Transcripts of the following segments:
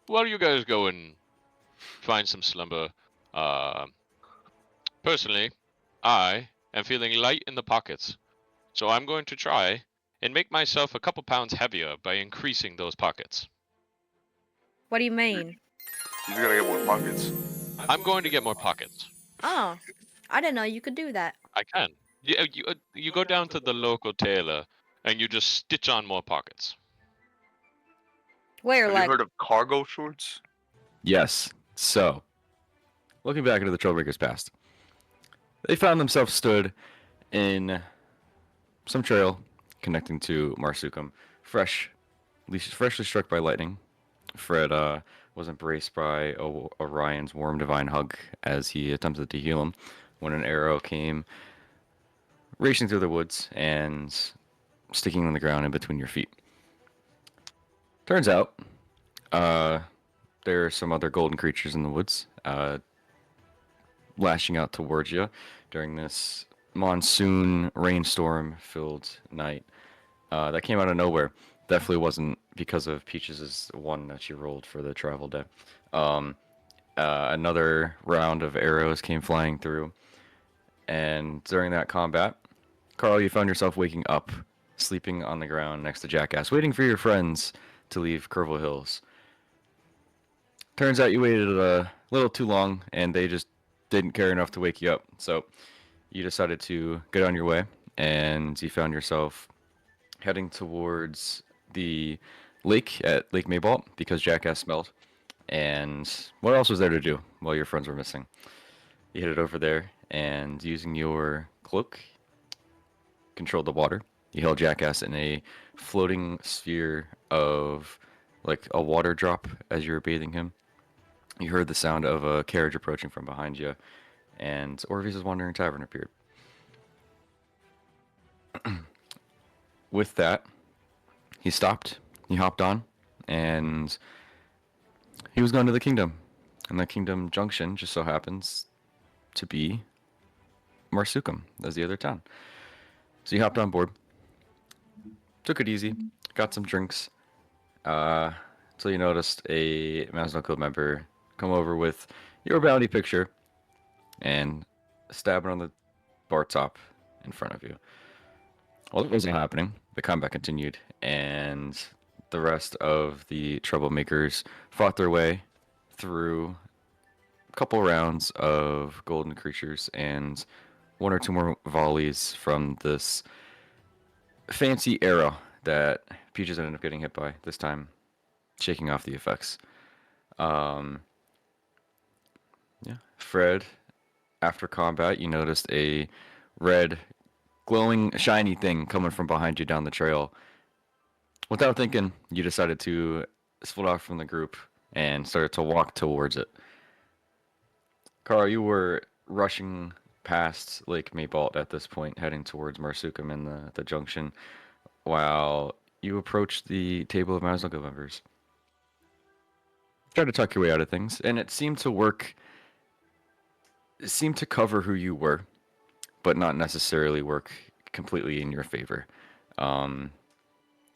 while you guys go and find some slumber, uh, personally, I am feeling light in the pockets, so I'm going to try and make myself a couple pounds heavier by increasing those pockets. What do you You, mean? you gotta get more pockets. I'm going to get more pockets. Oh, I didn't know you could do that. I can. You go down to the local tailor and you just stitch on more pockets. Where, Have you like, heard of cargo shorts? Yes. So, looking back into the Trailbreakers' past, they found themselves stood in some trail connecting to Marsucem, freshly struck by lightning. Fred was embraced by Orion's warm divine hug as he attempted to heal him when an arrow came racing through the woods and sticking on the ground in between your feet. Turns out, uh, there are some other golden creatures in the woods, lashing out towards you during this monsoon rainstorm filled night. That came out of nowhere. Definitely wasn't because of Peaches' one that she rolled for the travel day. Um, Another round of arrows came flying through, and during that combat, Carl, you found yourself waking up, sleeping on the ground next to Jackass, waiting for your friends to leave Curville Hills. Turns out you waited a little too long, and they just didn't care enough to wake you up. So you decided to get on your way, and you found yourself heading towards the lake at Lake Maybalt because Jackass smelled. And what else was there to do while your friends were missing? You headed over there, and using your cloak, controlled the water. You held Jackass in a floating sphere of like a water drop as you were bathing him. You heard the sound of a carriage approaching from behind you, and Orpheus' Wandering Tavern appeared. With that, he stopped, he hopped on, and he was going to the kingdom. And the kingdom junction just so happens to be Marsucem as the other town. So he hopped on board, took it easy, got some drinks, until you noticed a Mountain Code member come over with your bounty picture and stab it on the bar top in front of you. While that wasn't happening, the combat continued, and the rest of the troublemakers fought their way through a couple rounds of golden creatures and one or two more volleys from this fancy arrow that Peaches ended up getting hit by, this time shaking off the effects. Um, yeah. Fred, after combat, you noticed a red, glowing, shiny thing coming from behind you down the trail. Without thinking, you decided to split off from the group and started to walk towards it. Carl, you were rushing past Lake Maybalt at this point, heading towards Marsucem and the junction, while you approached the table of Maslow's members. Tried to tuck your way out of things, and it seemed to work. It seemed to cover who you were, but not necessarily work completely in your favor. Um,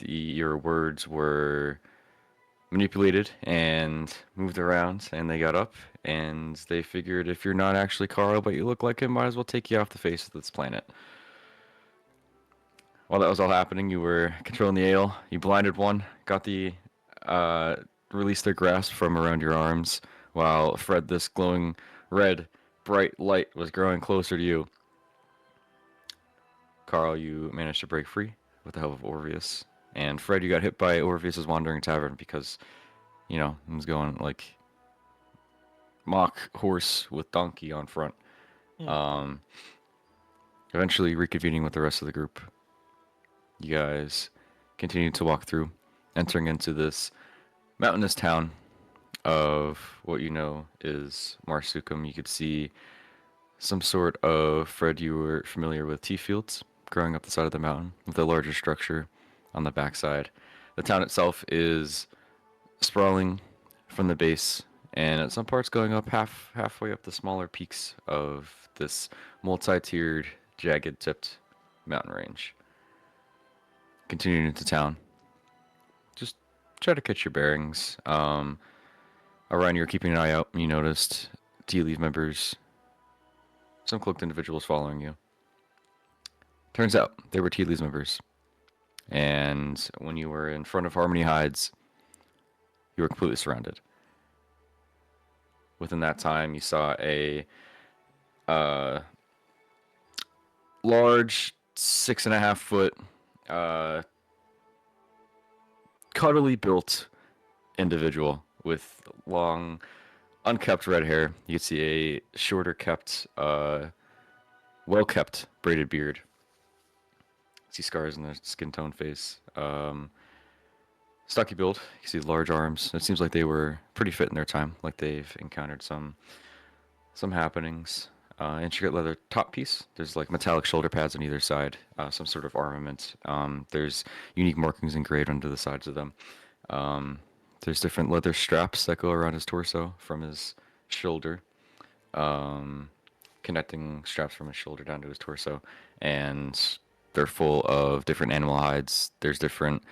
your words were manipulated and moved around, and they got up, and they figured if you're not actually Carl, but you look like him, might as well take you off the face of this planet. While that was all happening, you were controlling the ale. You blinded one, got the uh, released their grasp from around your arms, while Fred, this glowing red, bright light was growing closer to you. Carl, you managed to break free with the help of Orpheus. And Fred, you got hit by Orpheus's Wandering Tavern because, you know, he was going like mock horse with donkey on front. Um, Eventually reconvening with the rest of the group. You guys continue to walk through, entering into this mountainous town of what you know is Marsucem. You could see some sort of, Fred, you were familiar with tea fields growing up the side of the mountain with a larger structure on the backside. The town itself is sprawling from the base, and at some parts going up halfway up the smaller peaks of this multi-tiered, jagged-tipped mountain range. Continuing into town, just try to catch your bearings. Orion, you're keeping an eye out, and you noticed tea leaf members, some cloaked individuals following you. Turns out they were tea leaf members. And when you were in front of Harmony Hides, you were completely surrounded. Within that time, you saw a large 6.5-foot, cuddly built individual with long, unkept red hair. You can see a shorter kept, well kept braided beard. You see scars in their skin tone face. Stocky build. You can see large arms. It seems like they were pretty fit in their time, like they've encountered some happenings. Intricate leather top piece. There's like metallic shoulder pads on either side. Some sort of armament. There's unique markings engraved onto the sides of them. There's different leather straps that go around his torso from his shoulder. Connecting straps from his shoulder down to his torso. And they're full of different animal hides. There's different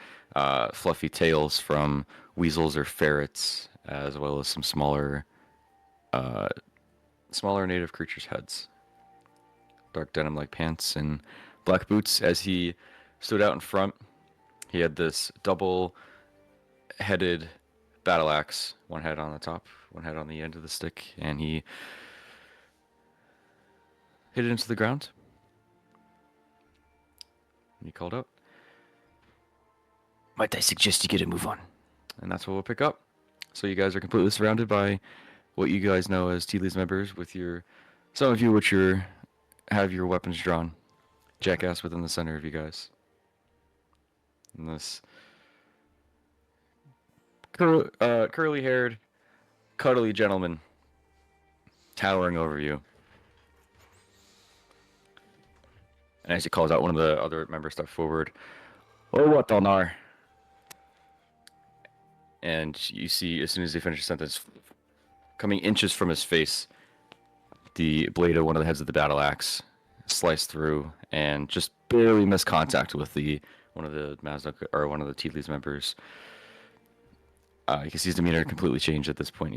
fluffy tails from weasels or ferrets, as well as some smaller native creatures' heads. Dark denim-like pants and black boots. As he stood out in front, he had this double-headed battle axe, one head on the top, one head on the end of the stick, and he hit it into the ground. And he called out, "Might I suggest you get a move on?" And that's what we'll pick up. So you guys are completely surrounded by what you guys know as Tea Leaves members, with some of you which have your weapons drawn. Jackass within the center of you guys. And this curly-haired, cuddly gentleman towering over you. And as he calls out, one of the other members step forward. "Oh, what on are?" And you see, as soon as he finishes the sentence, coming inches from his face, the blade of one of the heads of the battle axe sliced through and just barely missed contact with one of the Tea Leaves members. You can see his demeanor completely changed at this point.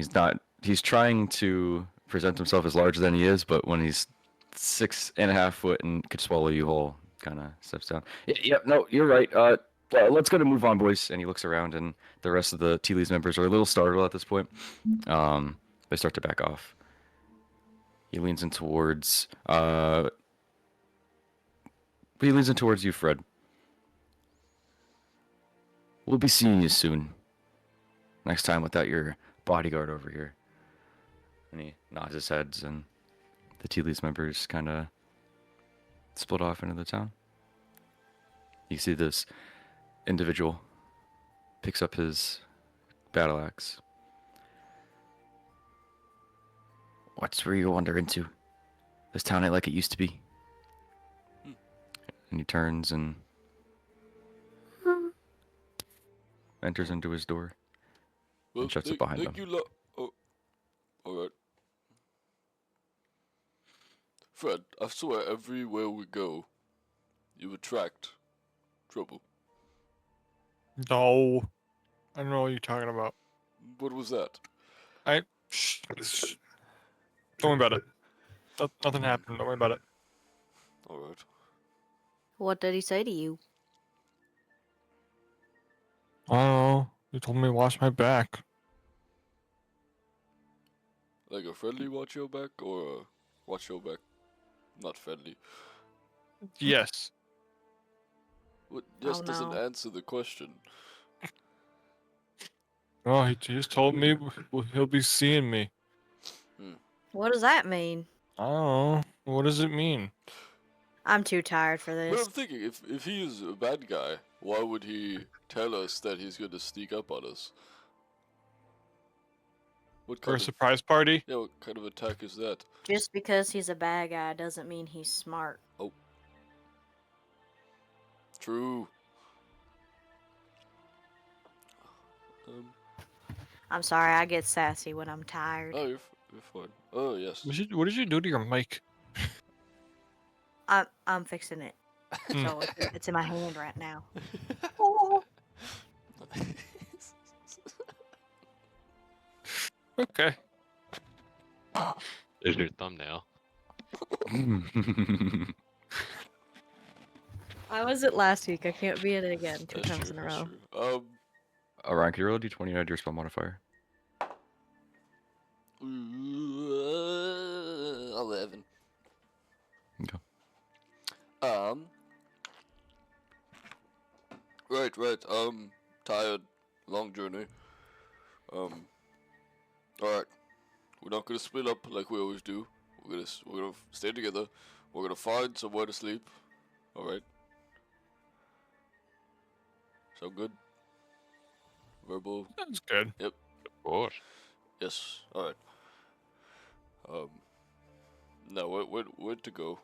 He's trying to present himself as larger than he is, but when he's 6.5 foot and could swallow you whole, kind of steps down. Yep, no, you're right. Let's go to move on, boys. And he looks around, and the rest of the Tea Leaves members are a little startled at this point. They start to back off. He leans in towards you, Fred. "We'll be seeing you soon. Next time without your bodyguard over here." And he nods his heads, and the Tea Leaves members kind of split off into the town. You see this individual picks up his battle axe. "What's where you wander into? This town ain't like it used to be." And he turns and enters into his door and shuts it behind him. Oh, alright. Fred, I swear everywhere we go, you attract trouble. No. I don't know what you're talking about. What was that? Shh. Don't worry about it. Nothing happened. Don't worry about it. Alright. What did he say to you? I don't know. You told me to wash my back. Like a friendly watch your back or a watch your back not friendly? Yes. What just Oh, doesn't no. answer the question. Oh, he just told me he'll be seeing me. What does that mean? I don't know. What does it mean? I'm too tired for But I'm this. thinking, if he is a bad guy, why would he tell us that he's going to sneak up on us? What For kind a of surprise party? what kind of attack is that? Just because he's a bad guy doesn't mean he's smart. True. I'm sorry, I get sassy when I'm tired. Oh, you're fine. Oh yes. What did you do to your mic? I'm fixing it. Hmm. So it's in my hand right now. Okay. There's your thumbnail. I was it last week. I can't be in it again 2 That's times true. in a That's row. true. Ryan, can you roll a d20 add your spell modifier? 11. Okay. Right. Tired. Long journey. Alright. We're not gonna split up like we always do. We're gonna stay together. We're gonna find somewhere to sleep. Alright. Sound good? Verbal. That's good. Of course. Yes. Alright. Now where to go?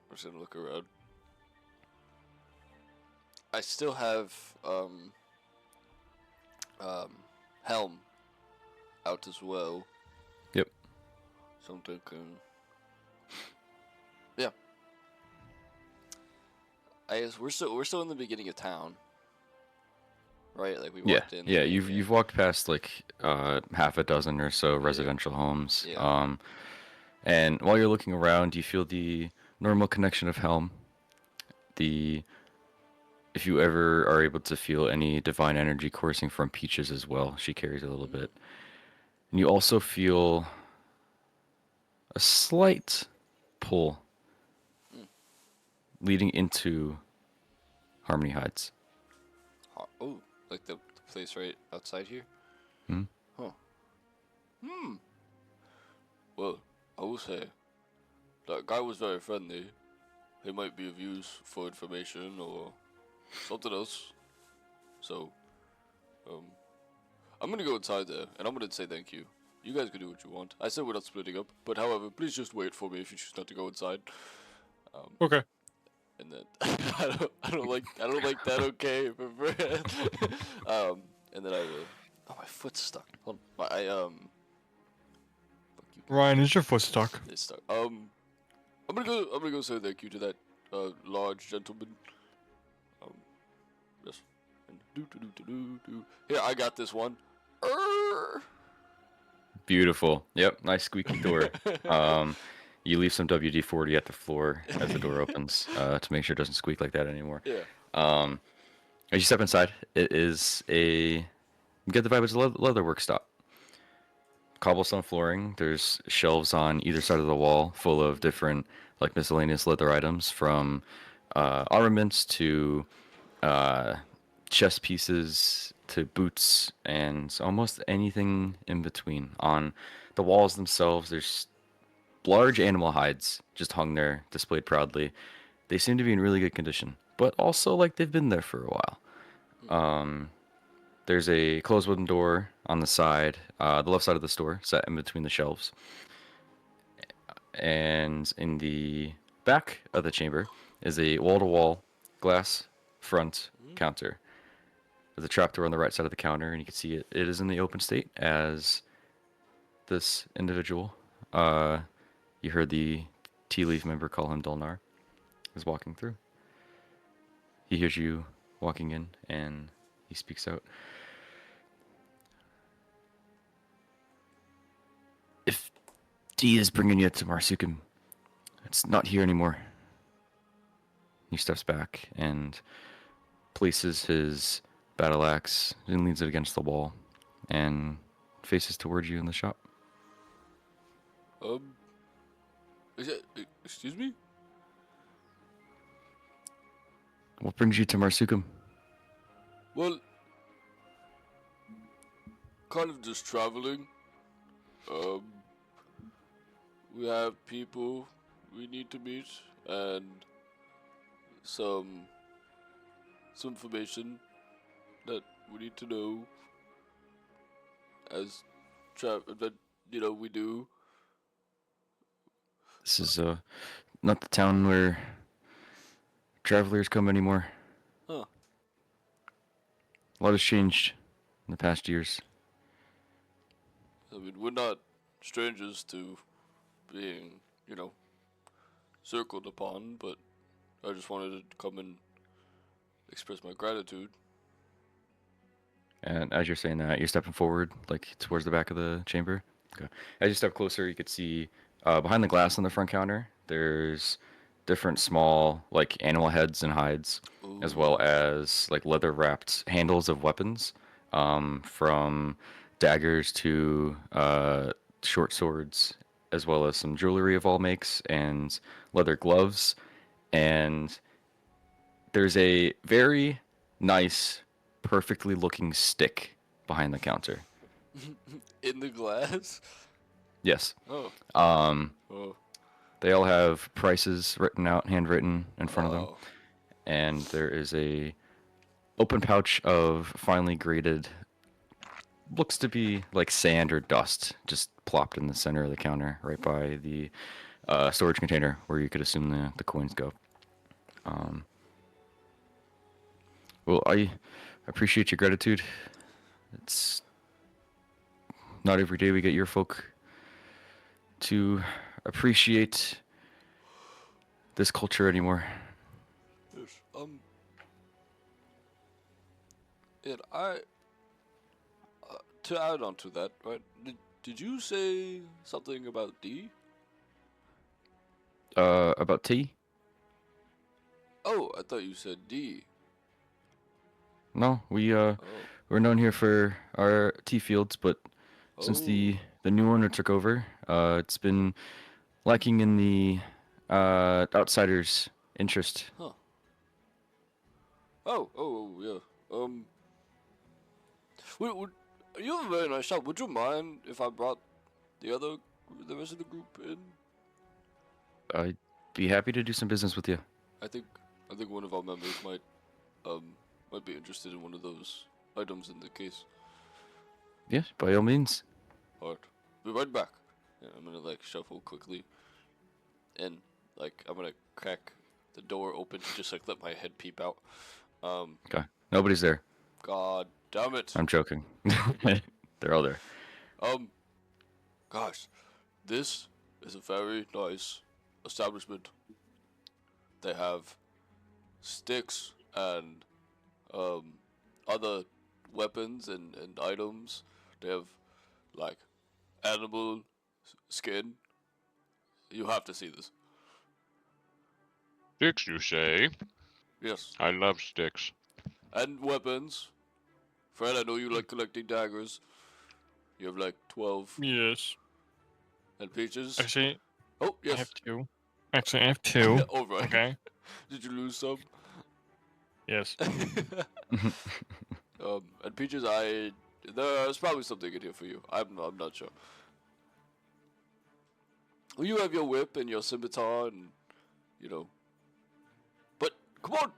I'm just gonna look around. I still have Helm out as well. Yep. So I'm thinking, yeah. I guess we're still in the beginning of town, right? Like we Yeah, walked in. yeah. You've walked past like half a dozen or so residential homes. Yeah. And while you're looking around, you feel the normal connection of Helm. If you ever are able to feel any divine energy coursing from Peaches as well, she carries a little bit. And you also feel a slight pull leading into Harmony Heights. Oh, like the place right outside here. Hmm? Huh. Well, I will say that guy was very friendly. He might be of use for information or something else. So, I'm gonna go inside there and I'm gonna say thank you. You guys can do what you want. I said we're not splitting up, but however, please just wait for me if you choose not to go inside. Okay. And then I don't like that. Okay, and then I will. Oh, my foot's stuck. Hold on. Fuck you. Ryan, is your foot stuck? It's stuck. I'm gonna go say thank you to that large gentleman. Yes. And do. Here, I got this one. Beautiful. Yep, nice squeaky door. You leave some WD-40 at the floor as the door opens to make sure it doesn't squeak like that anymore. Yeah. As you step inside, it is you get the vibe it's a leatherwork stop. Cobblestone flooring. There's shelves on either side of the wall full of different like miscellaneous leather items, from armaments to chest pieces to boots and almost anything in between. On the walls themselves, there's large animal hides just hung there, displayed proudly. They seem to be in really good condition, but also like they've been there for a while. There's a closed wooden door on the side, the left side of the store, set in between the shelves. And in the back of the chamber is a wall-to-wall glass front counter. There's a trapdoor on the right side of the counter, and you can see it. It is in the open state as this individual, you heard the tea leaf member call him Dolnar, is walking through. He hears you walking in, and he speaks out. If tea is bringing you to Marsucem, it's not here anymore. He steps back and places his battle axe and leans it against the wall and faces towards you in the shop. Is it, excuse me? What brings you to Marsucem? Well, kind of just traveling. We have people we need to meet and some information that we need to know as that we do. This is not the town where travelers come anymore. Huh. A lot has changed in the past years. I mean, we're not strangers to being, circled upon, but I just wanted to come and express my gratitude. And as you're saying that, you're stepping forward, like towards the back of the chamber. Okay. As you step closer, you could see behind the glass on the front counter, there's different small, like animal heads and hides, as well Ooh. as like leather wrapped handles of weapons, from daggers to short swords, as well as some jewelry of all makes and leather gloves. And there's a very nice, perfectly looking stick behind the counter. In the glass? Yes. Oh. Um, Oh. they all have prices written out, handwritten in front of them, Oh. and there is a open pouch of finely graded, looks to be like sand or dust, just plopped in the center of the counter, right by the storage container where you could assume the coins go. Um, well, I appreciate your gratitude. It's not every day we get your folk to appreciate this culture anymore. Yes. And I to add on to that, right? Did you say something about D? About tea? Oh, I thought you said D. No, Oh. we're known here for our tea fields, but since Oh. the new owner took over, it's been lacking in the outsiders' interest. Huh. Oh, yeah. Would you have a very nice shop? Would you mind if I brought the rest of the group in? I'd be happy to do some business with you. I think one of our members might be interested in one of those items in the case. Yeah, by all means. Alright. Be right back. Yeah, I'm gonna like shuffle quickly. And like I'm gonna crack the door open to just like let my head peep out. Okay. Nobody's there. God damn it. I'm joking. They're all there. Gosh. This is a very nice establishment. They have sticks and other weapons and items. They have like animal skin. You have to see this. Sticks, you say? Yes. I love sticks. And weapons. Fred, I know you like collecting daggers. You have like 12. Yes. And peaches. Actually, Oh, I have yes. 2. Actually, I have 2. All right. Okay. Did you lose some? Yes. And peaches, there's probably something in here for you. I'm not sure. Well, you have your whip and your scimitar and, you know. But, come on!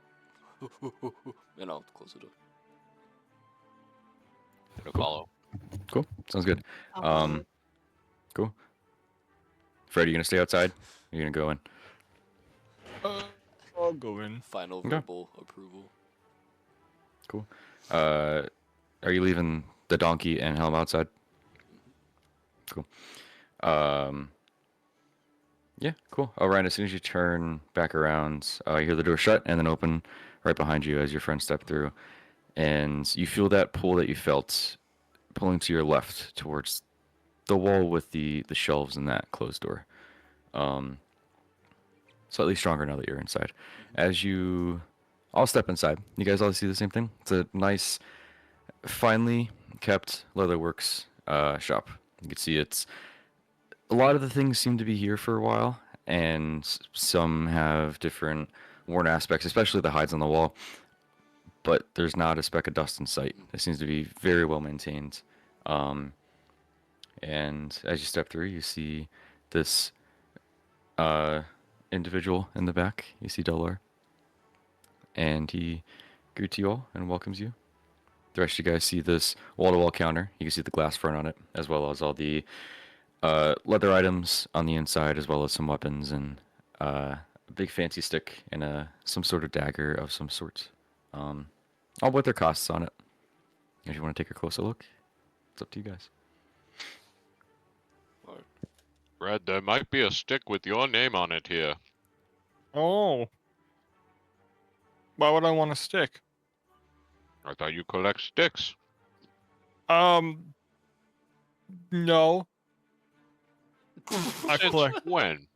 And I'll close the door. Gonna follow. Cool. Sounds good. I'll follow. Cool. Fred, are you gonna stay outside? Or are you gonna go in? I'll go in. Final Okay. verbal approval. Cool. Are you leaving the donkey and Helm outside? Cool. Yeah, cool. Alright, as soon as you turn back around, you hear the door shut and then open right behind you as your friends step through. And you feel that pull that you felt pulling to your left towards the wall with the shelves and that closed door. Slightly stronger now that you're inside. As you all step inside, you guys all see the same thing? It's a nice, finely kept leatherworks shop. You can see it's a lot of the things seem to be here for a while, and some have different worn aspects, especially the hides on the wall. But there's not a speck of dust in sight. It seems to be very well maintained. And as you step through, you see this individual in the back. You see Delor. And he greets you all and welcomes you. The rest of you guys see this wall-to-wall counter. You can see the glass front on it, as well as all the leather items on the inside, as well as some weapons and a big fancy stick and some sort of dagger of some sort. All with their costs on it. If you want to take a closer look, it's up to you guys. Alright. Red, there might be a stick with your name on it here. Oh. Why would I want a stick? I thought you collect sticks. No. I Since collect. when?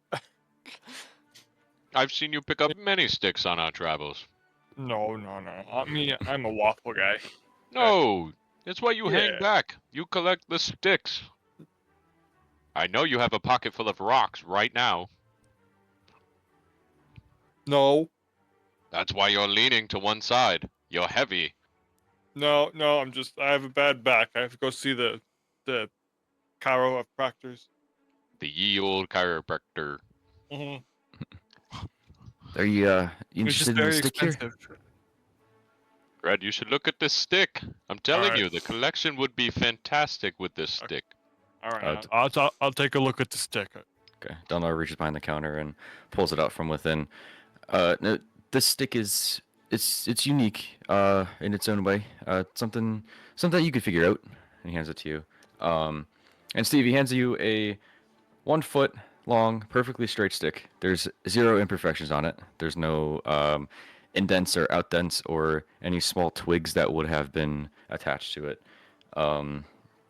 I've seen you pick up many sticks on our travels. No. I mean, I'm a waffle guy. No, it's why you hang Yeah. back. You collect the sticks. I know you have a pocket full of rocks right now. No. That's why you're leaning to one side. You're heavy. No. I have a bad back. I have to go see the chiropractors. The ye old chiropractor. hmm Are you It's just interested in the very stick here? expensive. Red, you should look at this stick. I'm telling you, the collection would be fantastic with this Okay. stick. All right. Uh, I'll take a look at the stick. Okay. Delnar reaches behind the counter and pulls it out from within. No, this stick is it's unique in its own way. Something that you could figure out. And he hands it to you. And Steve, he hands you a 1 foot long, perfectly straight stick. There's 0 imperfections on it. There's no indents or outdents or any small twigs that would have been attached to it.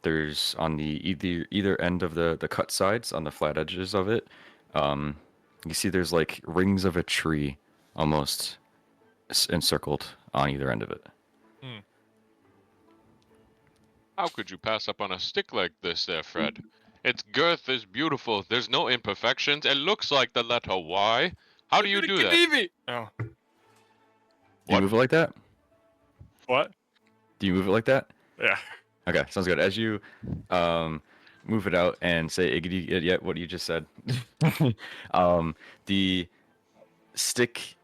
There's on the either end of the cut sides on the flat edges of it. You see there's like rings of a tree almost encircled on either end of it. How could you pass up on a stick like this there, Fred? Its girth is beautiful. There's no imperfections. It looks like the letter Y. How do you do that? Oh. Do you What? move it like that? What? Do you move it like that? Yeah. Okay, sounds good. As you move it out and say Iggity yet what you just said, the stick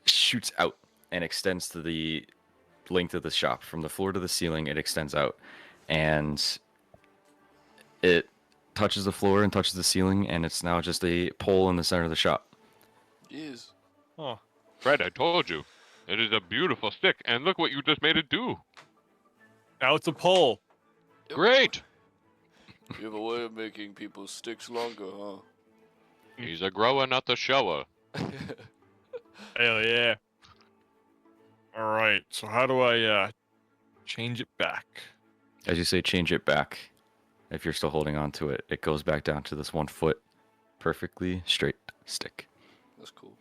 shoots out and extends to the length of the shop. From the floor to the ceiling, it extends out. And it touches the floor and touches the ceiling, and it's now just a pole in the center of the shop. Jeez. Oh. Fred, I told you. It is a beautiful stick, and look what you just made it do. Now it's a pole. Yep. Great! You have a way of making people's sticks longer, huh? He's a grower, not a shower. Hell yeah. All right. So how do I change it back? As you say, change it back. If you're still holding on to it, it goes back down to this 1 foot, perfectly straight stick. That's cool.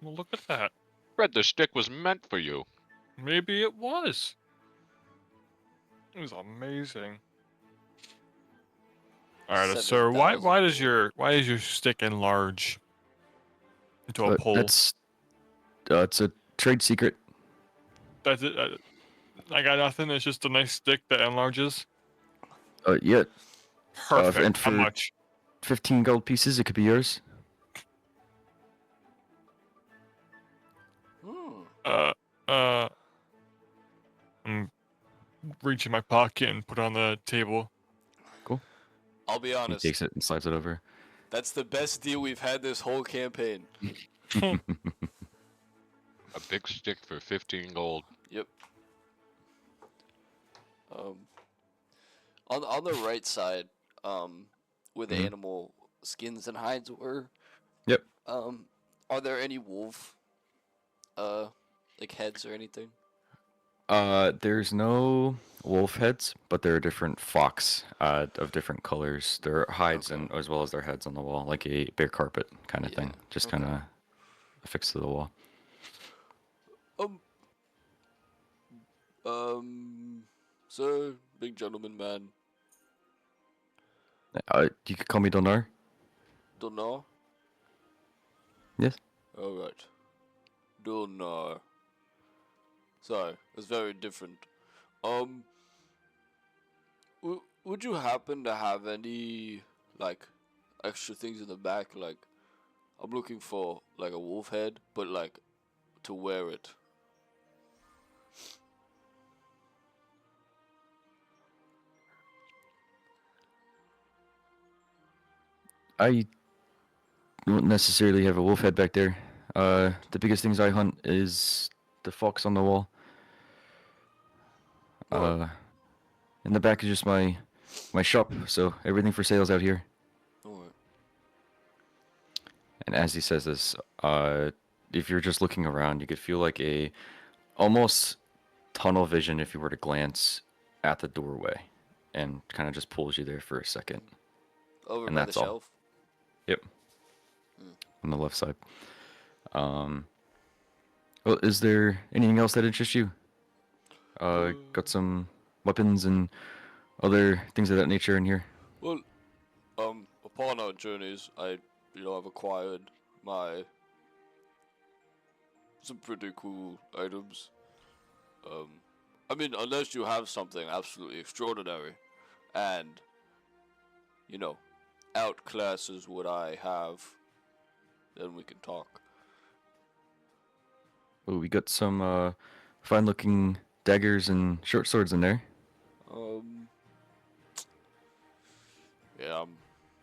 Well, look at that. Fred, the stick was meant for you. Maybe it was. It was amazing. All right, sir. Why 7,000 does your stick enlarge into a But pole? that's it's a trade secret. That's it. I got nothing. It's just a nice stick that enlarges. Yeah, Perfect. and How for much? 15 gold pieces, it could be yours. Hmm. I'm reaching my pocket and put it on the table. Cool. I'll be He honest. takes it and slides it over. That's the best deal we've had this whole campaign. A big stick for 15 gold. Yep. On the right side, where the Mhm. animal skins and hides were, Yep. are there any wolf, like heads or anything? There's no wolf heads, but there are different fox of different colors. There are hides Okay. and as well as their heads on the wall, like a bear carpet kind of thing, Yeah, just okay. kind of affixed to the wall. Sir, big gentleman man, You could call me Donar. don't know. Yes. All right, don't know. Sorry, it's very different. Would you happen to have any like extra things in the back? Like, I'm looking for like a wolf head, but like to wear it. I don't necessarily have a wolf head back there. The biggest things I hunt is the fox on the wall. Alright. In the back is just my shop, so everything for sale's out here. Alright. And as he says this, if you're just looking around, you could feel like a almost tunnel vision if you were to glance at the doorway, and kind of just pulls you there for a second. Over And by the that's all. shelf. Yep. On the left side. Well, is there anything else that interests you? Got some weapons and other things of that nature in here. Well, upon our journeys, I've acquired some pretty cool items. I mean, unless you have something absolutely extraordinary, and outclasses what I have, then we can talk. Oh, we got some fine-looking daggers and short swords in there. Yeah,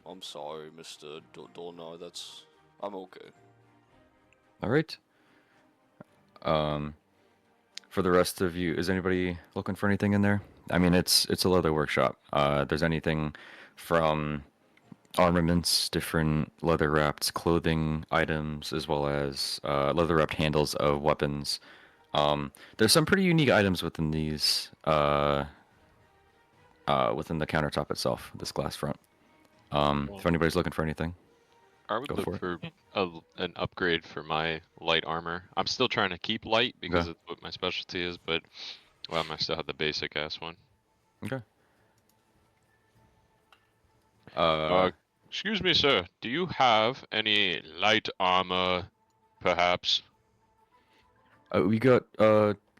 I'm sorry, Mister Dolnar. I'm okay. All right. For the rest of you, is anybody looking for anything in there? I mean, it's a leather workshop. There's anything from armaments, different leather wrapped clothing items, as well as leather wrapped handles of weapons. There's some pretty unique items within these within the countertop itself, this glass front. If anybody's looking for anything, I would go look for it. for an upgrade for my light armor. I'm still trying to keep light because Okay. it's what my specialty is, but I still have the basic ass one. Okay. Excuse me, sir. Do you have any light armor, perhaps? We got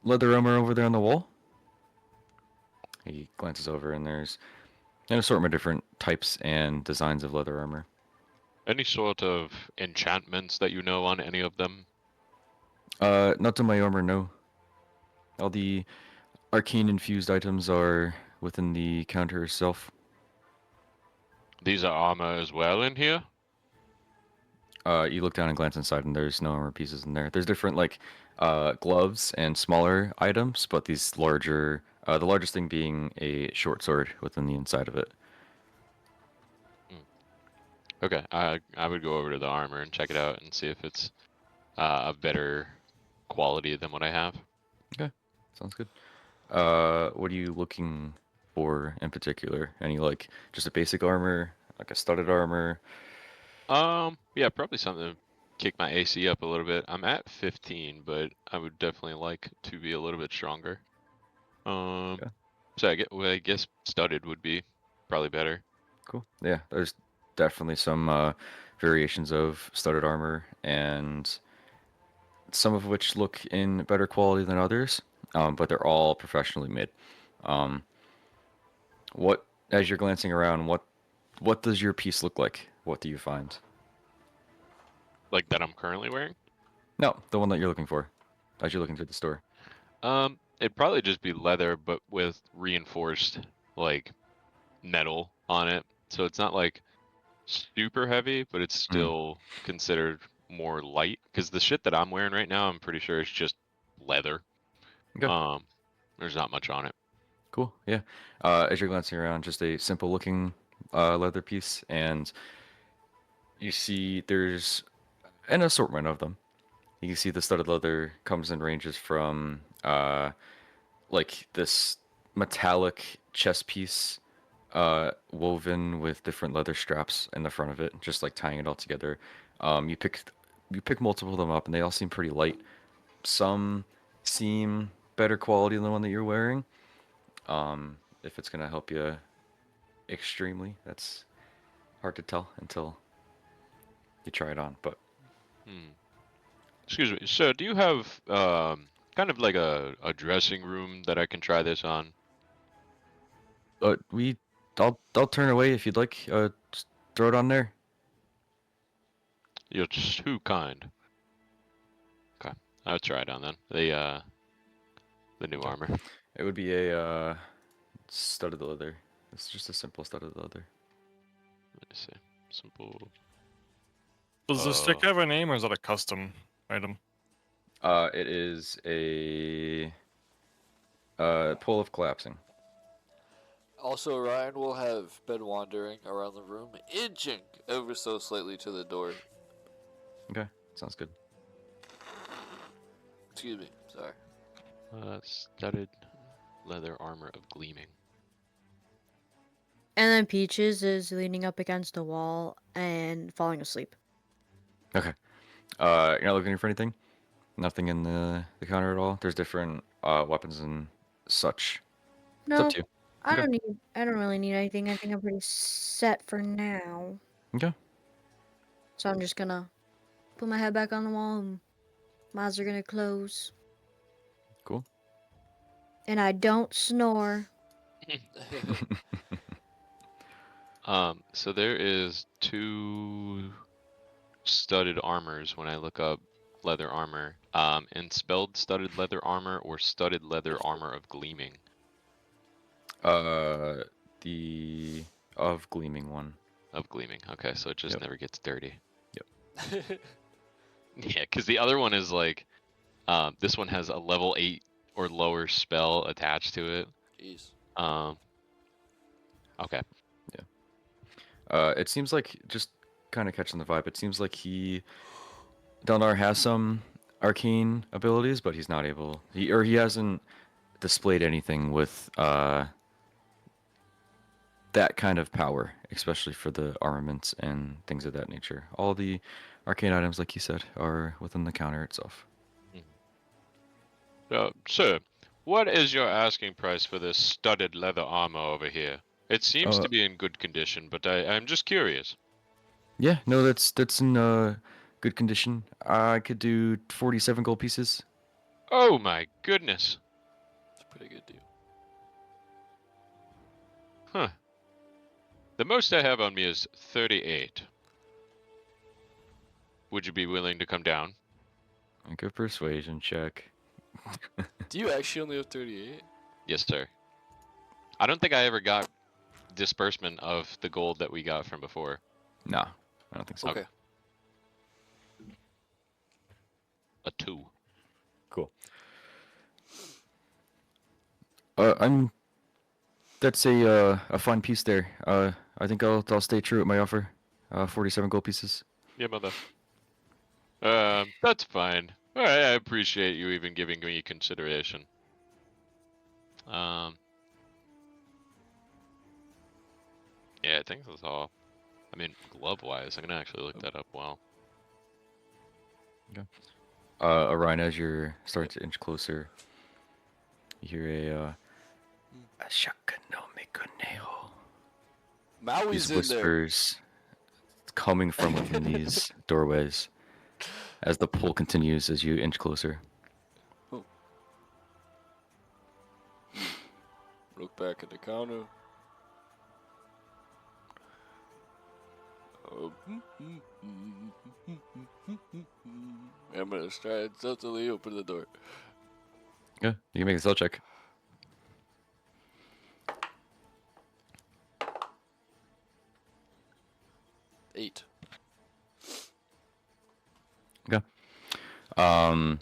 leather armor over there on the wall. He glances over, and there's an assortment of different types and designs of leather armor. Any sort of enchantments that you know on any of them? Not to my armor, no. All the arcane infused items are within the counter itself. These are armor as well in here? You look down and glance inside, and there's no armor pieces in there. There's different like gloves and smaller items, but these larger, the largest thing being a short sword within the inside of it. Okay, I would go over to the armor and check it out and see if it's of better quality than what I have. Okay, sounds good. What are you looking for in particular? Any like just a basic armor, like a studded armor? Yeah, probably something to kick my AC up a little bit. I'm at 15, but I would definitely like to be a little bit stronger. Okay. So I guess studded would be probably better. Cool. Yeah, there's definitely some variations of studded armor, and some of which look in better quality than others, but they're all professionally made. Um, as you're glancing around, what does your piece look like? What do you find? Like that I'm currently wearing? No, the one that you're looking for, as you're looking through the store. It'd probably just be leather, but with reinforced like metal on it. So it's not like super heavy, but it's still considered more light. Because the shit that I'm wearing right now, I'm pretty sure it's just leather. Okay. There's not much on it. Cool. Yeah. As you're glancing around, just a simple looking leather piece, and you see there's an assortment of them. You can see the studded leather comes in ranges from like this metallic chest piece woven with different leather straps in the front of it, just like tying it all together. You pick multiple of them up, and they all seem pretty light. Some seem better quality than the one that you're wearing. If it's gonna help you extremely, that's hard to tell until you try it on. But Hmm. Excuse me, sir. Do you have kind of like a dressing room that I can try this on? I'll turn away if you'd like. Just throw it on there. You're too kind. Okay, I'll try it on then. The new Okay. armor. It would be a studded leather. It's just a simple studded leather. Let me see. Simple. Does the stick have a name, or is that a custom item? It is a pole of collapsing. Also, Ryan will have been wandering around the room, inching ever so slightly to the door. Okay, sounds good. Excuse me, sorry. Studded leather armor of gleaming. And then Peaches is leaning up against a wall and falling asleep. Okay. You're not looking for anything? Nothing in the counter at all? There's different weapons and such. It's up No, to you. I Okay. don't need. I don't really need anything. I think I'm pretty set for now. Okay. So I'm just gonna put my head back on the wall and my eyes are gonna close. Cool. And I don't snore. So there is 2 studded armors when I look up leather armor. And spelled studded leather armor or studded leather armor of gleaming. The of gleaming one. Of gleaming. Okay, so it just Yep. never gets dirty. Yeah, because the other one is like, this one has a level 8 or lower spell attached to it. Jeez. Okay. It seems like, just kind of catching the vibe, it seems like Delnar has some arcane abilities, but he's not able, he hasn't displayed anything with that kind of power, especially for the armaments and things of that nature. All the arcane items, like you said, are within the counter itself. Sir, what is your asking price for this studded leather armor over here? It seems to be in good condition, but I'm just curious. Yeah, no, that's in good condition. I could do 47 gold pieces. Oh my goodness. It's a pretty good deal. Huh. The most I have on me is 38. Would you be willing to come down? A good persuasion check. Do you actually only have 38? Yes, sir. I don't think I ever got disbursement of the gold that we got from before. No, I don't think so. Okay. A 2. Cool. That's a fun piece there. I think I'll stay true at my offer. 47 gold pieces. Yeah, mother. That's fine. I appreciate you even giving me consideration. Yeah, I think that's all. I mean, glove-wise, I'm gonna actually look that up. Wow. Orion, as you're starting to inch closer, you hear a shaka no mekoneo. Maui's These in there. whispers coming from within these doorways as the pull continues as you inch closer. Look back at the counter. I'm gonna try and stealthily open the door. Yeah, you can make a stealth check. Eight. Okay. What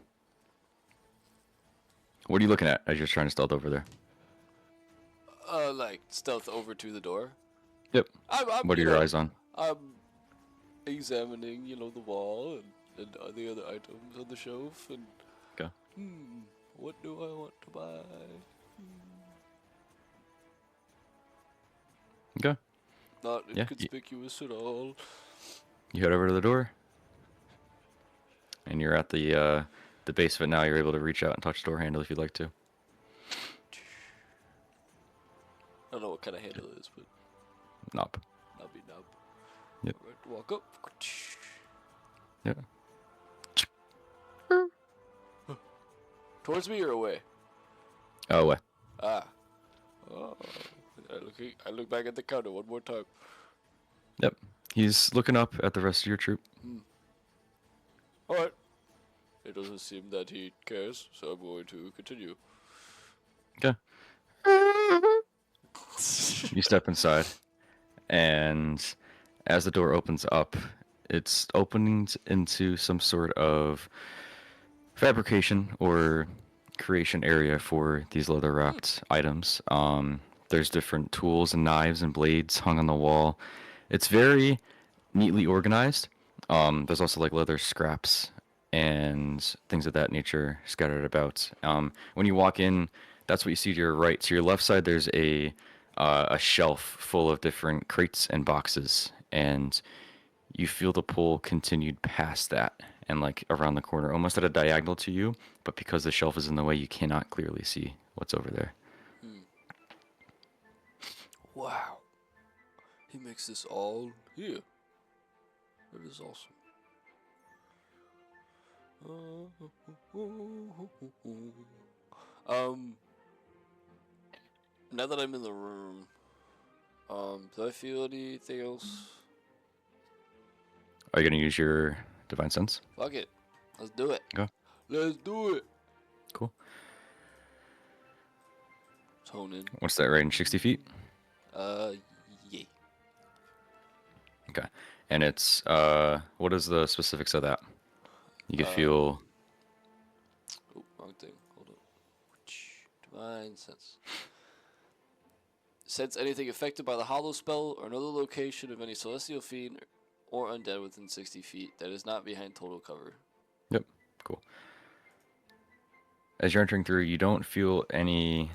are you looking at as you're trying to stealth over there? Like stealth over to the door. Yep. I'm What are you your know, eyes on? I'm examining, the wall and the other items on the shelf and. Okay. What do I want to buy? Okay. Not Yeah, inconspicuous at all. You head over to the door, and you're at the base of it now. You're able to reach out and touch the door handle if you'd like to. I don't know what kind of handle it is, but Knob. knobby knob. Yep. Alright, walk up. Yeah. Towards me or away? Oh, away. Ah. Oh. I look back at the counter one more time. Yep. He's looking up at the rest of your troop. Alright. It doesn't seem that he cares, so I'm going to continue. Okay. You step inside, and as the door opens up, it's opening into some sort of fabrication or creation area for these leather wrapped items. There's different tools and knives and blades hung on the wall. It's very neatly organized. There's also like leather scraps and things of that nature scattered about. When you walk in, That's what you see to your right. To your left side, there's a shelf full of different crates and boxes, and you feel the pull continued past that and like around the corner, almost at a diagonal to you. But because the shelf is in the way, you cannot clearly see what's over there. Wow. He makes this all here. That is awesome. Now that I'm in the room, do I feel anything else? Are you gonna use your divine sense? Fuck it. Let's do it. Go. Let's do it. Cool. Tone in. What's that range? 60 feet. Yeah. Okay. And it's what is the specifics of that? You can feel. Oh, wrong thing. Hold up. Divine sense. Sense anything affected by the hollow spell or another location of any celestial fiend or undead within 60 feet that is not behind total cover. Yep. Cool. As you're entering through, you don't feel any.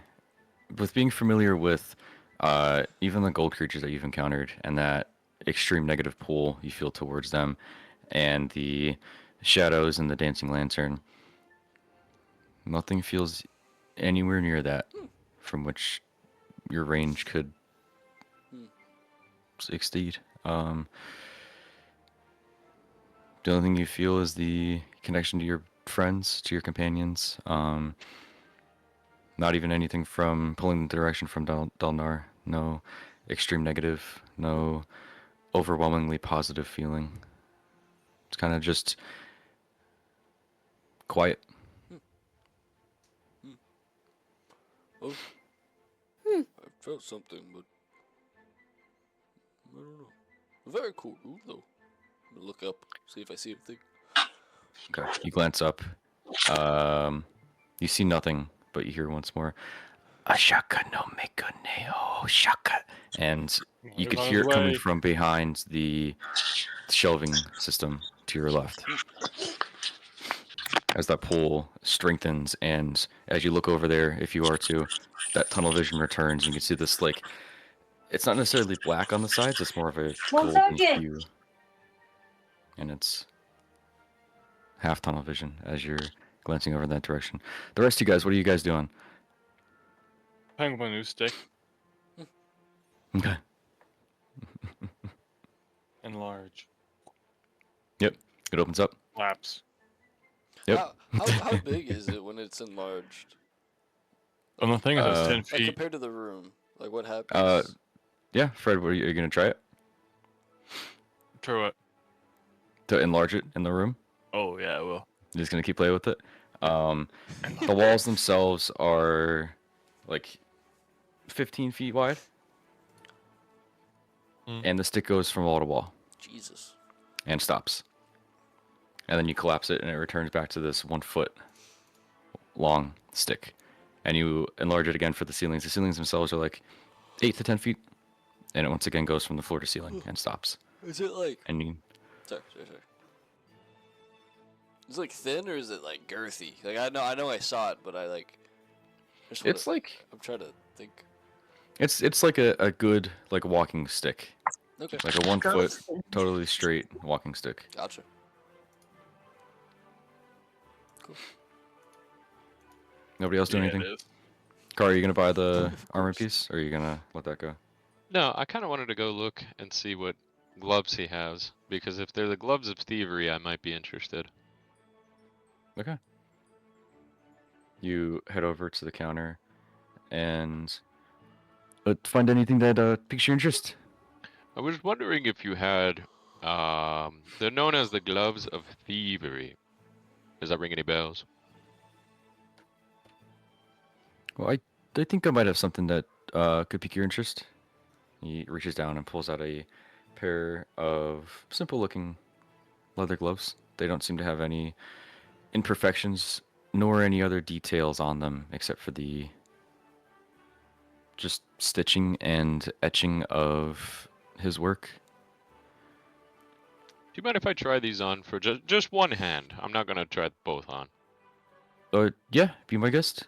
With being familiar with even the gold creatures that you've encountered and that extreme negative pull you feel towards them, and the shadows and the dancing lantern, nothing feels anywhere near that from which your range could exceed. The only thing you feel is the connection to your friends, to your companions. Not even anything from pulling the direction from Dalnar. No extreme negative. No overwhelmingly positive feeling. It's kind of just quiet. Oh. I felt something, but I don't know. Very cool room, though. I'm gonna look up, see if I see anything. Okay. You glance up. You see nothing, but you hear once more, Ashaka no mekaneo shaka. And you could Run hear it coming away. from behind the shelving system to your left. As that pull strengthens, and as you look over there, if you are to, that tunnel vision returns, and you can see this, like, it's not necessarily black on the sides, it's more of a golden hue. And it's half tunnel vision as you're glancing over in that direction. The rest of you guys, what are you guys doing? Playing with my new stick. Okay. Enlarge. Yep. It opens up. Laps. Yep. How big is it when it's enlarged? And the thing is, it's 10 Like feet. compared to the room, like what happens? Yeah, Fred, are you going to try it? Try what? To enlarge it in the room? Oh, yeah, I will. You're just going to keep playing with it? The walls themselves are like 15 feet wide. And the stick goes from wall to wall Jesus. and stops. And then you collapse it and it returns back to this 1 foot long stick. And you enlarge it again for the ceilings. The ceilings themselves are like 8 to 10 feet. And it once again goes from the floor to ceiling and stops. Is it like? And you, Sorry. Is it like thin or is it like girthy? Like I know I saw it, but I like. it's like I'm trying to think. it's like a good like walking stick. Okay. Like a 1 foot totally straight walking stick. Gotcha. Cool. Nobody else doing Yeah, anything? it is. Car, are you gonna buy the armor piece, or are you gonna let that go? No, I kind of wanted to go look and see what gloves he has, because if they're the gloves of thievery, I might be interested. Okay. You head over to the counter and find anything that piques your interest. I was wondering if you had, they're known as the gloves of thievery. Does that ring any bells? Well, I think I might have something that could pique your interest. He reaches down and pulls out a pair of simple-looking leather gloves. They don't seem to have any imperfections nor any other details on them except for the just stitching and etching of his work. Do you mind if I try these on for just one hand? I'm not gonna try both on. Yeah, be my guest.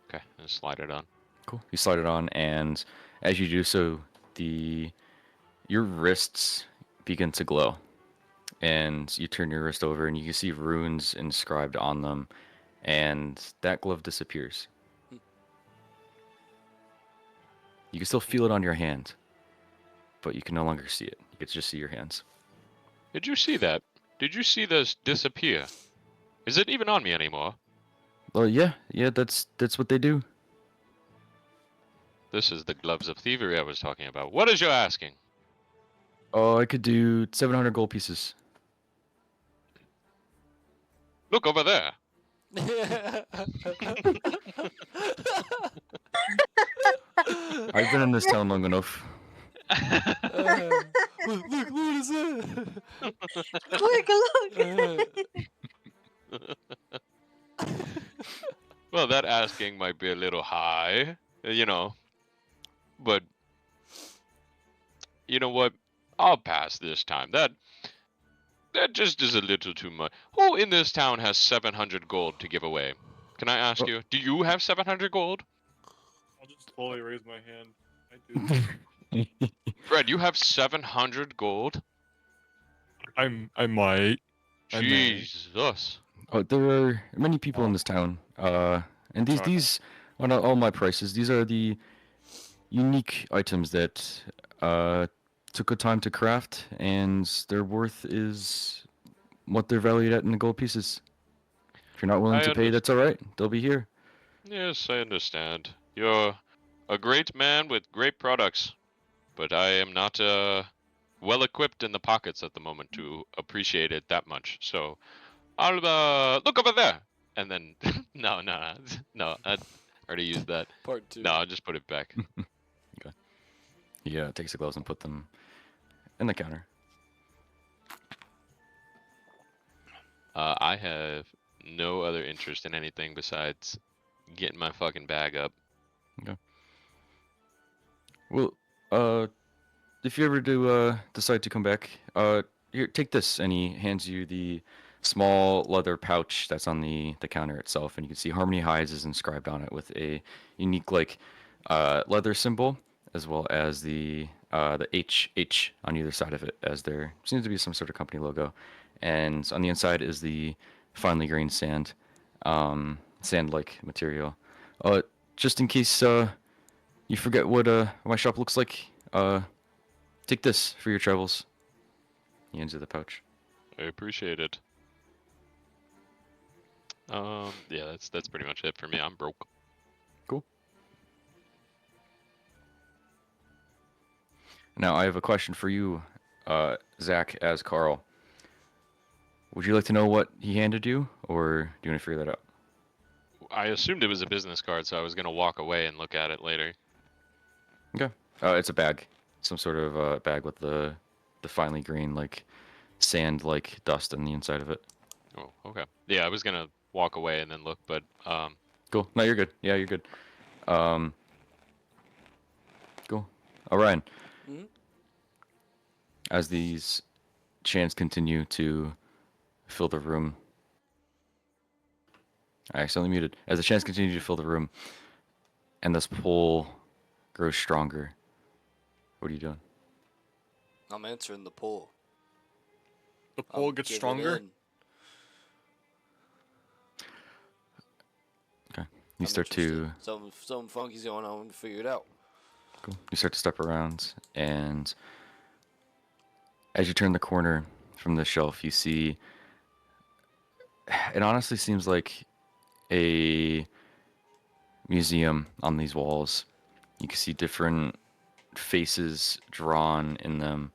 Okay, and slide it on. Cool. You slide it on, and as you do so, your wrists begin to glow. And you turn your wrist over, and you can see runes inscribed on them, and that glove disappears. You can still feel it on your hand, but you can no longer see it. You can just see your hands. Did you see that? Did you see this disappear? Is it even on me anymore? Well, yeah, that's what they do. This is the gloves of thievery I was talking about. What is you asking? Oh, I could do 700 gold pieces. Look over there. I've been in this town long enough. Look, what is that? Look. Well, that asking might be a little high, but you know what? I'll pass this time. That just is a little too much. Who in this town has 700 gold to give away? Can I ask Oh. you? Do you have 700 gold? I'll just slowly raise my hand. I do. Fred, you have 700 gold? I might. I may. Jesus. Oh, there are many people in this town. And Sorry. these are not all my prices. These are the unique items that took a time to craft, and their worth is what they're valued at in the gold pieces. If you're not willing I to pay, that's all right. They'll be here. Yes, I understand. You're a great man with great products, but I am not well equipped in the pockets at the moment to appreciate it that much. So I'll look over there, and then no, I already used that. Part 2. No, I'll just put it back. He takes the gloves and put them in the counter. I have no other interest in anything besides getting my fucking bag up. Well, if you ever do decide to come back, here, take this, and he hands you the small leather pouch that's on the counter itself, and you can see Harmony Hides is inscribed on it with a unique leather symbol, as well as the HH on either side of it, as there seems to be some sort of company logo, and on the inside is the finely grained sand, sand-like material. Just in case you forget what my shop looks like, take this for your travels. He hands you the pouch. I appreciate it. Yeah, that's pretty much it for me. I'm broke. Cool. Now I have a question for you, Zach, as Carl. Would you like to know what he handed you, or do you want to figure that out? I assumed it was a business card, so I was gonna walk away and look at it later. Okay. It's a bag, some sort of bag with the finely grained sand dust on the inside of it. Oh, okay. Yeah, I was gonna walk away and then look, but Cool. No, you're good. Yeah, you're good. Cool. Ryan. Mhm. As these chants continue to fill the room, I accidentally muted. As the chants continue to fill the room, and this pull grows stronger, what are you doing? I'm answering the pull. The I'm pull gets giving stronger. in. Okay. You I'm start interested. to Something funky's going on. We can figure it out. Cool. You start to step around, and as you turn the corner from the shelf, you see. It honestly seems like a museum on these walls. You can see different faces drawn in them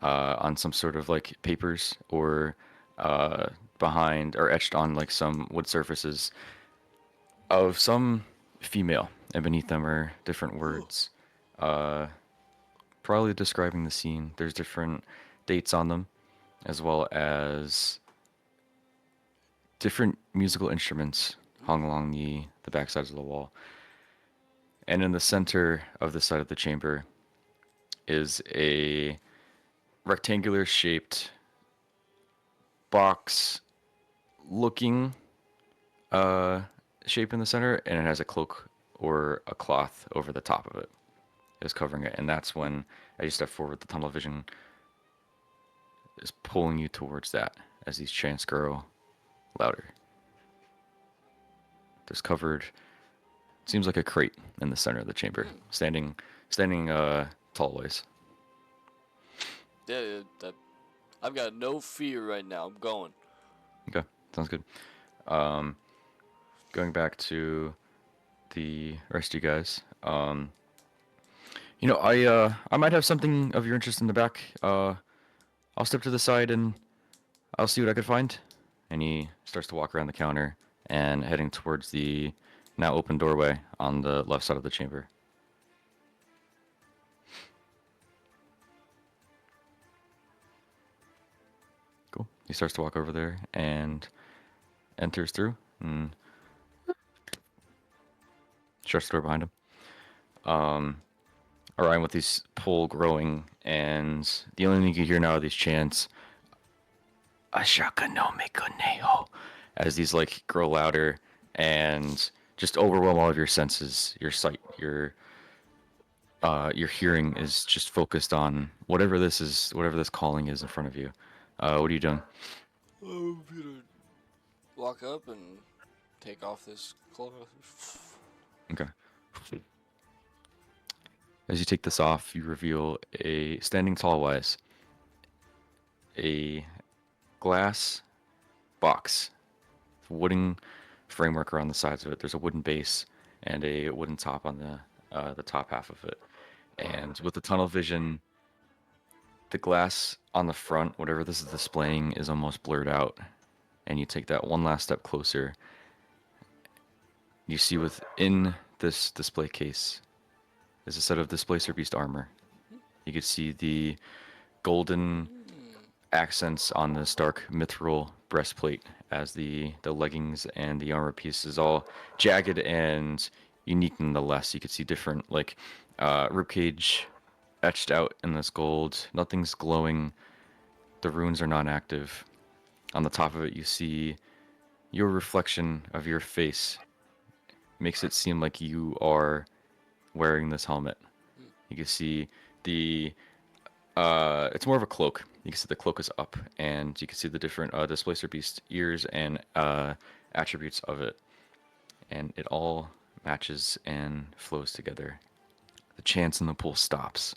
on some sort of papers or behind or etched on some wood surfaces of some female, and beneath them are different words, probably describing the scene. There's different dates on them, as well as different musical instruments hung along the back sides of the wall. And in the center of the side of the chamber is a rectangular shaped box looking shape in the center, and it has a cloak or a cloth over the top of it. It was covering it, and that's when, as you step forward, the tunnel vision is pulling you towards that as these chants grow louder. There's covered, seems like a crate in the center of the chamber, standing tall ways. Yeah, that. I've got no fear right now. I'm going. Okay, sounds good. Going back to the rest of you guys. I might have something of your interest in the back. I'll step to the side and I'll see what I could find. And he starts to walk around the counter and heading towards the now open doorway on the left side of the chamber. Cool. He starts to walk over there and enters through and shuts the door behind him. Around with these pull growing, and the only thing you can hear now are these chants, Ashaka no Mikoneho, as these like grow louder and just overwhelm all of your senses, your sight, your hearing is just focused on whatever this is, whatever this calling is in front of you. What are you doing? I'm gonna walk up and take off this cloth. Okay. As you take this off, you reveal a standing tall wise, a glass box, wooden framework around the sides of it. There's a wooden base and a wooden top on the top half of it. And with the tunnel vision, the glass on the front, whatever this is displaying, is almost blurred out. And you take that one last step closer. You see within this display case is a set of Displacer Beast armor. You can see the golden accents on the stark mithril breastplate as the leggings and the armor piece is all jagged and unique nonetheless. You can see different ribcage etched out in this gold. Nothing's glowing. The runes are non-active. On the top of it you see your reflection of your face. Makes it seem like you are wearing this helmet. You can see it's more of a cloak. You can see the cloak is up, and you can see the different Displacer Beast ears and attributes of it. And it all matches and flows together. The chance in the pool stops,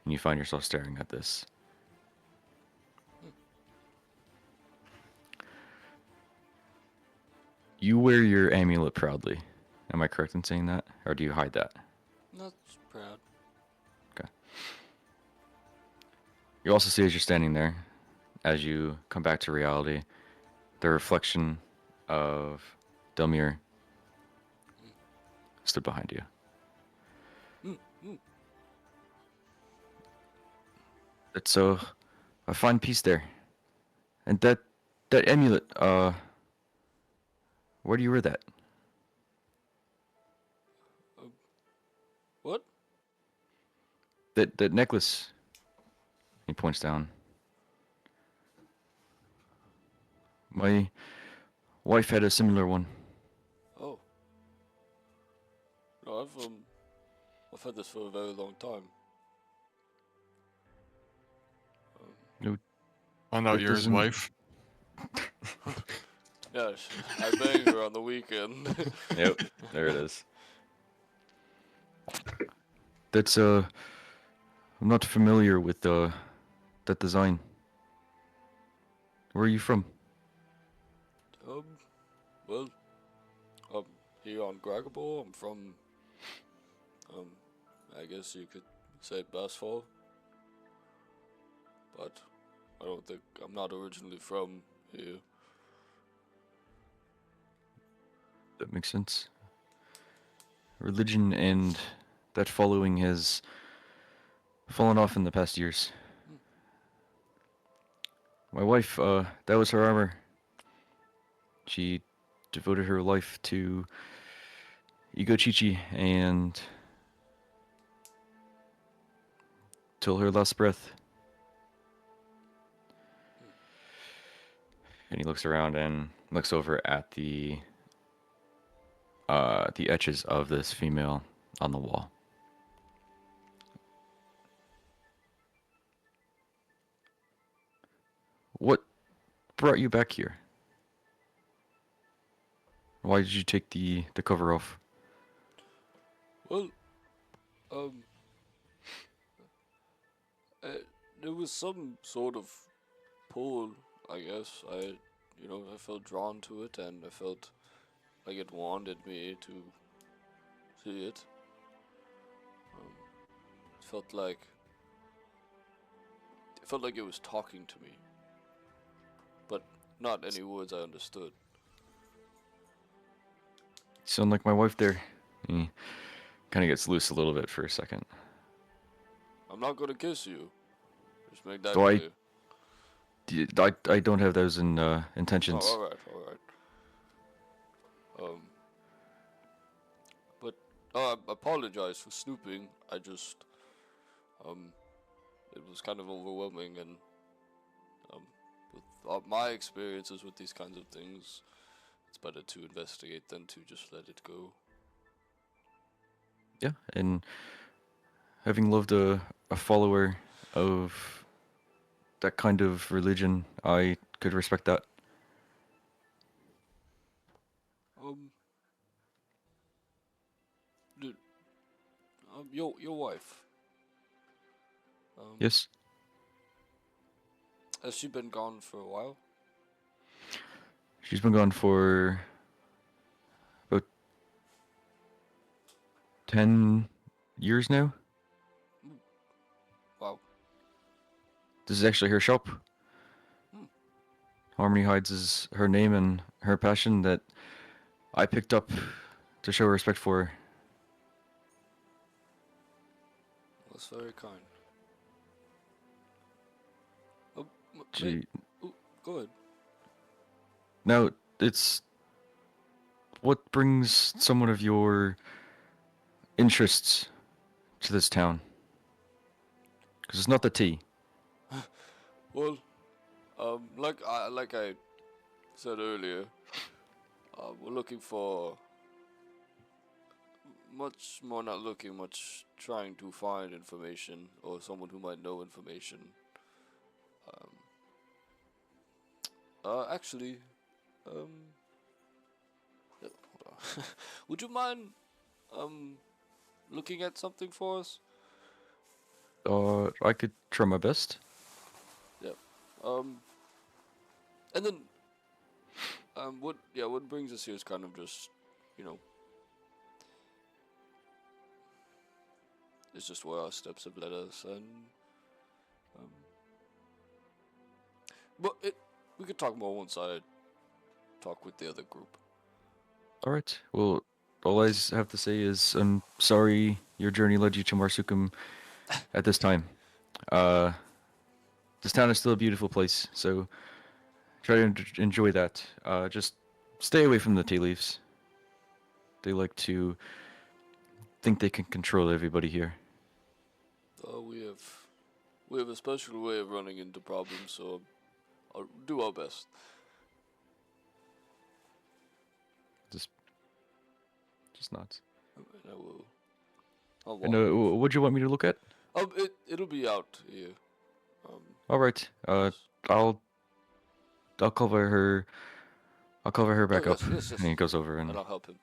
and you find yourself staring at this. You wear your amulet proudly. Am I correct in saying that? Or do you hide that? Not proud. Okay. You also see as you're standing there, as you come back to reality, the reflection of Delmir stood behind you. It's a fine piece there. And that amulet, where do you wear that? What? That necklace. He points down. My wife had a similar one. Oh. No, I've had this for a very long time. Found out That you're his doesn't- wife. Yeah, I banged her on the weekend. Yep, there it is. That's I'm not familiar with that design. Where are you from? Well, I'm here on Gragabore. I'm from, I guess you could say Bassfall. But I'm not originally from here. That makes sense. Religion and that following has fallen off in the past years. My wife, that was her armor. She devoted her life to Chichi and till her last breath. And he looks around and looks over at the the etches of this female on the wall. What brought you back here? Why did you take the cover off? Well, um, uh, there was some sort of pull, I guess. I felt drawn to it, and I felt like it wanted me to see it. It felt like it was talking to me, but not any words I understood. Sound like my wife there. He kind of gets loose a little bit for a second. I'm not gonna kiss you. Just make that So clear. I don't have those intentions. Oh, all right. But I apologize for snooping. I just, it was kind of overwhelming, and with my experiences with these kinds of things, it's better to investigate than to just let it go. Yeah, and having loved a follower of that kind of religion, I could respect that. Dude, your wife. Yes. Has she been gone for a while? She's been gone for about 10 years now. Wow. This is actually her shop. Hmm. Harmony Hides is her name and her passion that I picked up to show respect for her. That's very kind. She, Go ahead. now, it's what brings someone of your interests to this town? Because it's not the tea. Well, like I said earlier, we're looking for much more not looking, much trying to find information or someone who might know information. Actually, yeah, hold on. Would you mind looking at something for us? I could try my best. Yeah. And then what brings us here is kind of just, it's just where our steps have led us, and but we could talk more once I talk with the other group. All right. Well, all I have to say is I'm sorry your journey led you to Marsucem at this time. This town is still a beautiful place, so try to enjoy that. Just stay away from the tea leaves. They like to think they can control everybody here. We have a special way of running into problems, so I'll do our best. Just nuts. And I will. I'll And walk. what do you want me to look at? It'll be out here. All right. I'll cover her. I'll cover her back up. yes. And he goes over And and I'll help him.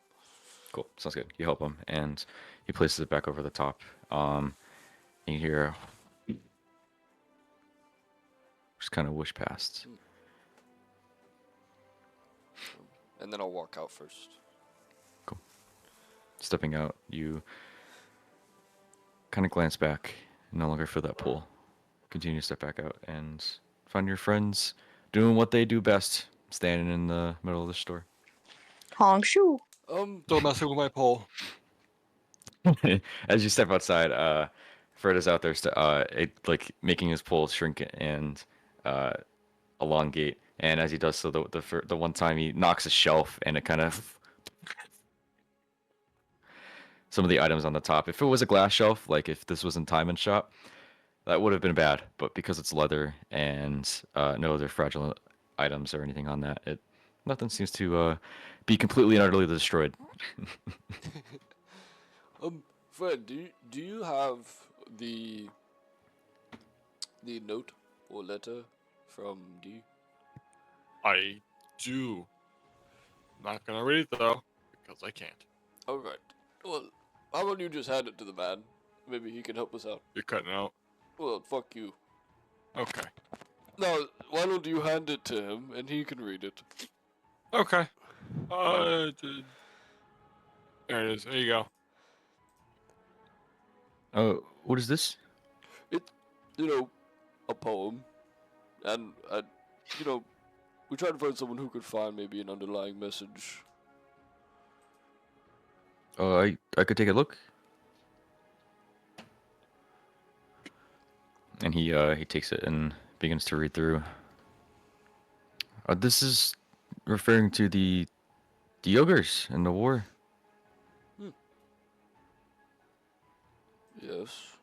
cool. Sounds good. You help him and he places it back over the top. You hear just kind of whoosh past. And then I'll walk out first. Stepping out, you kind of glance back, no longer feel that pull. Continue to step back out and find your friends doing what they do best, standing in the middle of the store. Honk shoe. Still messing with my pole. As you step outside, Fred is out there, like making his pole shrink and elongate. And as he does so, the one time he knocks a shelf, and it kind of some of the items on the top. If it was a glass shelf, like if this was in Time & Shop, that would have been bad. But because it's leather and no other fragile items or anything on that, it Nothing seems to be completely and utterly destroyed. Fred, do you have the note or letter from D? I do. Not gonna read it though, because I can't. Alright. Well, how about you just hand it to the man? Maybe he can help us out. You're cutting out. Well, fuck you. Okay. Now, why don't you hand it to him and he can read it? Okay. There it is. There you go. What is this? You know, a poem. And, you know, we tried to find someone who could find maybe an underlying message. I could take a look. And he takes it and begins to read through. This is referring to the ogres in the war. Yes.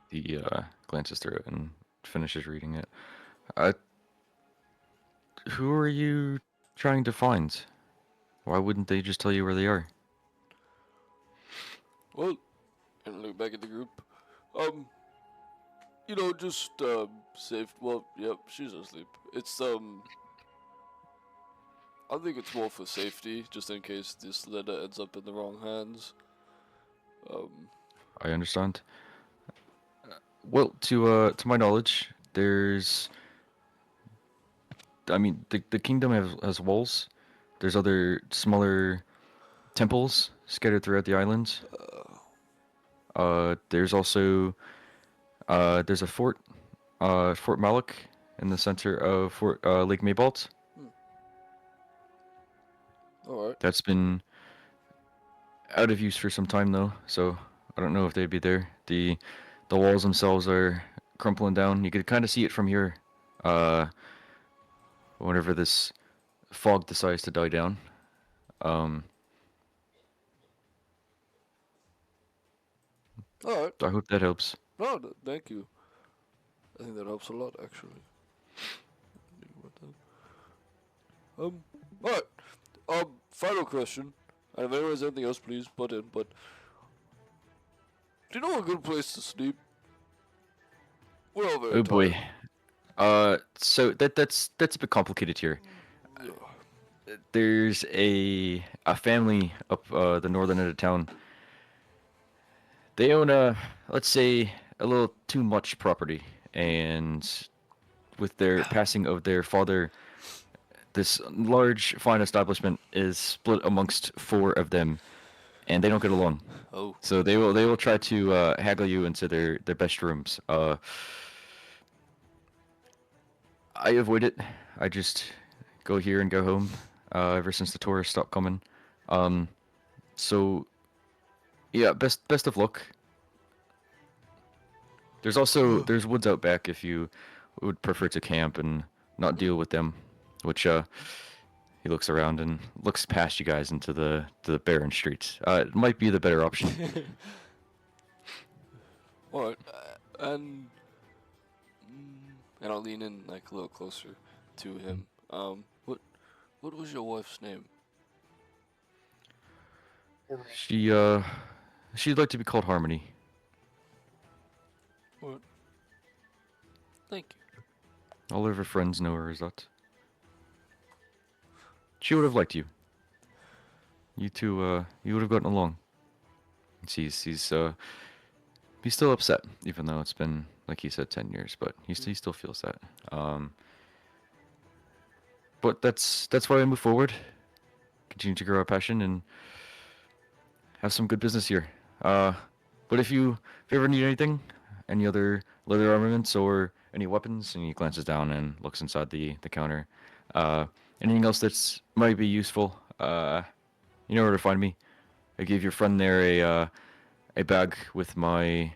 He glances through it and finishes reading it. Who are you trying to find? Why wouldn't they just tell you where they are? Well, and look back at the group. You know, just, safe. Well, yep, she's asleep. It's, I think it's more for safety, just in case this letter ends up in the wrong hands. I understand. Well, to my knowledge, there's. I mean, the kingdom has walls. There's other smaller temples scattered throughout the island. There's also there's a fort, Fort Malik, in the center of Fort Lake Maybalt. Alright. That's been out of use for some time though, so I don't know if they'd be there. The walls themselves are crumpling down. You could kind of see it from here. Whenever this fog decides to die down. Alright. I hope that helps. No, thank you. I think that helps a lot, actually. Alright. Final question. And if anyone has anything else, please butt in, but... Do you know a good place to sleep? We're all very Oh boy. tired. So that's a bit complicated here. There's a family up the northern end of town. They own let's say a little too much property, and with their passing of their father, this large fine establishment is split amongst 4 of them, and they don't get along. Oh. So they will try to haggle you into their best rooms. I avoid it. I just go here and go home. Ever since the tourists stopped coming. So yeah, best of luck. There's woods out back if you would prefer to camp and not deal with them. Which he looks around and looks past you guys into the barren streets. It might be the better option. Alright. And I'll lean in like a little closer to him. What was your wife's name? She'd like to be called Harmony. What? Thank you. All of her friends know her as that. She would have liked you. You two, you would have gotten along. He's still upset, even though it's been, like he said, 10 years, but he still feels that. But that's why I move forward. Continue to grow our passion and have some good business here. But if you ever need anything, any other leather armaments or any weapons, and he glances down and looks inside the counter. Anything else that's might be useful, you know where to find me. I gave your friend there a bag with my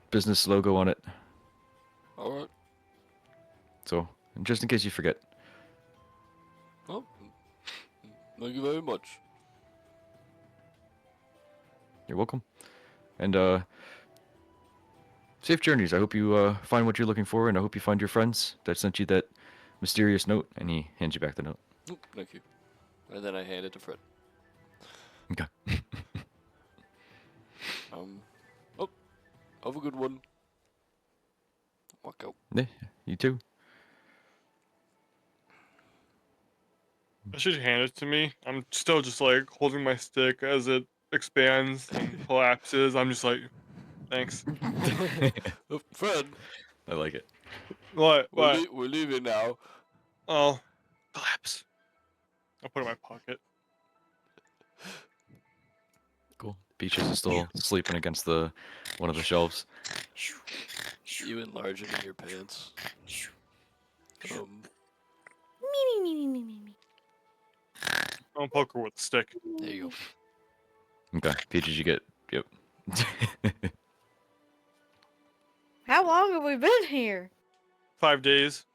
business logo on it. Alright. So, just in case you forget. Oh. Thank you very much. You're welcome. And safe journeys. I hope you find what you're looking for, and I hope you find your friends that sent you that mysterious note. And he hands you back the note. Oop, thank you. And then I hand it to Fred. Okay. Oh, have a good one. Walk out. Yeah, you too. I should hand it to me. I'm still just like holding my stick as it expands and collapses. I'm just like, thanks. Fred, I like it. What? What? we're leaving now. Oh, collapse. I'll put it in my pocket. Cool. Peaches is still sleeping against the one of the shelves. You enlarging in your pants. Me, me, me, me, me, me, me. I'll poke her with a stick. There you go. Okay. Peaches, you get. Yep. How long have we been here? 5 days.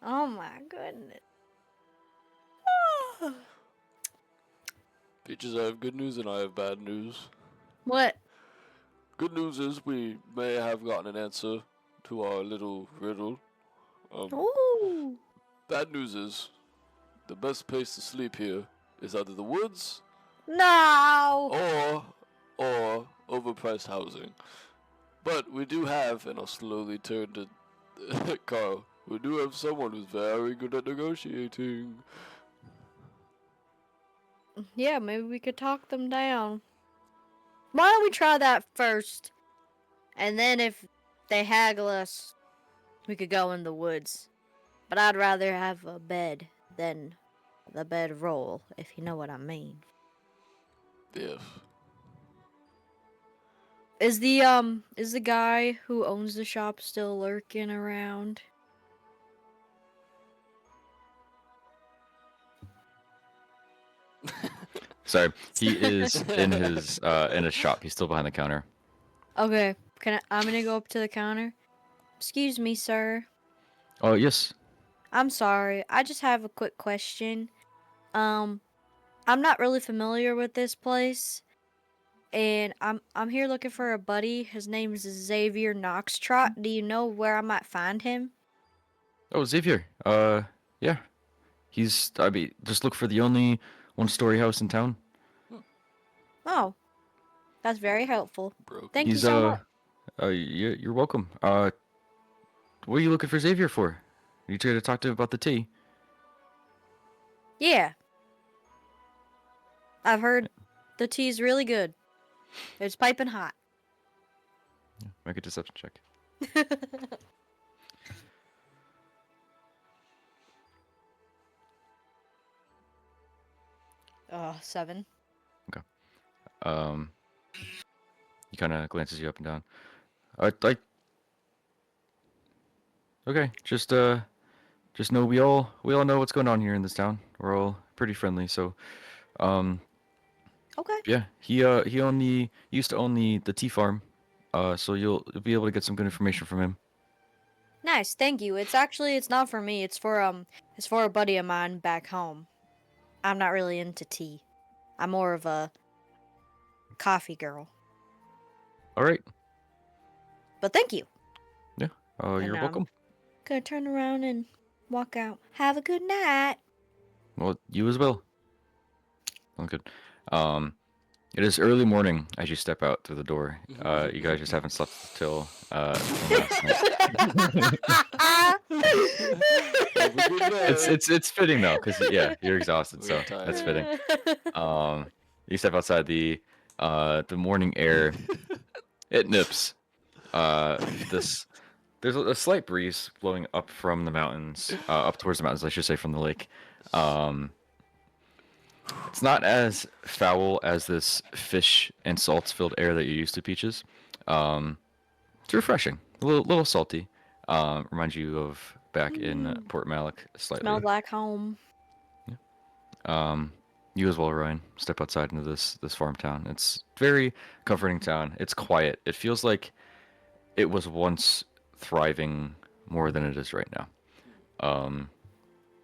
Oh my goodness. Peaches, I have good news and I have bad news. What? Good news is we may have gotten an answer to our little riddle. Ooh. Bad news is the best place to sleep here is either the woods No. or overpriced housing. But we do have, and I'll slowly turn to Carl, we do have someone who's very good at negotiating. Yeah, maybe we could talk them down. Why don't we try that first? And then if they haggle us, we could go in the woods. But I'd rather have a bed than the bedroll, if you know what I mean. Yes. Is the guy who owns the shop still lurking around? Sorry, he is in his shop. He's still behind the counter. Okay, I'm gonna go up to the counter. Excuse me, sir. Oh yes. I'm sorry. I just have a quick question. I'm not really familiar with this place, and I'm here looking for a buddy. His name is Xavier Knoxtrot. Do you know where I might find him? Oh, Xavier. Yeah. I mean, just look for the only one-story house in town. Oh, that's very helpful. Broke. Thank you He's so much. you're welcome. What are you looking for Xavier for? You trying to talk to him about the tea? Yeah. I've heard the tea's really good. It's piping hot. Make a deception check. 7. He kind of glances you up and down. Okay, just know we all know what's going on here in this town. We're all pretty friendly, so Okay. yeah. He used to own the tea farm, so you'll be able to get some good information from him. Nice, thank you. It's not for me. It's for a buddy of mine back home. I'm not really into tea. I'm more of a coffee girl. All right. But thank you. Yeah. You're And, welcome. Gonna turn around and walk out. Have a good night. Well, you as well. Oh, good. It is early morning as you step out through the door. You guys just haven't slept till last night. Have a good night. It's fitting though, because yeah, you're exhausted, We're so tired. that's fitting. You step outside the morning air. It nips. There's a slight breeze blowing up from the mountains, up towards the mountains, I should say, from the lake. It's not as foul as this fish and salts-filled air that you're used to, Peaches. It's refreshing, a little salty. Reminds you of back in Port Malik slightly. Smells like home. You as well, Ryan. Step outside into this farm town. It's very comforting town. It's quiet. It feels like it was once thriving more than it is right now.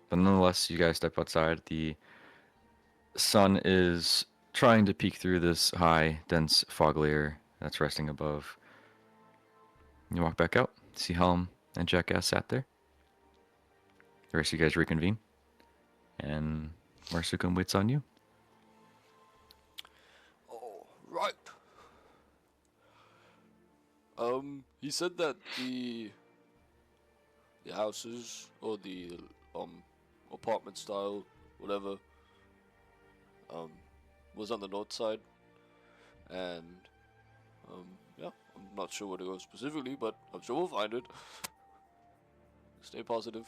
But nonetheless, you guys step outside. The sun is trying to peek through this high, dense fog layer that's resting above You walk back out. See Helm and Jackass sat there. The rest of you guys reconvene. And Marsucem waits on you. Oh, right. He said that the houses or the apartment style, whatever, was on the north side, and yeah, I'm not sure where to go specifically, but I'm sure we'll find it. Stay positive.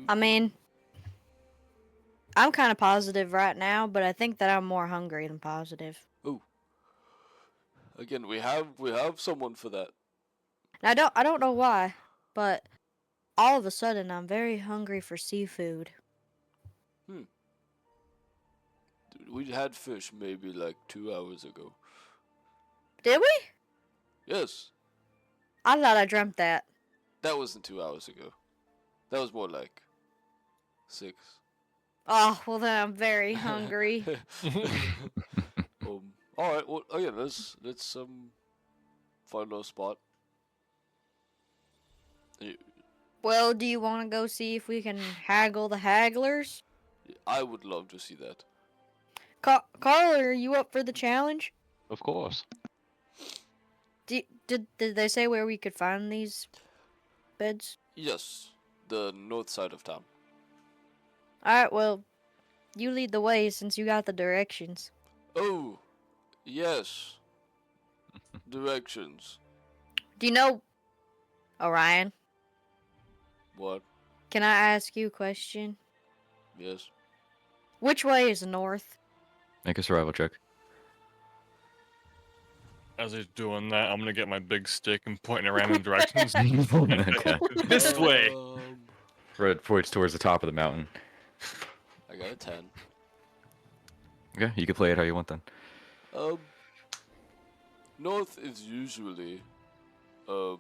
I mean, I'm kind of positive right now, but I think that I'm more hungry than positive. Oh, again, we have someone for that. And I don't know why, but all of a sudden I'm very hungry for seafood. Dude, we had fish maybe like 2 hours ago. Did we? Yes, I thought I dreamt that. that wasn't 2 hours ago. That was more like 6. Oh, well then I'm very hungry. All right. Well, again, let's find a spot. Well, do you want to go see if we can haggle the hagglers? I would love to see that. Carl, are you up for the challenge? Of course. Did they say where we could find these beds? Yes, the north side of town. Alright, well, you lead the way since you got the directions. Oh, yes. Directions. Do you know, Orion, What? can I ask you a question? Yes. Which way is north? Make a survival check. As he's doing that, I'm gonna get my big stick and point in random directions. Okay. This way. Red points towards the top of the mountain. I got a 10. Okay, you can play it how you want then. North is usually, you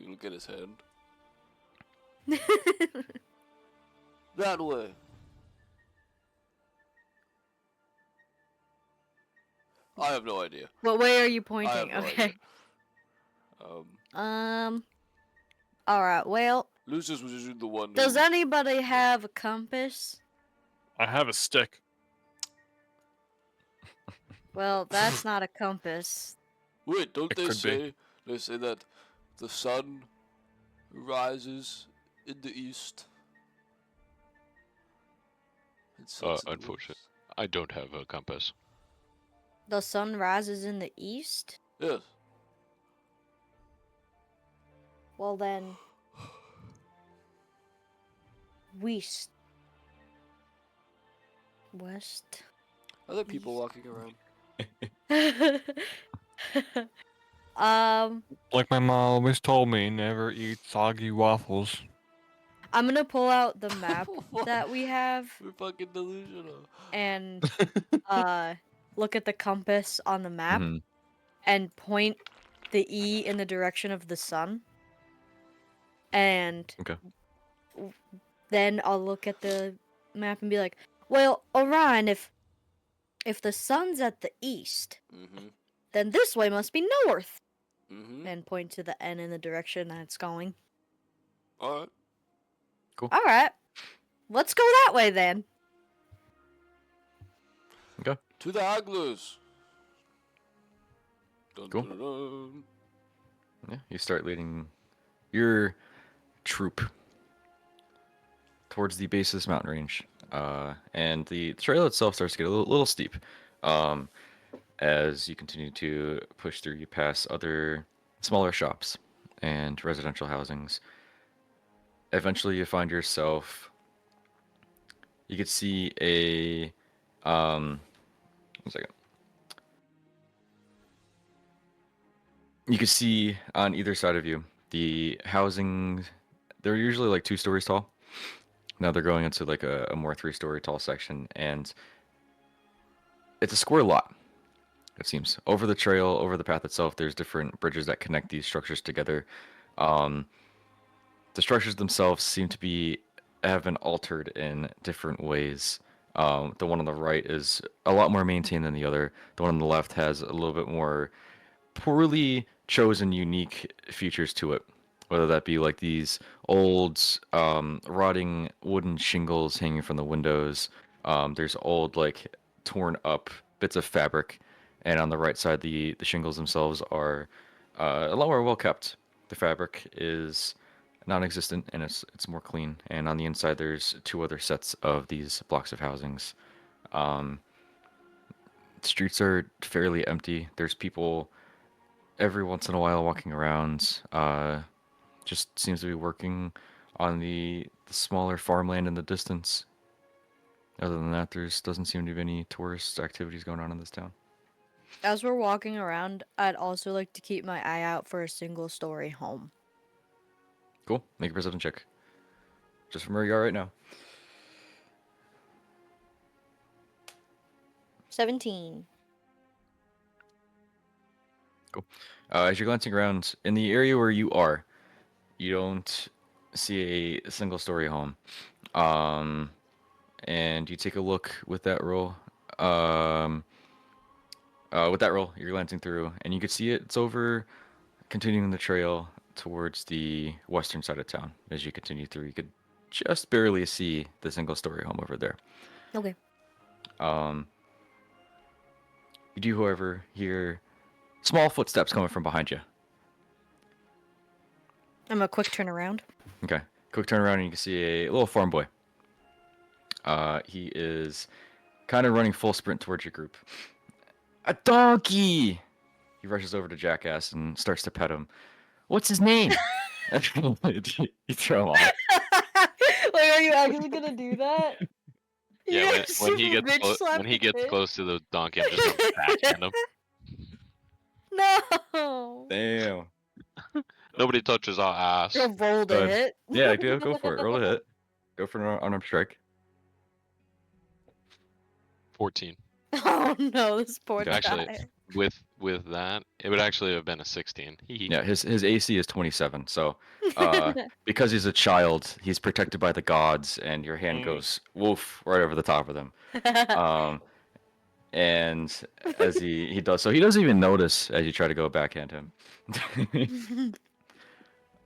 look at his hand. That way. I have no idea. What way are you I have pointing? no Okay. idea. Alright, well, Lucius was usually the one. does who... anybody have a compass? I have a stick. Well, that's not a compass. Wait, don't It they could be. say that the sun rises in the east? and sets in the Unfortunate. west? I don't have a compass. The sun rises in the east? Yes. Well then, west. West. Are there people walking around? Like my mom always told me, never eat soggy waffles. I'm gonna pull out the map What? that we have We're fucking delusional. and look at the compass on the map Mhm. and point the E in the direction of the sun. And Okay. then I'll look at the map and be like, well, Orion, if the sun's at the east, Mm-hmm. then this way must be north. Mm-hmm. And point to the N in the direction that it's going. Alright. Alright. Let's go that way then. To the Anglers. Dun, Cool. dun, dun. Yeah, you start leading your troop towards the base of this mountain range. And the trail itself starts to get a little steep. As you continue to push through, you pass other smaller shops and residential housings. Eventually, you find yourself. You could see a. One second. You could see on either side of you the housing. They're usually like 2 stories tall. Now they're going into like a more 3-story tall section, and it's a square lot. It seems over the trail, over the path itself. There's different bridges that connect these structures together. The structures themselves seem to have been altered in different ways. The one on the right is a lot more maintained than the other. The one on the left has a little bit more poorly chosen, unique features to it. Whether that be like these old, rotting wooden shingles hanging from the windows. There's old, like, torn up bits of fabric, and on the right side, the shingles themselves are a lot more well kept. The fabric is non-existent, and it's more clean. And on the inside, there's two other sets of these blocks of housings. Um, Streets are fairly empty. There's people every once in a while walking around. Just seems to be working on the smaller farmland in the distance. Other than that, there's doesn't seem to be any tourist activities going on in this town. As we're walking around, I'd also like to keep my eye out for a single-story home. Cool. Make a perception check. Just from where you are right now. 17. As you're glancing around in the area where you are, you don't see a single story home. And you take a look with that roll. With that roll, you're glancing through, and you can see it. It's over, continuing the trail towards the western side of town. As you continue through, you could just barely see the single story home over there. Okay. You do, however, hear small footsteps coming from behind you. I'm a quick turn around. Okay. Quick turnaround, and you can see a little farm boy. He is kind of running full sprint towards your group. A donkey! He rushes over to Jackass and starts to pet him. What's his name? You throw him off. Like, are you actually gonna do that? Yeah, You're when he super gets bitch slap when he the gets kid? close to the donkey, I'm just gonna backhand him. No. Damn. Nobody touches our ass. I rolled Good. a hit. Yeah, go for it. Roll a hit. Go for an unarmed strike. 14. Oh no, this poor Okay. Actually, guy. with that, it would actually have been a 16. Hee. Yeah, his AC is 27. So, because he's a child, he's protected by the gods, and your hand goes woof right over the top of them. And as he does so, he doesn't even notice as you try to go backhand him.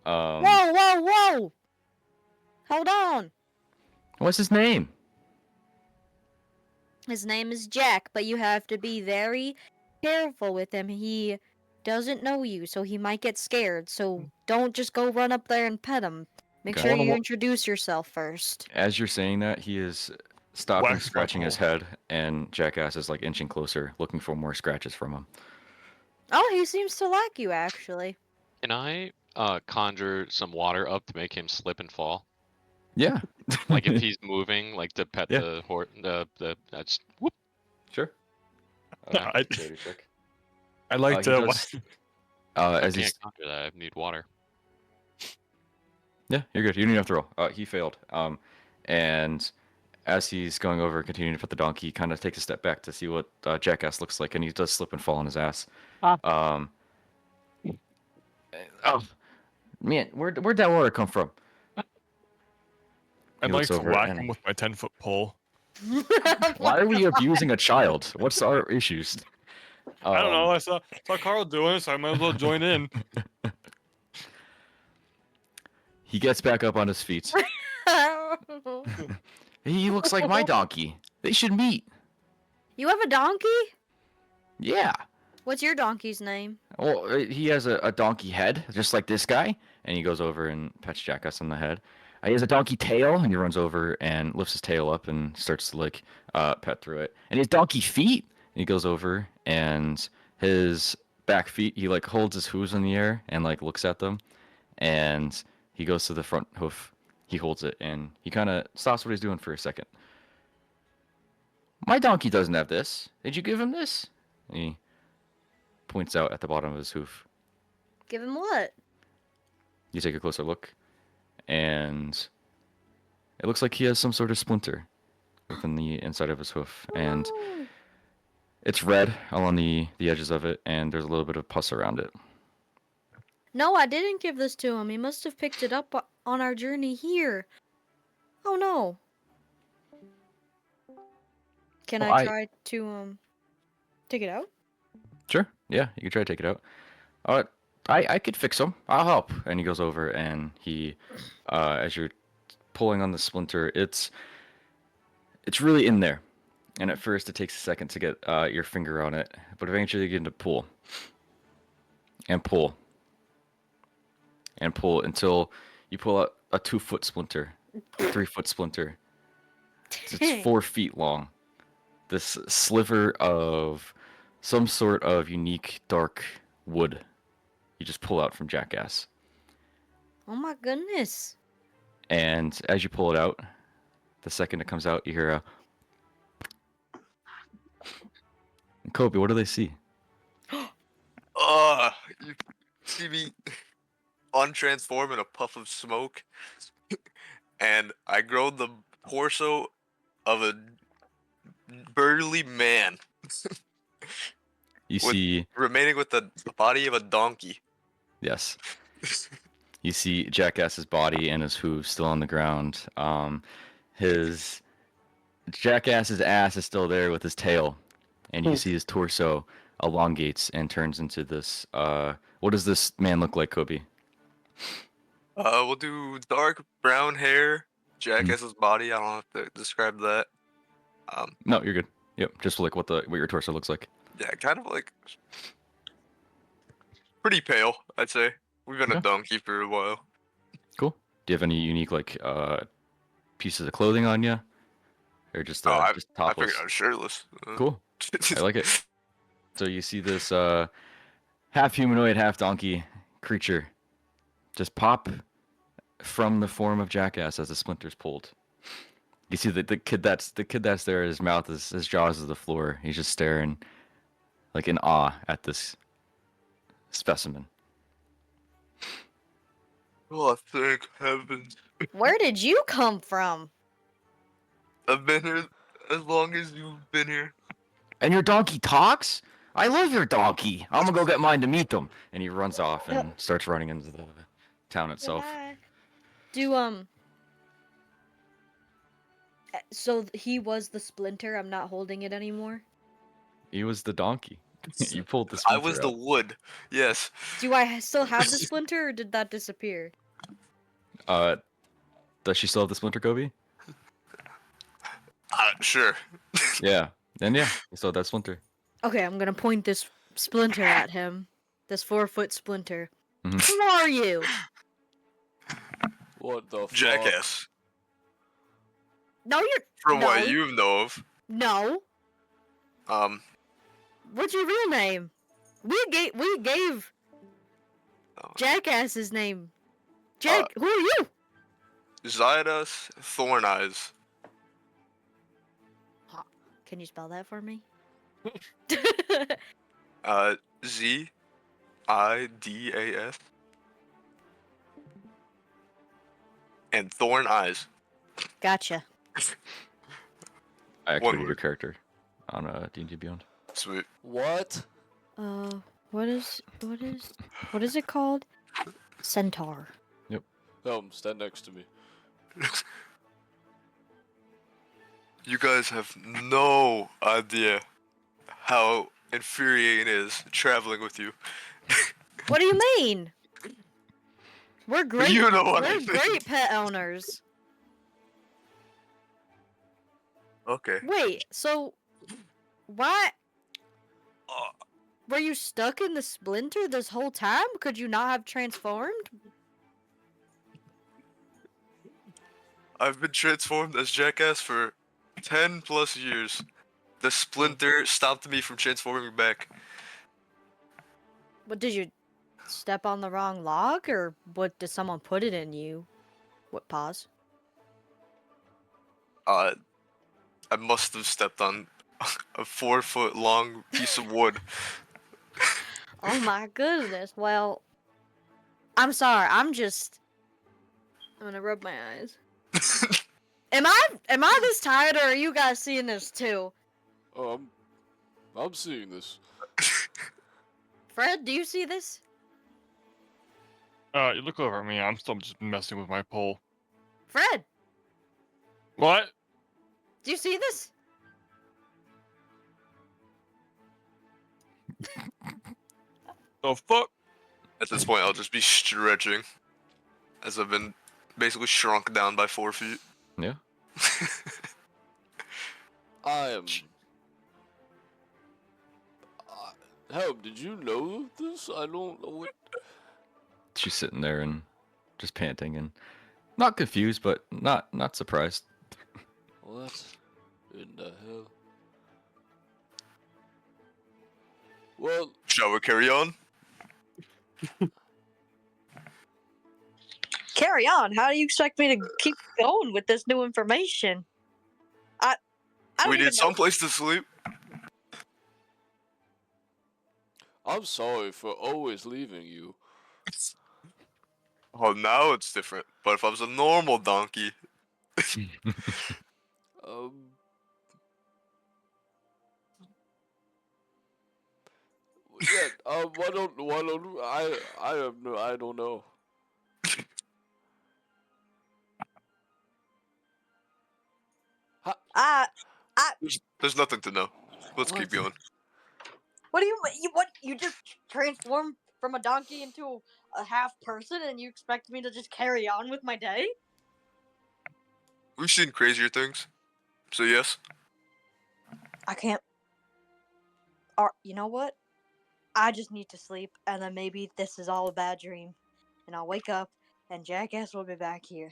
Whoa, whoa, whoa! Hold on. What's his name? His name is Jack, but you have to be very careful with him. He doesn't know you, so he might get scared. So don't just go run up there and pet him. Make Okay. sure you introduce yourself first. As you're saying that, he is stopping, Wax scratching his buckle. head, and Jackass is like inching closer, looking for more scratches from him. Oh, he seems to like you, actually. Can I conjure some water up to make him slip and fall? Yeah. Like if he's moving, like to pet Yeah. the horse, the that's whoop. Sure. I- Dexterity check. I'd like he to. does- I as can't he's conjure that. I need water. Yeah, you're good. You don't even have to roll. He failed. And as he's going over, continuing to put the donkey, he kind of takes a step back to see what Jackass looks like, and he does slip and fall on his ass. Oh, man, where'd that water come from? I'd He like looks to over whack and- him with my 10-foot pole. Why are we abusing a child? What's our issues? I don't know. I saw Carl doing it, so I might as well join in. He gets back up on his feet. He looks like my donkey. They should meet. You have a donkey? Yeah. What's your donkey's name? Well, he has a donkey head, just like this guy, and he goes over and pets Jackass on the head. He has a donkey tail, and he runs over and lifts his tail up and starts to like pet through it. And he has donkey feet, and he goes over and his back feet, he like holds his hooves in the air and like looks at them, and he goes to the front hoof. He holds it, and he kind of stops what he's doing for a second. My donkey doesn't have this. Did you give him this? And he points out at the bottom of his hoof. Give him what? You take a closer look, and it looks like he has some sort of splinter within the inside of his hoof, and Oh. it's red along the edges of it, and there's a little bit of pus around it. No, I didn't give this to him. He must have picked it up on our journey here. Oh no. Can Well, I try to take it out? Sure. Yeah, you can try to take it out. Uh, I could fix him. I'll help. And he goes over and he, as you're pulling on the splinter, it's really in there. And at first, it takes a second to get your finger on it, but eventually you get to pull and pull and pull until you pull out a 2-foot splinter, a 3-foot splinter. It's 4 feet long. This sliver of some sort of unique dark wood you just pull out from Jackass. Oh my goodness. And as you pull it out, the second it comes out, you hear a. Kobe, what do they see? You see me untransform in a puff of smoke, and I grow the torso of a burly man, You see, remaining with the body of a donkey. yes, you see Jackass's body and his hooves still on the ground. His Jackass's ass is still there with his tail, and you can see his torso elongates and turns into this. What does this man look like, Kobe? We'll do dark brown hair, Jackass's body. I don't have to describe that. No, you're good. Yep, just like what your torso looks like. Yeah, kind of like pretty pale, I'd say. We've been Okay. a donkey for a while. Cool. Do you have any unique like pieces of clothing on you, or just Oh, I topless? figured I was shirtless. Cool. I like it. So you see this half humanoid, half donkey creature just pop from the form of Jackass as the splinter's pulled. You see the kid that's there. His mouth is his jaws is the floor. He's just staring like in awe at this specimen. Oh, thank heavens. Where did you come from? I've been here as long as you've been here. And your donkey talks? I love your donkey. I'm gonna go get mine to meet them. And he runs off and starts running into the town itself. Do so he was the splinter. I'm not holding it anymore. He was the donkey. You pulled the I splinter was the out. wood. Yes. Do I still have the splinter, or did that disappear? Does she still have the splinter, Kobe? Sure. Yeah. Then yeah, you still have that splinter. Okay, I'm gonna point this splinter at him. This 4-foot splinter. Mhm. Who are you? What the fuck? Jackass. No, you're. From no. what you know of. No. What's your real name? We gave Jackass his name. Jack, who are you? Zydas Thorn Eyes. Can you spell that for me? Z-I-D-A-S. And Thorn Eyes. Gotcha. I One activated your word. character on D&D Beyond. Sweet. What? What is it called? Centaur. Stand next to me. You guys have no idea how infuriating it is traveling with you. What do you mean? We're great. You know what I We're mean. great pet owners. Okay. Wait, so why Uh, were you stuck in the splinter this whole time? Could you not have transformed? I've been transformed as Jackass for 10 plus years. The splinter stopped me from transforming back. What, did you step on the wrong log, or what, did someone put it in you? What, pause? I must have stepped on a 4-foot long piece of wood. Oh my goodness. Well, I'm sorry. I'm gonna rub my eyes. Am I this tired, or are you guys seeing this too? Oh, I'm seeing this. Fred, do you see this? You look over at me. I'm still just messing with my pole. Fred, What? do you see this? The fuck? At this point, I'll just be stretching, as I've been basically shrunk down by 4 feet. Yeah. I am. Help, did you know this? I don't know it. She's sitting there and just panting and not confused, but not surprised. What in the hell? Well, Shall we carry on? Carry on. How do you expect me to keep going with this new information? I don't We even need know. someplace to sleep. I'm sorry for always leaving you. Oh, now it's different. But if I was a normal donkey, Um. Yeah. Why don't I have no. I don't know. I there's nothing to know. Let's What? keep going. What do you just transformed from a donkey into a half person and you expect me to just carry on with my day? We've seen crazier things. So yes. I can't. Or you know what? I just need to sleep and then maybe this is all a bad dream. And I'll wake up and Jackass will be back here.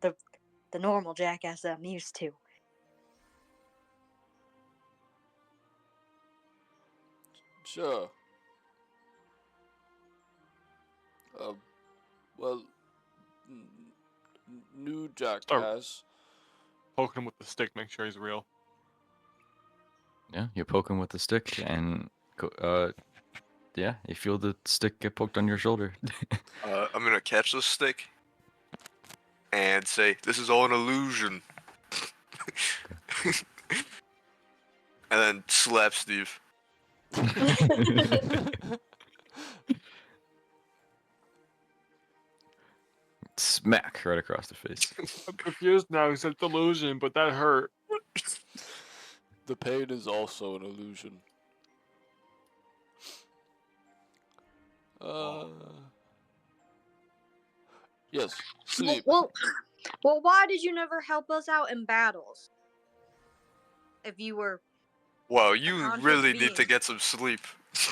The normal Jackass that I'm used to. Sure. Well, new jackass. Poke him with the stick, make sure he's real. Yeah, you poke him with the stick, and yeah, you feel the stick get poked on your shoulder. I'm gonna catch this stick and say, "This is all an illusion," and then slap Steve. Smack right across the face. I'm confused now. He said delusion, but that hurt. The pain is also an illusion. Yes, sleep. Well, why did you never help us out in battles? If you were Wow, you conscious really need to being. get some sleep. you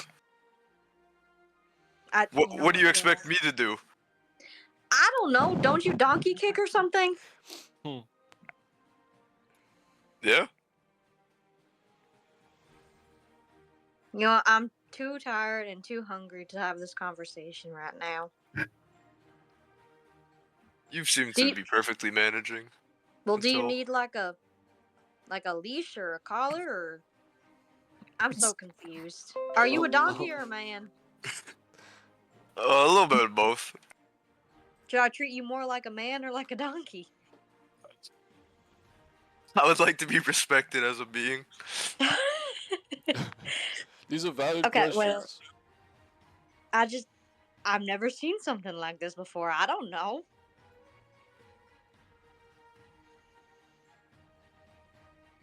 know What do you what, expect yeah. me to do? I don't know. Don't you donkey kick or something? Yeah? You know, I'm too tired and too hungry to have this conversation right now. You seem Do to you- be perfectly managing. Well, do you until- need like a leash or a collar or? I'm so confused. Are you a donkey or a man? A little bit of both. Should I treat you more like a man or like a donkey? I would like to be respected as a being. These are valid Okay, questions. well, I've never seen something like this before. I don't know.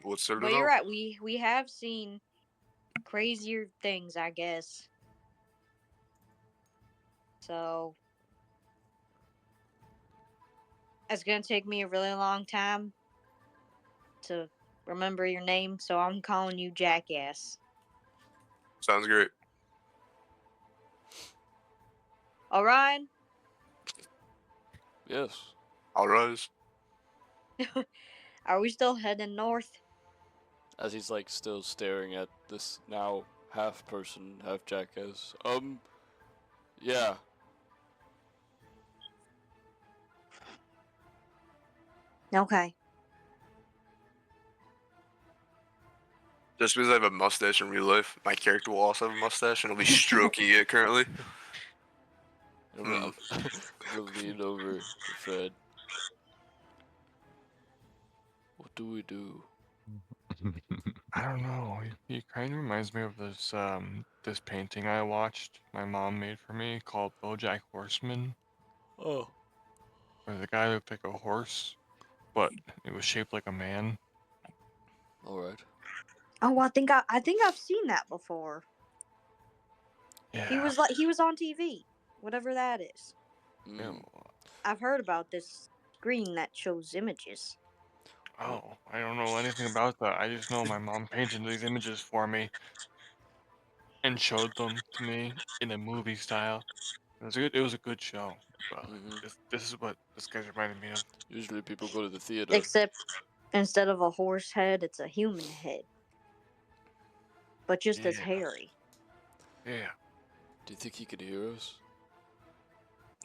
What's there to But know? you're right. We have seen crazier things, I guess. So it's gonna take me a really long time to remember your name, so I'm calling you Jackass. Sounds great. Orion, Yes. I'll rise. are we still heading north? As he's like still staring at this now half person, half jackass. Yeah. Okay. Just because I have a mustache in real life, my character will also have a mustache, and I'll be stroking it currently. I'm gonna lean over to Fred. What do we do? I don't know. He kind of reminds me of this painting I watched my mom made for me called BoJack Horseman, Oh. where the guy looked like a horse, but it was shaped like a man. All right. Oh, I think I've seen that before. Yeah. He was on TV, whatever that is. Mm. I've heard about this screen that shows images. Oh, I don't know anything about that. I just know my mom painted these images for me and showed them to me in a movie style. It was a good show. But Mhm. this is what this guy's reminding me of. Usually people go to the theater. Except instead of a horse head, it's a human head, but just as Yeah. hairy. Yeah. Do you think he can hear us?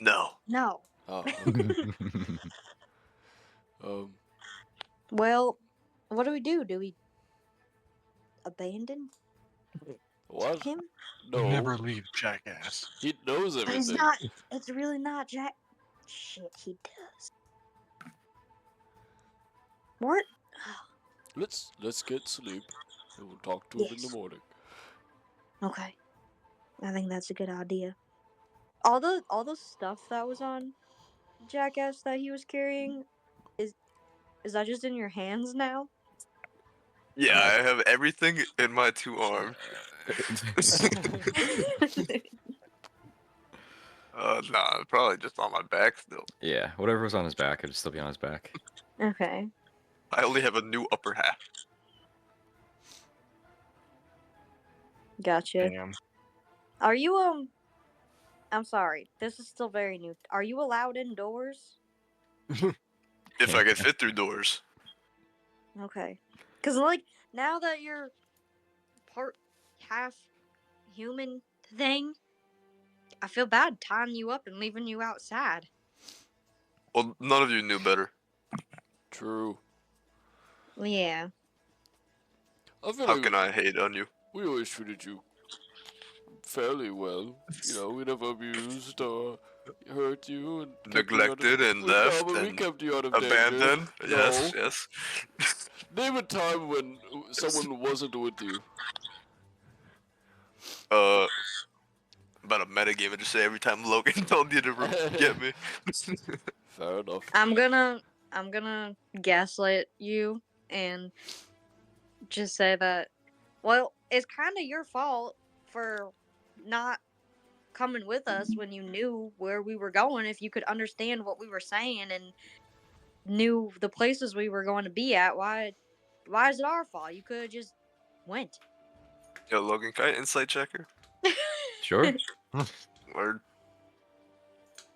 No. No. Oh, okay. um, Well, what do we do? Do we abandon what? him? No. Never leave, jackass. He knows But he's everything. not. It's really not Jack. Shit, he does. What? Let's get sleep, and we'll talk to him in the Yes. morning. Okay. I think that's a good idea. All the stuff that was on Jackass that he was carrying is that just in your hands now? Yeah, Uh, I have everything in my 2 arms. Nah, probably just on my back still. yeah, whatever was on his back, it'd still be on his back. Okay. I only have a new upper half. Gotcha. Damn. Are you I'm sorry. This is still very new. Are you allowed indoors? If I could fit through doors. Okay. Cuz like now that you're part half human thing, I feel bad tying you up and leaving you outside. Well, none of you knew better. True. Yeah. I feel How like can I hate on you? we always treated you fairly well. You know, we never abused or hurt you and kept you out of- Neglected and we, no, left but we and kept you out of danger. abandoned? Yes, No. yes. Name a time when someone wasn't with you. About a metagame and just say every time Logan told you to get me. Fair enough. I'm gonna gaslight you and just say that well, it's kind of your fault for not coming with us when you knew where we were going. If you could understand what we were saying and knew the places we were going to be at, why is it our fault? You could have just went. Yo, Logan, can I insight checker? Sure. Word.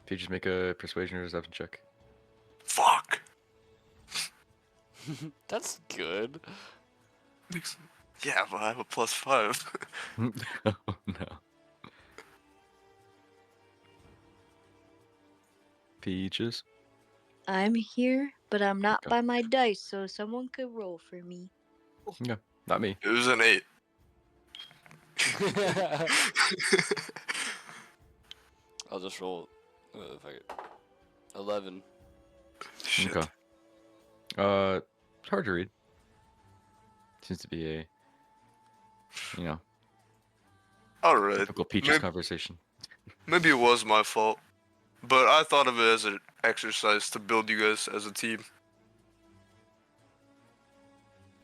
If you just make a persuasion or deception check. Fuck. That's good. Yeah, but I have a +5. Oh no. Peaches. I'm here, but I'm not Okay. by my dice, so someone could roll for me. Yeah, not me. It was an 8. I'll just roll. If I get 11. Shit. Okay. It's hard to read. Seems to be a, you know, Alright. typical Peaches Maybe, conversation. maybe it was my fault. But I thought of it as an exercise to build you guys as a team.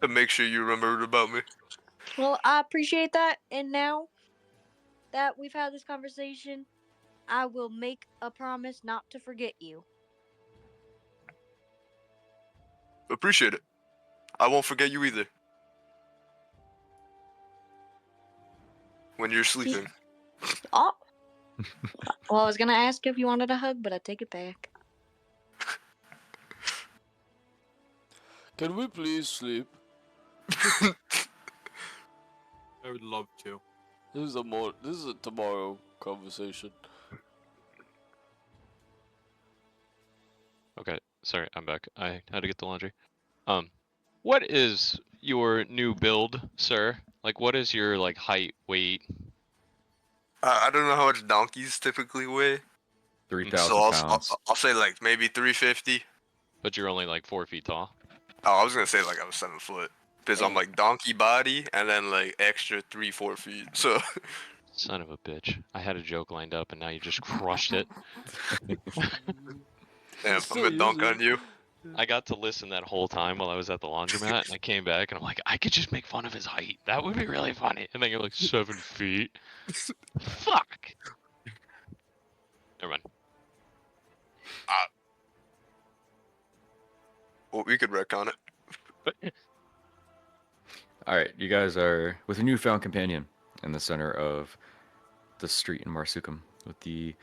To make sure you remembered about me. Well, I appreciate that, and now that we've had this conversation, I will make a promise not to forget you. Appreciate it. I won't forget you either. When you're sleeping. Oh. Well, I was gonna ask if you wanted a hug, but I take it back. Can we please sleep? I would love to. This is a tomorrow conversation. Okay, sorry, I'm back. I had to get the laundry. What is your new build, sir? Like, what is your like height, weight? I don't know how much donkeys typically weigh. 3,000 So pounds. I'll say like maybe 350. But you're only like 4 feet tall. Oh, I was gonna say like I was 7 foot. Because I'm Oh. like donkey body and then like extra 3-4 feet. So Son of a bitch. I had a joke lined up and now you just crushed it. damn, I'm So gonna dunk easy. on you. I got to listen that whole time while I was at the laundromat, and I came back and I'm like, I could just make fun of his height. That would be really funny. And then you're like 7 feet. Fuck. Never mind. Well, we could wreck on it. All right, you guys are with a newfound companion in the center of the street in Marsucem with the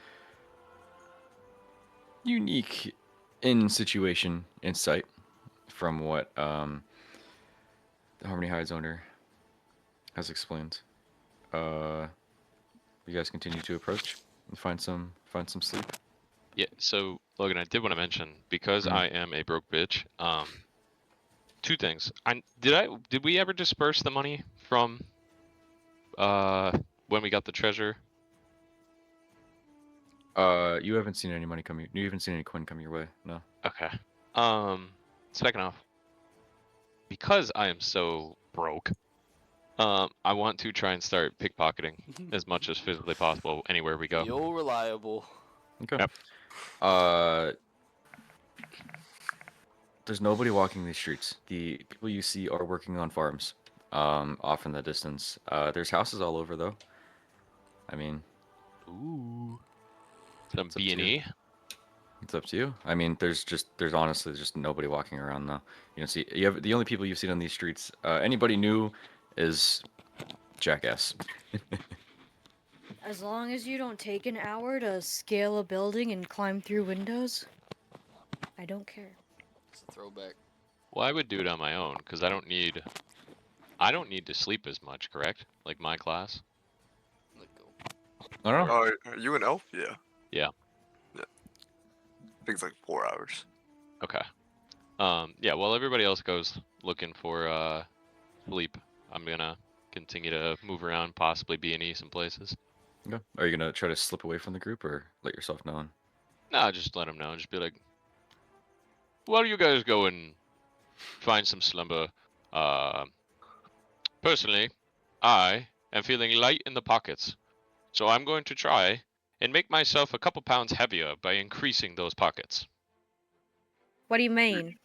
unique inn situation in sight from what the Harmony High's owner has explained. You guys continue to approach and find some sleep. Yeah, so Logan, I did want to mention, because Mhm. I am a broke bitch, two things. Did we ever disperse the money from when we got the treasure? You haven't seen any money coming. You haven't seen any coin come your way. No. Okay. Second off, because I am so broke, I want to try and start pickpocketing as much as physically possible anywhere we go. Yo, reliable. Okay. Yep. There's nobody walking these streets. The people you see are working on farms, off in the distance. There's houses all over though. I mean, Ooh. Some It's up to you. B&E. it's up to you. I mean, there's honestly just nobody walking around though. You don't see. You have the only people you've seen on these streets. Anybody new is Jackass. As long as you don't take an hour to scale a building and climb through windows, I don't care. It's a throwback. Well, I would do it on my own because I don't need to sleep as much, correct? Like my class. Let go. I don't know. Are you an elf? Yeah. Yeah. I think it's like 4 hours. Okay. Yeah, while everybody else goes looking for sleep, I'm gonna continue to move around, possibly B&E some places. Okay. Are you gonna try to slip away from the group or let yourself know? Nah, just let them know. Just be like, while you guys go and find some slumber, personally, I am feeling light in the pockets, so I'm going to try and make myself a couple pounds heavier by increasing those pockets. What do you mean?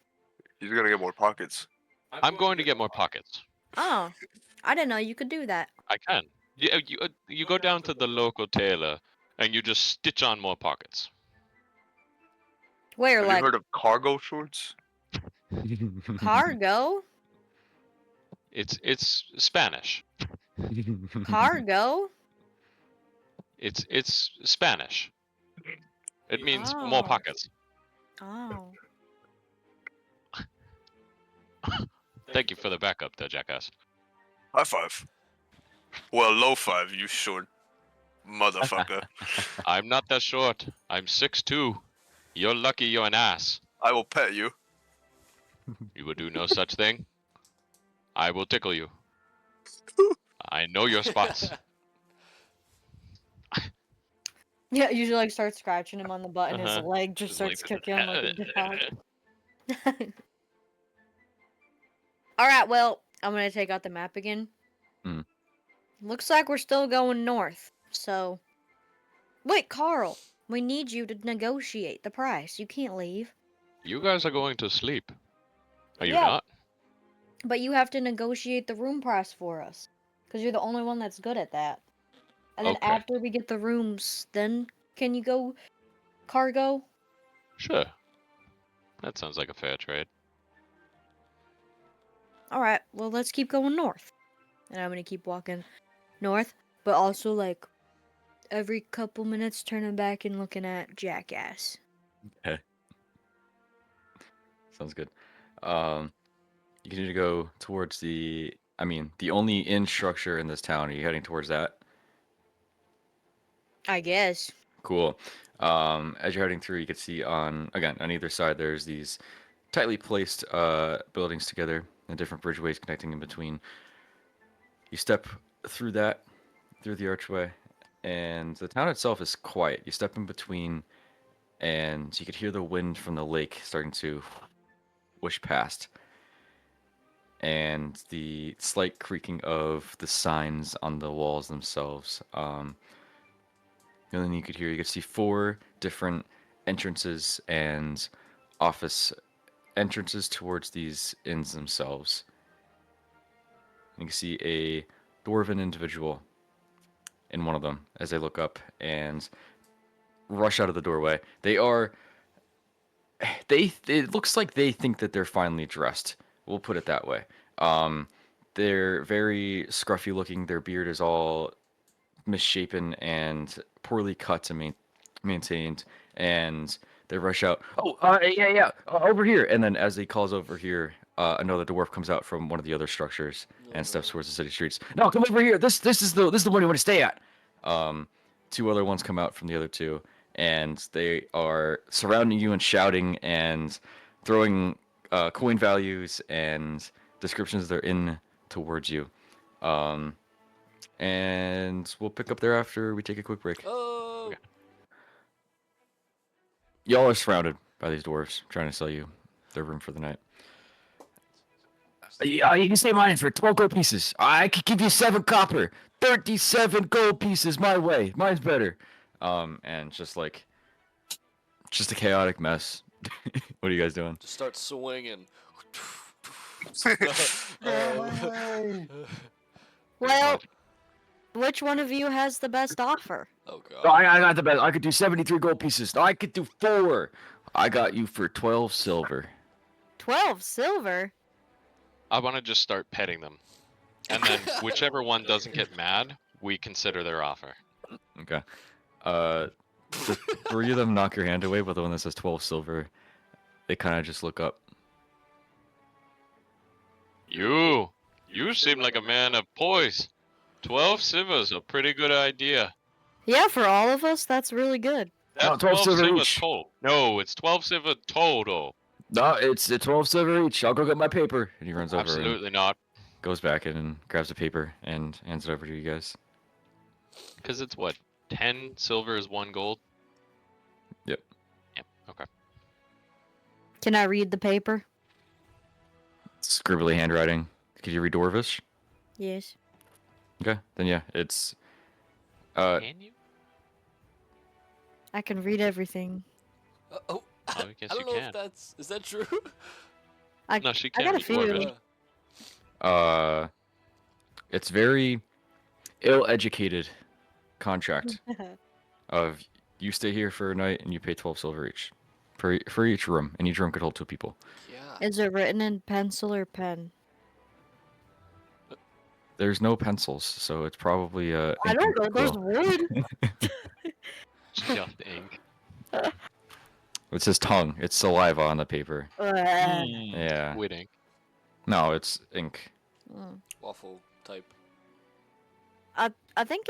He's gonna get more pockets. I'm going to get more pockets. Oh, I didn't know you could do that. I can. You go down to the local tailor and you just stitch on more pockets. Where, Have you like, heard of cargo shorts? cargo? It's Spanish. Cargo? It's Spanish. It means more Oh. pockets. Oh. Thank you for the backup there, Jackass. High five. Well, low five, you short motherfucker. I'm not that short. I'm 6'2". You're lucky you're an ass. I will pet you. You will do no such thing. I will tickle you. I know your spots. Yeah, you should like start scratching him on the butt and his Uh-huh. leg just His starts leg- kicking like a dog. Alright, well, I'm gonna take out the map again. Mm. Looks like we're still going north, so... Wait, Carl! We need you to negotiate the price. You can't leave. You guys are going to sleep. Are you Yeah. not? But you have to negotiate the room price for us. Because you're the only one that's good at that. And then Okay. after we get the rooms, then can you go cargo? Sure. That sounds like a fair trade. Alright, well, let's keep going north. And I'm gonna keep walking north, but also, like, every couple minutes turning back and looking at Jackass. Sounds good. You continue to go towards the only inn structure in this town. Are you heading towards that? I guess. Cool. As you're heading through, you can see on either side there's these tightly placed buildings together and different bridgeways connecting in between. You step through the archway, and the town itself is quiet. You step in between, and you could hear the wind from the lake starting to whoosh past, and the slight creaking of the signs on the walls themselves. And then you could see 4 different entrances and office entrances towards these inns themselves. You can see a dwarven individual in one of them as they look up and rush out of the doorway. It looks like they think that they're finely dressed. We'll put it that way. They're very scruffy looking. Their beard is all misshapen and poorly cut and maintained. And they rush out. Oh, yeah, over here. And then as he calls over here, another dwarf comes out from one of the other structures and steps towards the city streets. No, come over here. This is the one you want to stay at. Two other ones come out from the other two, and they are surrounding you and shouting and throwing coin values and descriptions of their inn towards you. And we'll pick up there after we take a quick break. Oh, Okay. Y'all are surrounded by these dwarves trying to sell you their room for the night. Yeah, you can stay mine for 12 gold pieces. I could give you 7 copper. 37 gold pieces my way. Mine's better. And just a chaotic mess. What are you guys doing? just start swinging. Well, which one of you has the best offer? Oh Oh, god. I got the best. I could do 73 gold pieces. I could do 4. I got you for 12 silver. 12 silver? I want to just start petting them, and then whichever one doesn't get mad, we consider their offer. Okay. The 3 of them knock your hand away, but the one that says 12 silver, they kind of just look up. You seem like a man of poise. 12 silver's a pretty good idea. Yeah, for all of us, that's really good. No, That's 12 silver silver each. total. No, it's 12 silver total. No, it's 12 silver each. I'll go get my paper. And he runs over and Absolutely not. goes back in and grabs a paper and hands it over to you guys. Because it's what? 10 silver is 1 gold? Yep. Yep, okay. Can I read the paper? Scribbly handwriting. Could you read Dwarvish? Yes. Okay, then yeah, it's Can you? I can read everything. Oh, I guess I you don't know can. if that's is that true? No, she I can't got a read feeling. Dwarvish. it's very ill-educated contract of you stay here for a night and you pay 12 silver each for each room, and each room could hold 2 people. Yeah. Is it written in pencil or pen? There's no pencils, so it's probably I ink don't know. and There's quill. wood. Just ink. It's his tongue. It's saliva on the paper. Yeah. Squid ink. No, it's ink. Waffle type. I think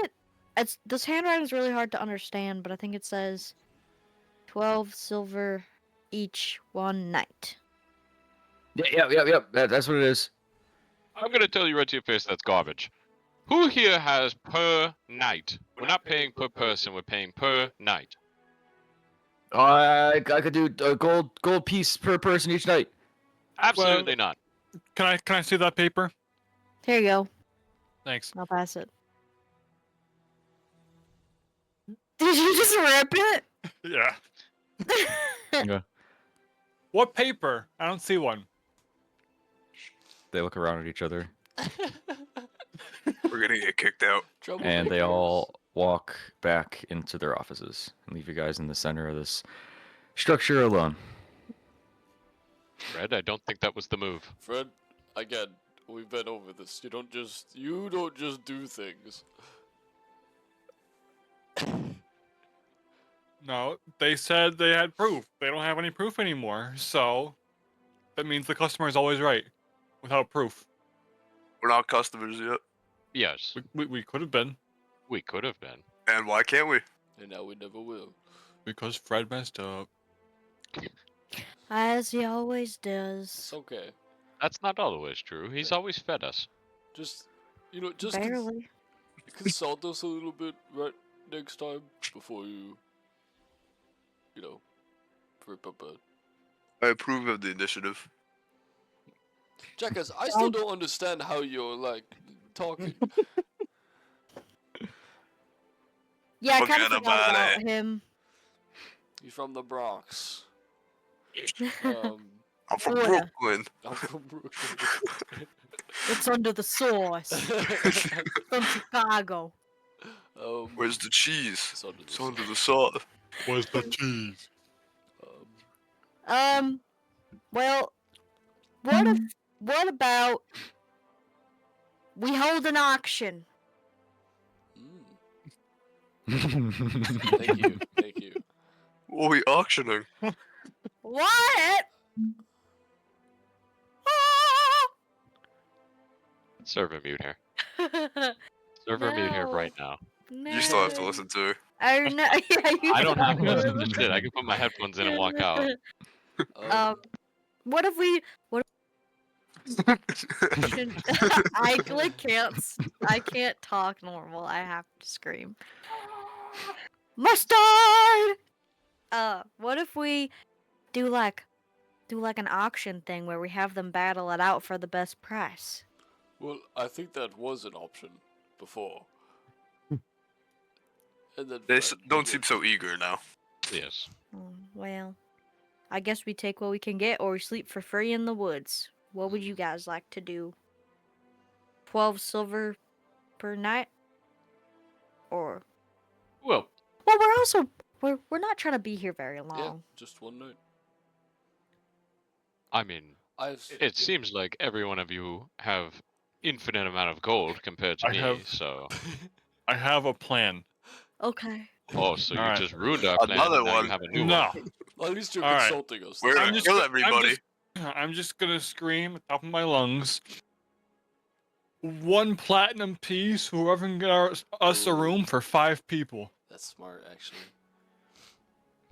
it's this handwriting is really hard to understand, but I think it says 12 silver each one night. Yeah. That's what it is. I'm gonna tell you right to your face that's garbage. Who here has per night? We're not paying per person, we're paying per night. I could do a gold piece per person each night. Absolutely not. Can I see that paper? Here you go. Thanks. I'll pass it. Did you just rip it? Yeah. Yeah. What paper? I don't see one. They look around at each other, We're gonna get kicked out. and they all walk back into their offices and leave you guys in the center of this structure alone. Fred, I don't think that was the move. Fred, again, we've been over this. You don't just do things. No, they said they had proof. They don't have any proof anymore, so that means the customer is always right without proof. We're not customers yet. Yes, We could have been we could have been. And why can't we? And now we never will. because Fred messed up. As he always It's does. okay. That's not always true. He's always fed us. Just just Barely. consult us a little bit right next time before you rip up a. I approve of the initiative. Jackass, I still don't understand how you're talking. Yeah, I kind Forget of forgot about about it. him. You're from the Bronx. I'm from Florida. Brooklyn. I'm from Brooklyn. It's under the sauce. From Chicago. Where's the cheese? It's under the It's under sauce. the sauce. Where's the cheese? Well, what about we hold an auction? Thank you. Thank you. What are we auctioning? What? Server mute here. Server mute here right now. No. You still have to listen to her. Oh no! Yeah, you I don't have to listen to do. shit. I can put my headphones in and walk out. What if we? I like can't. I can't talk normal. I have to scream. Mustard. What if we do like an auction thing where we have them battle it out for the best price? Well, I think that was an option before. And then They Fred don't did seem it. so eager now. Yes. Well, I guess we take what we can get, or we sleep for free in the woods. What would you guys like to do? 12 silver per night, or Well, we're not trying to be here very Yeah, long. just one night. I mean, it seems like every one of you have infinite amount of gold compared to I me. have- So, I have a plan. Okay. oh, so you Alright. just ruined our plan. Another And now one. you have a new No. one. Well, at least you're Alright. consulting us. We're That's gonna fine. kill everybody. I'm just gonna scream at the top of my lungs. 1 platinum piece, whoever can get us a room for 5 people. That's smart, actually.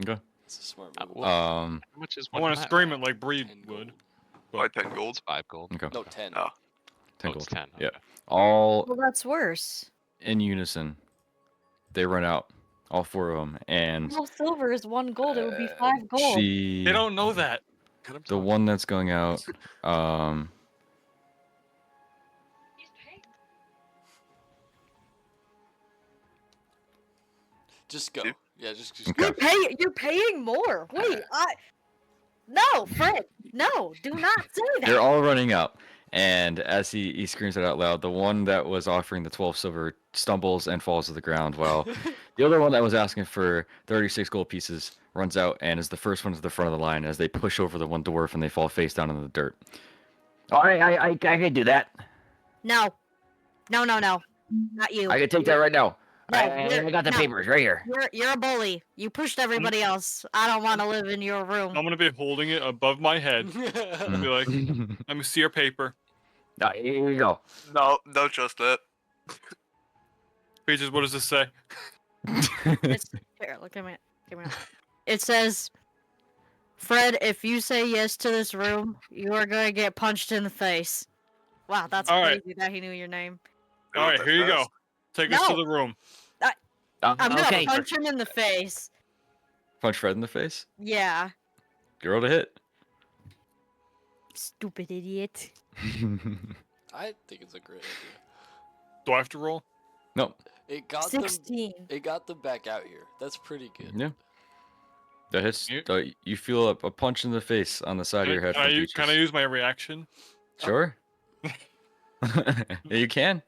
Okay. That's a smart Uh, move. well- Um. How much is I one? want to plat? scream it like Breed 10 would. gold. Buy 10 gold. It's 5 gold. Okay. No, 10. Oh. 10 Oh, it's gold. 10. Yeah. okay. All Well, that's worse. in unison. They run out. All 4 of them, and Well, silver is 1 gold. It would be 5 gold. They don't know that. the one that's going out, Just go. Dude. Yeah, just Okay. go. You're paying more. Wait, no, Fred, no, do not say that. they're all running out. And as he screams it out loud, the one that was offering the 12 silver stumbles and falls to the ground, while the other one that was asking for 36 gold pieces runs out and is the first one to the front of the line as they push over the one dwarf and they fall face down in the dirt. Oh, I can do that. No, not you. I can take that right now. No, I got the no. papers right here. You're a bully. You pushed everybody else. I don't want to live in your room. I'm gonna be holding it above my head. Mm. Be like, let me see your paper. Here you go. No, don't trust that. Peaches, what does this say? Here, look at me. Give me. It says, Fred, if you say yes to this room, you are going to get punched in the face. Wow, that's All right. crazy that he knew your name. They All went right, that here you go. fast. Take us to No. the room. I'm going okay. to punch him in the face. Punch Fred in the face. Yeah. Girl to hit. Stupid idiot. I think it's a great idea. Do I have to roll? No. It got them. 16. It got them back out here. That's pretty good. Yeah. That hits. You- You feel a punch in the face on the side of your head. Can from I Peaches. use my reaction? Sure. Yeah, you can.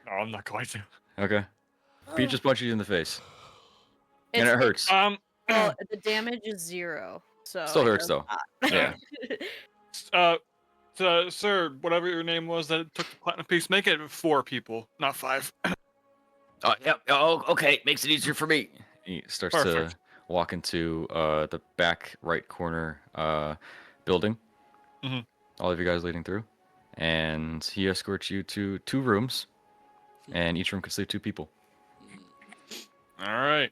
No, I'm not going to. Okay. Peaches punches you in the face, and It's- it hurts. Well, the damage is 0. So Still it hurts does though. not. Yeah. Sir, whatever your name was that took the platinum piece, make it 4 people, not 5. Oh, yep. Oh, okay. Makes it easier for me. He starts Perfect. to walk into the back right corner building. Mhm. All of you guys leading through, and he escorts you to 2 rooms, and each room can sleep 2 people. All right.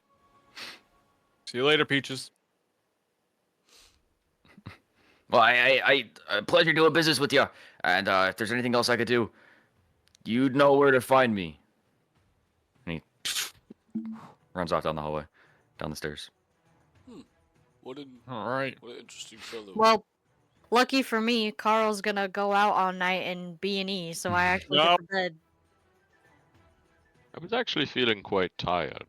See you later, Peaches. Well, I pleasure doing business with you, and if there's anything else I could do, you know where to find me. And he runs off down the hallway, down the stairs. What an All right. what an interesting fellow. Well, lucky for me, Carl's gonna go out all night in B&E, so I actually get Yup. to bed. I was actually feeling quite tired.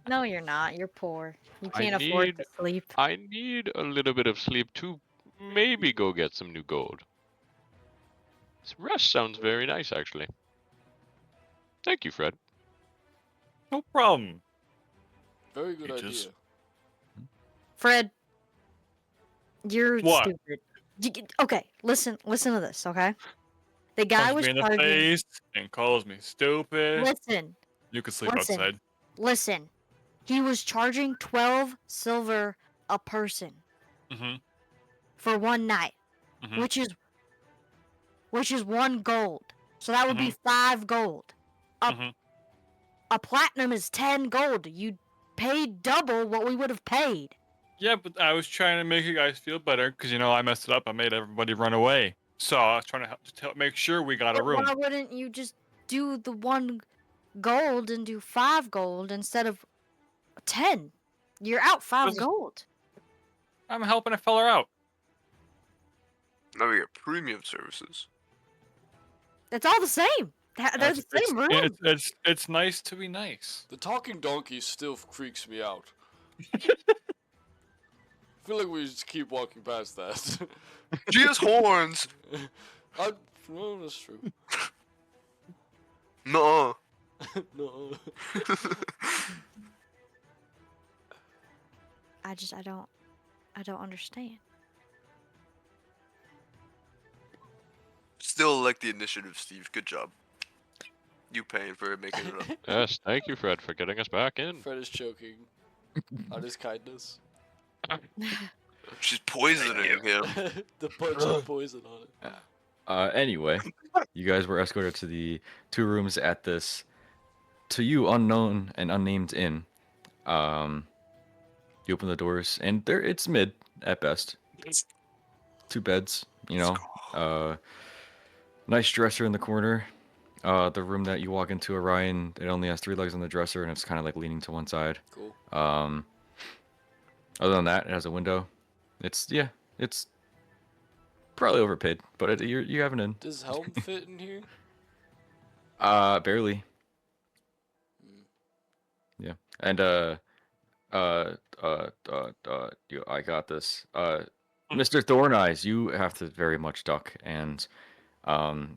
No, you're not. You're poor. You I can't afford need- to sleep. I need a little bit of sleep to maybe go get some new gold. This rest sounds very nice, actually. Thank you, Fred. No problem. Very good Peaches. idea. Fred, you're What? stupid. Okay, listen to this, okay? The guy Punches was me in the charging. face and calls me stupid. Listen, You can sleep listen. outside. listen. He was charging 12 silver a person Mm-hmm. for one night, Mhm. which is 1 gold. So that would be 5 gold. Mhm. A platinum is 10 gold. You paid double what we would have paid. Yeah, but I was trying to make you guys feel better because I messed it up. I made everybody run away. So I was trying to make sure we got a But room. why wouldn't you just do the 1 gold and do 5 gold instead of 10? You're out 5 This is- gold. I'm helping a fella out. Now we get premium services. It's all the same. They're the same room. It's nice to be nice. The talking donkey still freaks me out. I feel like we just keep walking past that. She has horns. No, that's true. No. No. I don't understand. Still like the initiative, Steve. Good job. You paying for it, making it up. Yes, thank you, Fred, for getting us back in. Fred is choking on his kindness. She's poisoning him. The punch of poison on it. Anyway, you guys were escorted to the 2 rooms at this, to you, unknown and unnamed inn. You open the doors, and it's mid at best. 2 beds, nice dresser in the corner. The room that you walk into, Orion, it only has 3 legs on the dresser, and it's kind of like leaning to one side. Cool. Other than that, it has a window. It's probably overpaid, but you have an inn. Does Helm fit in here? Barely. Yeah, and I got this. Mr. Thorneyes, you have to very much duck, and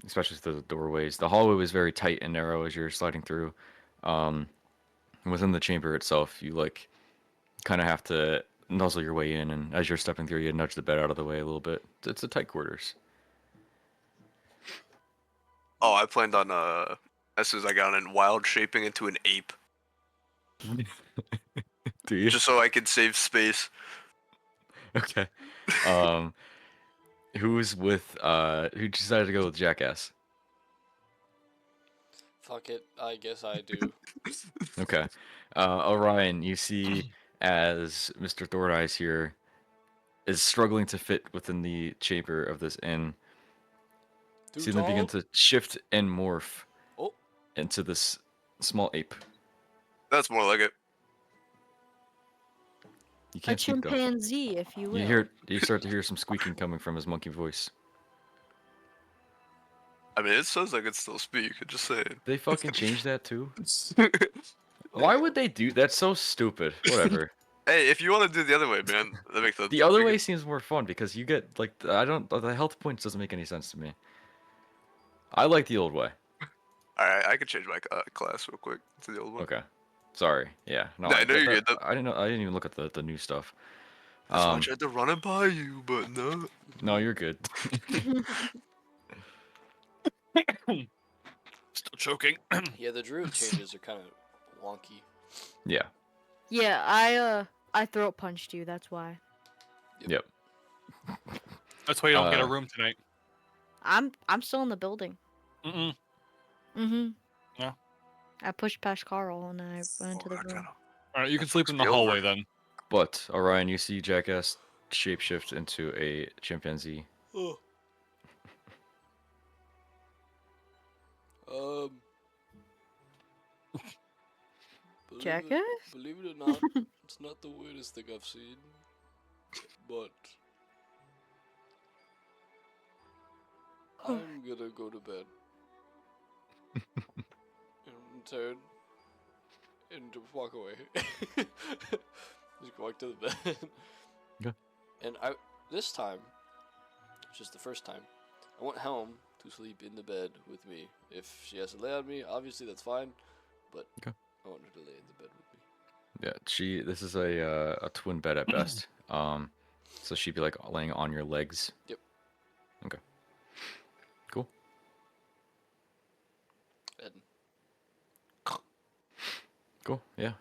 especially through the doorways. The hallway was very tight and narrow as you're sliding through. Within the chamber itself, you kind of have to nuzzle your way in, and as you're stepping through, you nudge the bed out of the way a little bit. It's a tight quarters. Oh, I planned on as soon as I got in, wild shaping into an ape, Do you? just so I could save space. Okay. Who decided to go with Jackass? Fuck it, I guess I do. Okay. Orion, you see as Mr. Thorneyes here is struggling to fit within the chamber of this inn. Too See them begin tall? to shift and morph Oh. into this small ape. That's more like it. You A can't speak though. chimpanzee, if you will. You start to hear some squeaking coming from his monkey voice. I mean, it says I could still speak. Just saying. They fucking changed that too? Why would they do that's so stupid. Whatever. Hey, if you want to do the other way, man, that makes The other way seems more fun because you get the health points doesn't make any sense to me. I like the old way. All right, I could change my class real quick to the old one. Okay. Sorry. Yeah. No, No, I know you're good. I didn't know. I didn't even look at the new stuff. That's why I tried to run it by you, but no. No, you're good. Still choking. Yeah, the druid changes are kind of wonky. Yeah. Yeah, I throat punched you, that's why. Yep. That's why you don't get a Uh, room tonight. I'm still in the building. Mm-mm. Mm-hmm. Yeah. I pushed past Carl and I went into the I room. kinda- All right, you can sleep in the Be over. hallway then. But Orion, you see Jackass shapeshift into a chimpanzee. Oh. Believe Jackass? Believe it or not, it's not the weirdest thing I've seen. But I'm gonna go to bed. And turn and to walk away. Just go back to the bed. Okay. And this time just the first time. I want Helm to sleep in the bed with me. If she has to lay on me, obviously that's fine, but Okay. I want her to lay in the bed with me. Yeah, this is a twin bed at best. So she'd be like laying on your legs. Yep. Okay. Cool. Eden. Cool. Yeah.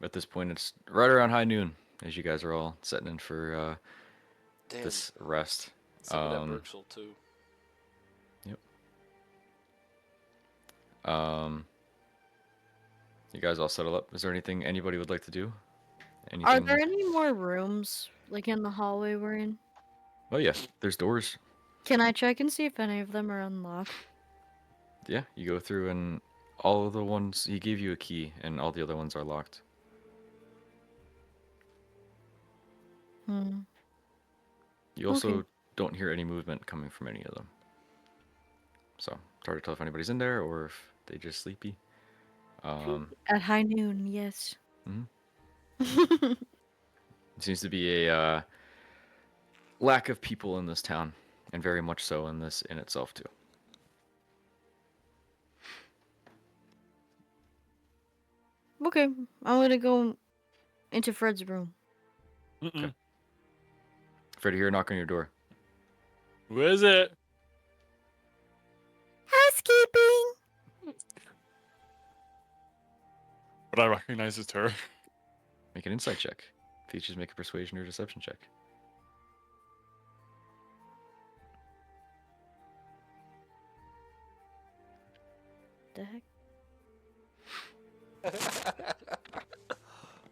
At this point, it's right around high noon as you guys are all setting in for Damn. this rest. Send me that Berksel too. Yep. You guys all settle up. Is there anything anybody would like to do? Anything? Are there any more rooms like in the hallway we're in? Oh yeah, there's doors. Can I check and see if any of them are unlocked? Yeah, you go through and all of the ones he gave you a key, and all the other ones are locked. Hmm. You also Okay. don't hear any movement coming from any of them. So it's hard to tell if anybody's in there or if they just sleepy. At high noon, yes. Mhm. It seems to be a lack of people in this town, and very much so in this in itself too. Okay, I'm gonna go into Fred's room. Mm-mm. Freddy, hear a knock on your door. Who is it? Housekeeping. But I recognize it's her. Make an insight check. Features make a persuasion or deception check. The heck?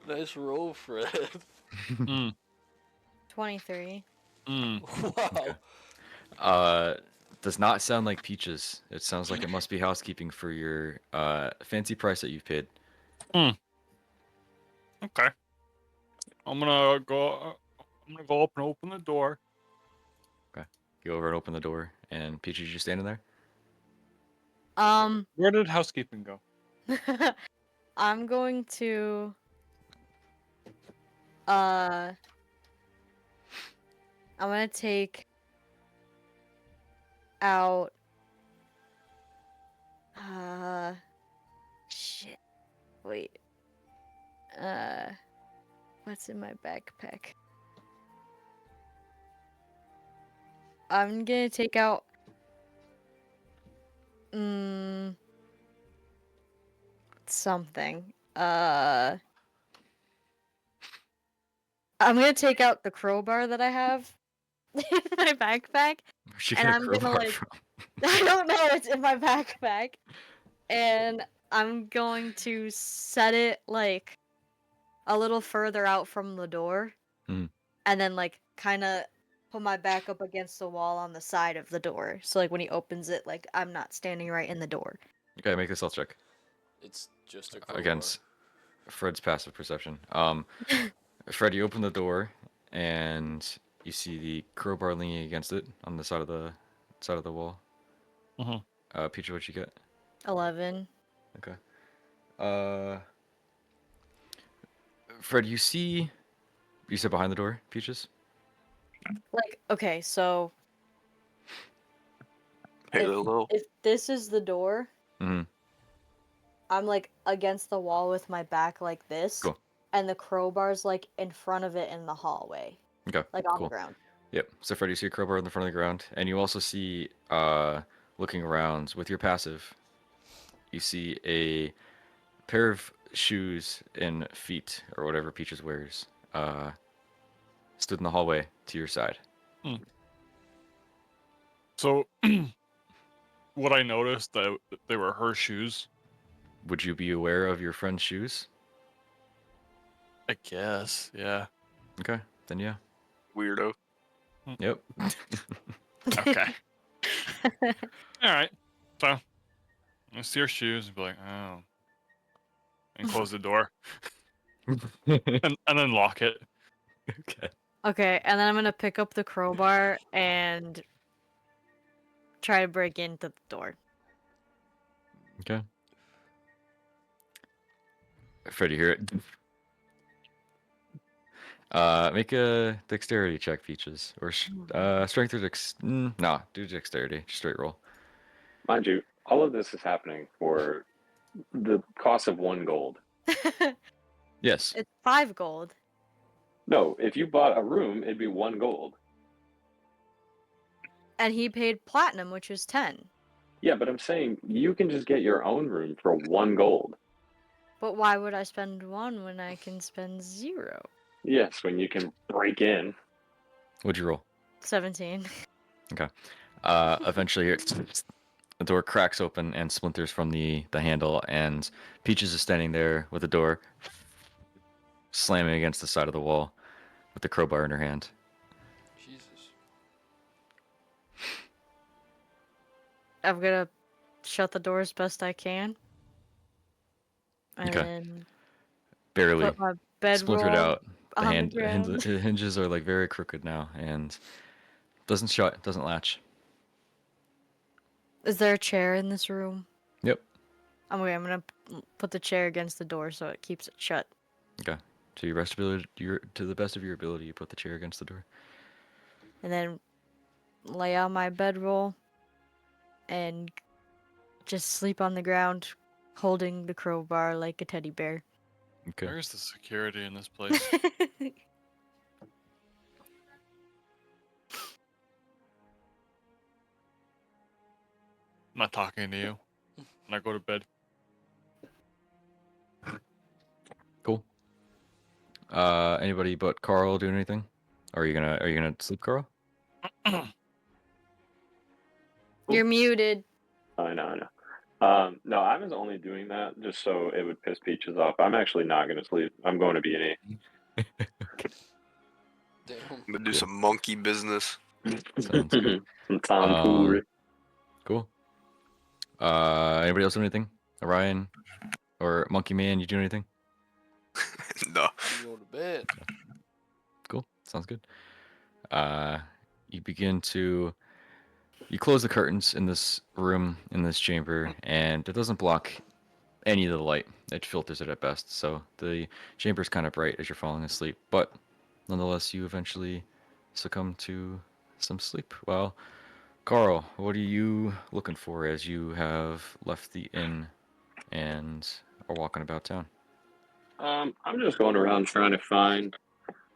Nice roll, Fred. 23. Wow. Does not sound like Peaches. It sounds like it must be housekeeping for your fancy price that you've paid. Okay. I'm gonna go up and open the door. You go over and open the door, and Peaches just standing there. Where did housekeeping go? I'm going to I'm gonna take out shit. Wait. What's in my backpack? I'm gonna take out something. I'm gonna take out the crowbar that I have in my backpack. Where'd you And get a I'm gonna, crowbar like- from? I don't know, it's in my backpack. And I'm going to set it like a little further out from the door. Mhm. And then like kinda put my back up against the wall on the side of the door. So like when he opens it, like I'm not standing right in the door. Okay, make a stealth check It's just a crowbar. against Fred's passive perception. Fred, you open the door, and you see the crowbar leaning against it on the side of the wall. Peaches, what you get? 11. Okay. Fred, you see. You said behind the door, Peaches. Like, okay, so Hey, if, Lilo. if this is the door, Mm-hmm. I'm like against the wall with my back like this. Cool. And the crowbar's like in front of it in the hallway. Okay. Like on cool. the ground. Yep. So Fred, you see a crowbar in the front of the ground, and you also see, looking around with your passive, you see a pair of shoes and feet, or whatever Peaches wears, stood in the hallway to your side. So, what I noticed that they were her shoes. Would you be aware of your friend's shoes? I guess, yeah. Okay, then yeah. Weirdo. Yep. Okay. All right. So, I see her shoes and be like, oh, and close the door and then lock it. Okay. Okay, and then I'm gonna pick up the crowbar and try to break into the door. Okay. Fred, you hear it? Make a dexterity check, Peaches, or strength or nah, do dexterity, just straight roll. Mind you, all of this is happening for the cost of 1 gold. Yes. It's 5 gold. No, if you bought a room, it'd be 1 gold. And he paid platinum, which was 10. Yeah, but I'm saying you can just get your own room for 1 gold. But why would I spend 1 when I can spend 0? Yes, when you can break in. What'd you roll? 17. Okay. Eventually, the door cracks open and splinters from the handle, and Peaches is standing there with the door slamming against the side of the wall with the crowbar in her hand. Jesus. I'm gonna shut the door as best I can. And Okay. then Barely put my splintered bedroll out. The on the ground. hinges are like very crooked now, and doesn't shut, doesn't latch. Is there a chair in this room? Yep. I'm gonna put the chair against the door so it keeps it shut. Okay. To the best of your ability, you put the chair against the door. And then lay on my bedroll and just sleep on the ground, holding the crowbar like a teddy bear. Okay. Where's the security in this place? I'm not talking to you. When I go to bed. Cool. Anybody but Carl doing anything? Or are you gonna sleep, Carl? You're muted. I know. No, I was only doing that just so it would piss Peaches off. I'm actually not going to sleep. I'm going to B&E. Damn. I'm gonna do Cool. some monkey business. Sounds good. Some tomfoolery. Cool. Anybody else do anything? Orion or Monkey Man, you do anything? No. I'm going to bed. Cool. Sounds good. You begin to close the curtains in this room, in this chamber, and it doesn't block any of the light. It filters it at best. So the chamber's kind of bright as you're falling asleep, but nonetheless, you eventually succumb to some sleep. Well, Carl, what are you looking for as you have left the inn and are walking about town? I'm just going around trying to find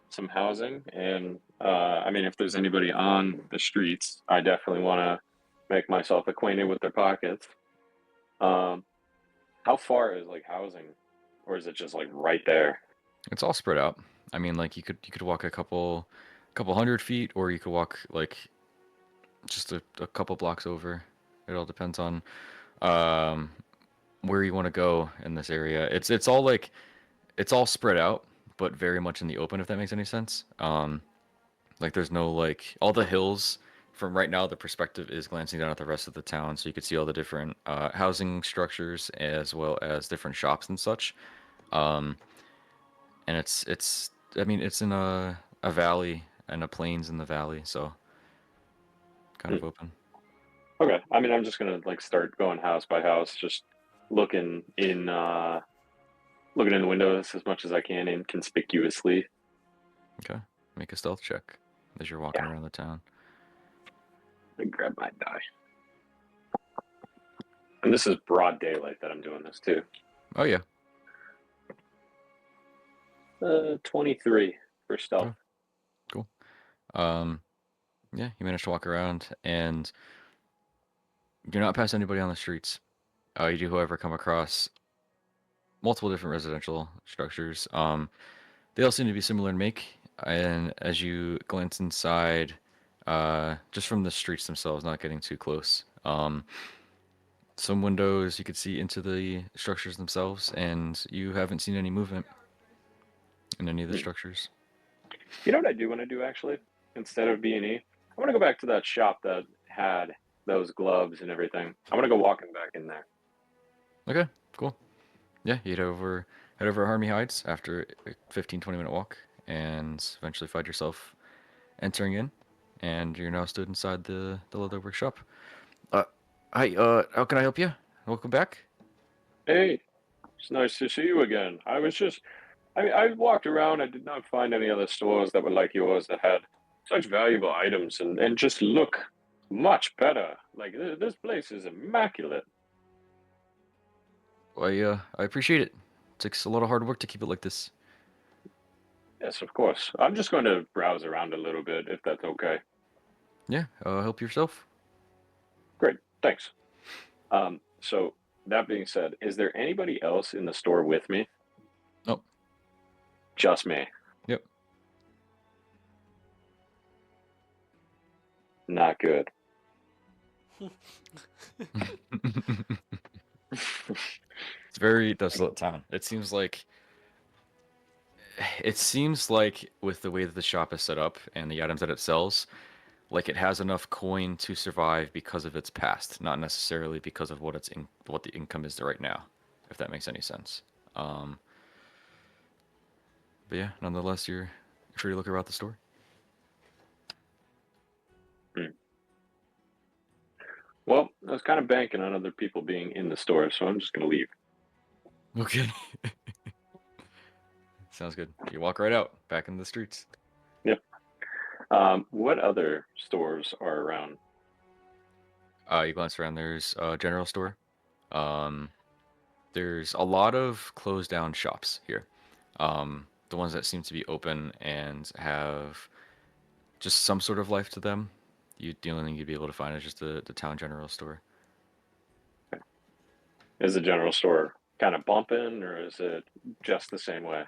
some housing, and I mean, if there's anybody on the streets, I definitely want to make myself acquainted with their pockets. Um, how far is like housing, or is it just like right there? It's all spread out. I mean, like you could walk a couple hundred feet, or you could walk like just a couple blocks over. It all depends on um, where you want to go in this area. It's all like it's all spread out, but very much in the open. If that makes any sense. Like there's no like all the hills. From right now, the perspective is glancing down at the rest of the town, so you could see all the different housing structures as well as different shops and such. Um, and it's I mean it's in a valley and a plains in the valley, so kind of open. Okay, I mean, I'm just gonna like start going house by house, just looking in the windows as much as I can inconspicuously. Okay, make a stealth check as you're walking around the town. And grab my die. And this is broad daylight that I'm doing this too. Oh yeah, 23 for stealth. cool. Um, yeah, you managed to walk around and you're not past anybody on the streets. You do, however, come across multiple different residential structures. They all seem to be similar in make, and as you glance inside, just from the streets themselves, not getting too close, some windows you could see into the structures themselves, and you haven't seen any movement in any of the structures. You know what I do want to do actually? Instead of B&E, I want to go back to that shop that had those gloves and everything. I want to go walking back in there. Okay, cool. Yeah, you head over to Harmy Heights after a 15-20 minute walk, and eventually find yourself entering in, and you're now stood inside the leather workshop. Hi, how can I help you? Welcome back. Hey, it's nice to see you again. I walked around. I did not find any other stores that were like yours that had such valuable items and just look much better. Like this place is immaculate. Well, I appreciate it. It takes a lot of hard work to keep it like this. Yes, of course. I'm just going to browse around a little bit if that's okay. Yeah, help yourself. Great, thanks. So that being said, is there anybody else in the store with me? Nope. Just me. Yep. Not good. It's a very desolate town. It seems like with the way that the shop is set up and the items that it sells, like it has enough coin to survive because of its past, not necessarily because of what the income is right now, if that makes any sense. Um, but yeah, nonetheless, you're free to look around the store. Well, I was kind of banking on other people being in the store, so I'm just going to leave. Okay. Sounds good. You walk right out, back into the streets. Yep. What other stores are around? You glance around. There's a general store. Um, there's a lot of closed down shops here. The ones that seem to be open and have just some sort of life to them. The only thing you'd be able to find is just the town general store. Is the general store kind of bumping, or is it just the same way?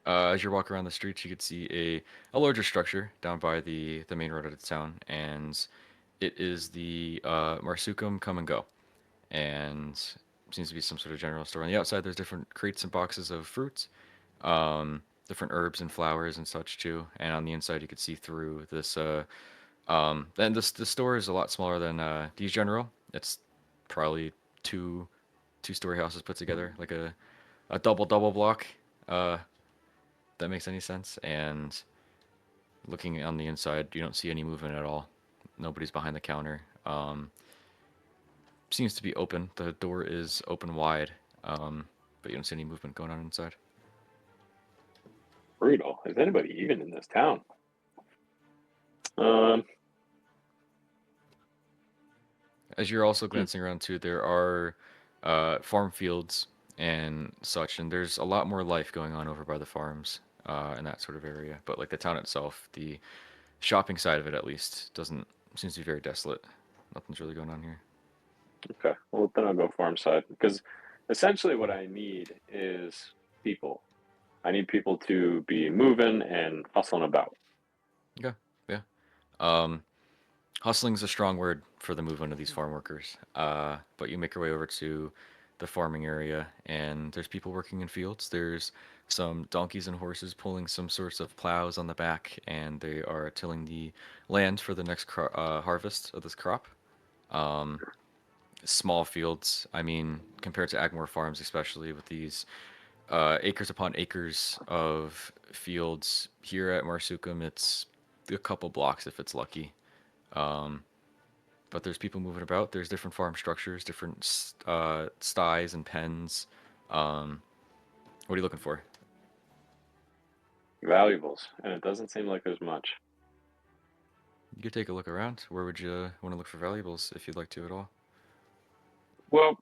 As you walk around the streets, you could see a larger structure down by the main road of the town, and it is the Marsucem Come and Go, and seems to be some sort of general store. On the outside, there's different crates and boxes of fruits, different herbs and flowers and such too. And on the inside, you could see through this. And the store is a lot smaller than D's General. It's probably two-story houses put together, like a double block. That makes any sense. And looking on the inside, you don't see any movement at all. Nobody's behind the counter. Seems to be open. The door is open wide, but you don't see any movement going on inside. Brutal. Is anybody even in this town? Um, As you're also glancing around too, there are farm fields and such, and there's a lot more life going on over by the farms in that sort of area. But like the town itself, the shopping side of it at least seems to be very desolate. Nothing's really going on here. okay. Well, then I'll go farm side because essentially what I need is people. I need people to be moving and hustling about. Okay, yeah. Um, Hustling is a strong word for the movement of these farm workers. But you make your way over to the farming area, and there's people working in fields. There's some donkeys and horses pulling some sorts of plows on the back, and they are tilling the land for the next harvest of this crop. Um, Small fields. I mean, compared to Agmore farms, especially with these acres upon acres of fields here at Marsucem, it's a couple blocks if it's lucky. Um, but there's people moving about. There's different farm structures, different sties and pens. What are you looking for? Valuables, and it doesn't seem like there's much. You could take a look around. Where would you want to look for valuables if you'd like to at all? Well,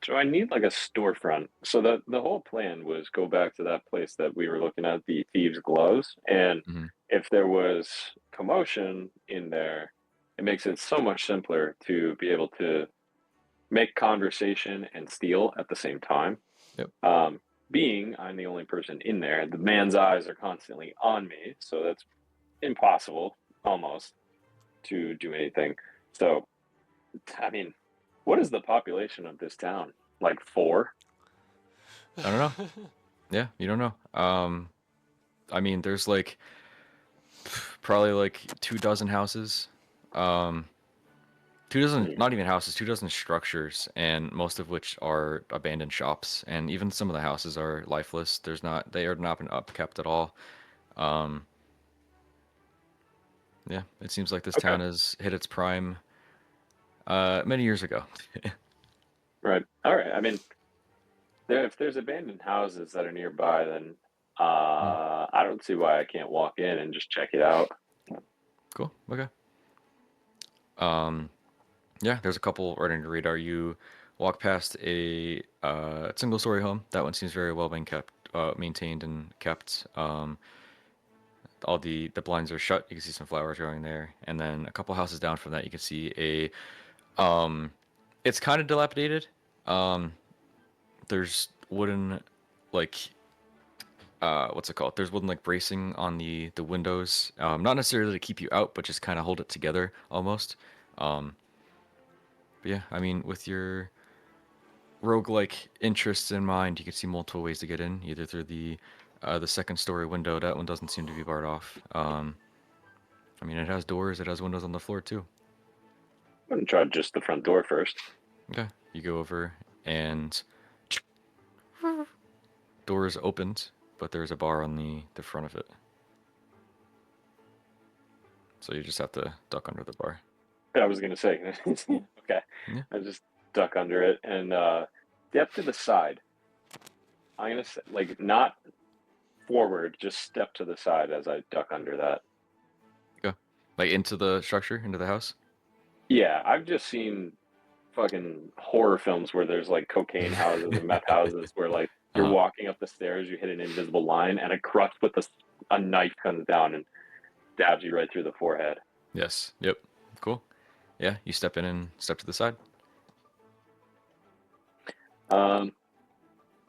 so I need like a storefront. So the whole plan was go back to that place that we were looking at, the thieves' gloves, and Mm-hmm. if there was commotion in there, it makes it so much simpler to be able to make conversation and steal at the same time. Yep. Being I'm the only person in there, the man's eyes are constantly on me, so that's impossible almost to do anything. So, I mean, what is the population of this town? Like 4? I don't know. Yeah, you don't know. I mean, there's like probably like 2 dozen houses. 2 dozen, not even houses, 2 dozen structures, and most of which are abandoned shops. And even some of the houses are lifeless. They are not been upkept at all. Um, yeah, it seems like this Okay. town has hit its prime many years ago. Right. All right. I mean, if there's abandoned houses that are nearby, then I don't see why I can't walk in and just check it out. Cool. Okay. Yeah, there's a couple right on your radar. You walk past a single-story home. That one seems very well being kept, maintained and kept. All the blinds are shut. You can see some flowers growing there, and then a couple houses down from that, you can see it's kind of dilapidated. There's wooden, like, what's it called? There's wooden like bracing on the windows. Not necessarily to keep you out, but just kind of hold it together almost. But yeah, I mean, with your roguelike interests in mind, you could see multiple ways to get in, either through the second story window. That one doesn't seem to be barred off. I mean, it has doors, it has windows on the floor too. I'm gonna try just the front door first. Okay, you go over and door is opened, but there's a bar on the front of it. So you just have to duck under the bar. I was gonna say, okay. Yeah. I just duck under it and step to the side. I'm gonna say, like, not forward, just step to the side as I duck under that. Go. Like into the structure, into the house? Yeah, I've just seen fucking horror films where there's like cocaine houses and meth houses where like you're Uh-huh. walking up the stairs, you hit an invisible line, and a crutch with a knife comes down and stabs you right through the forehead. Yes. Yep. Cool. Yeah, you step in and step to the side.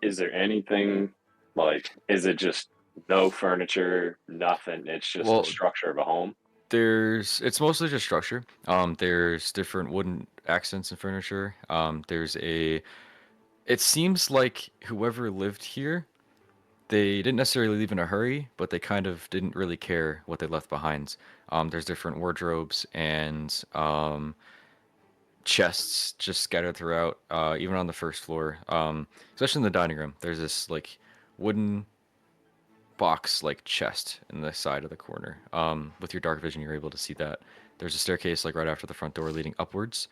Is there anything like? Is it just no furniture, nothing? It's just Well, the structure of a home. it's mostly just structure. There's different wooden accents and furniture. It seems like whoever lived here, they didn't necessarily leave in a hurry, but they kind of didn't really care what they left behind. There's different wardrobes and chests just scattered throughout, even on the first floor. Especially in the dining room, there's this like wooden box like chest in the side of the corner. With your dark vision, you're able to see that. There's a staircase like right after the front door leading upwards.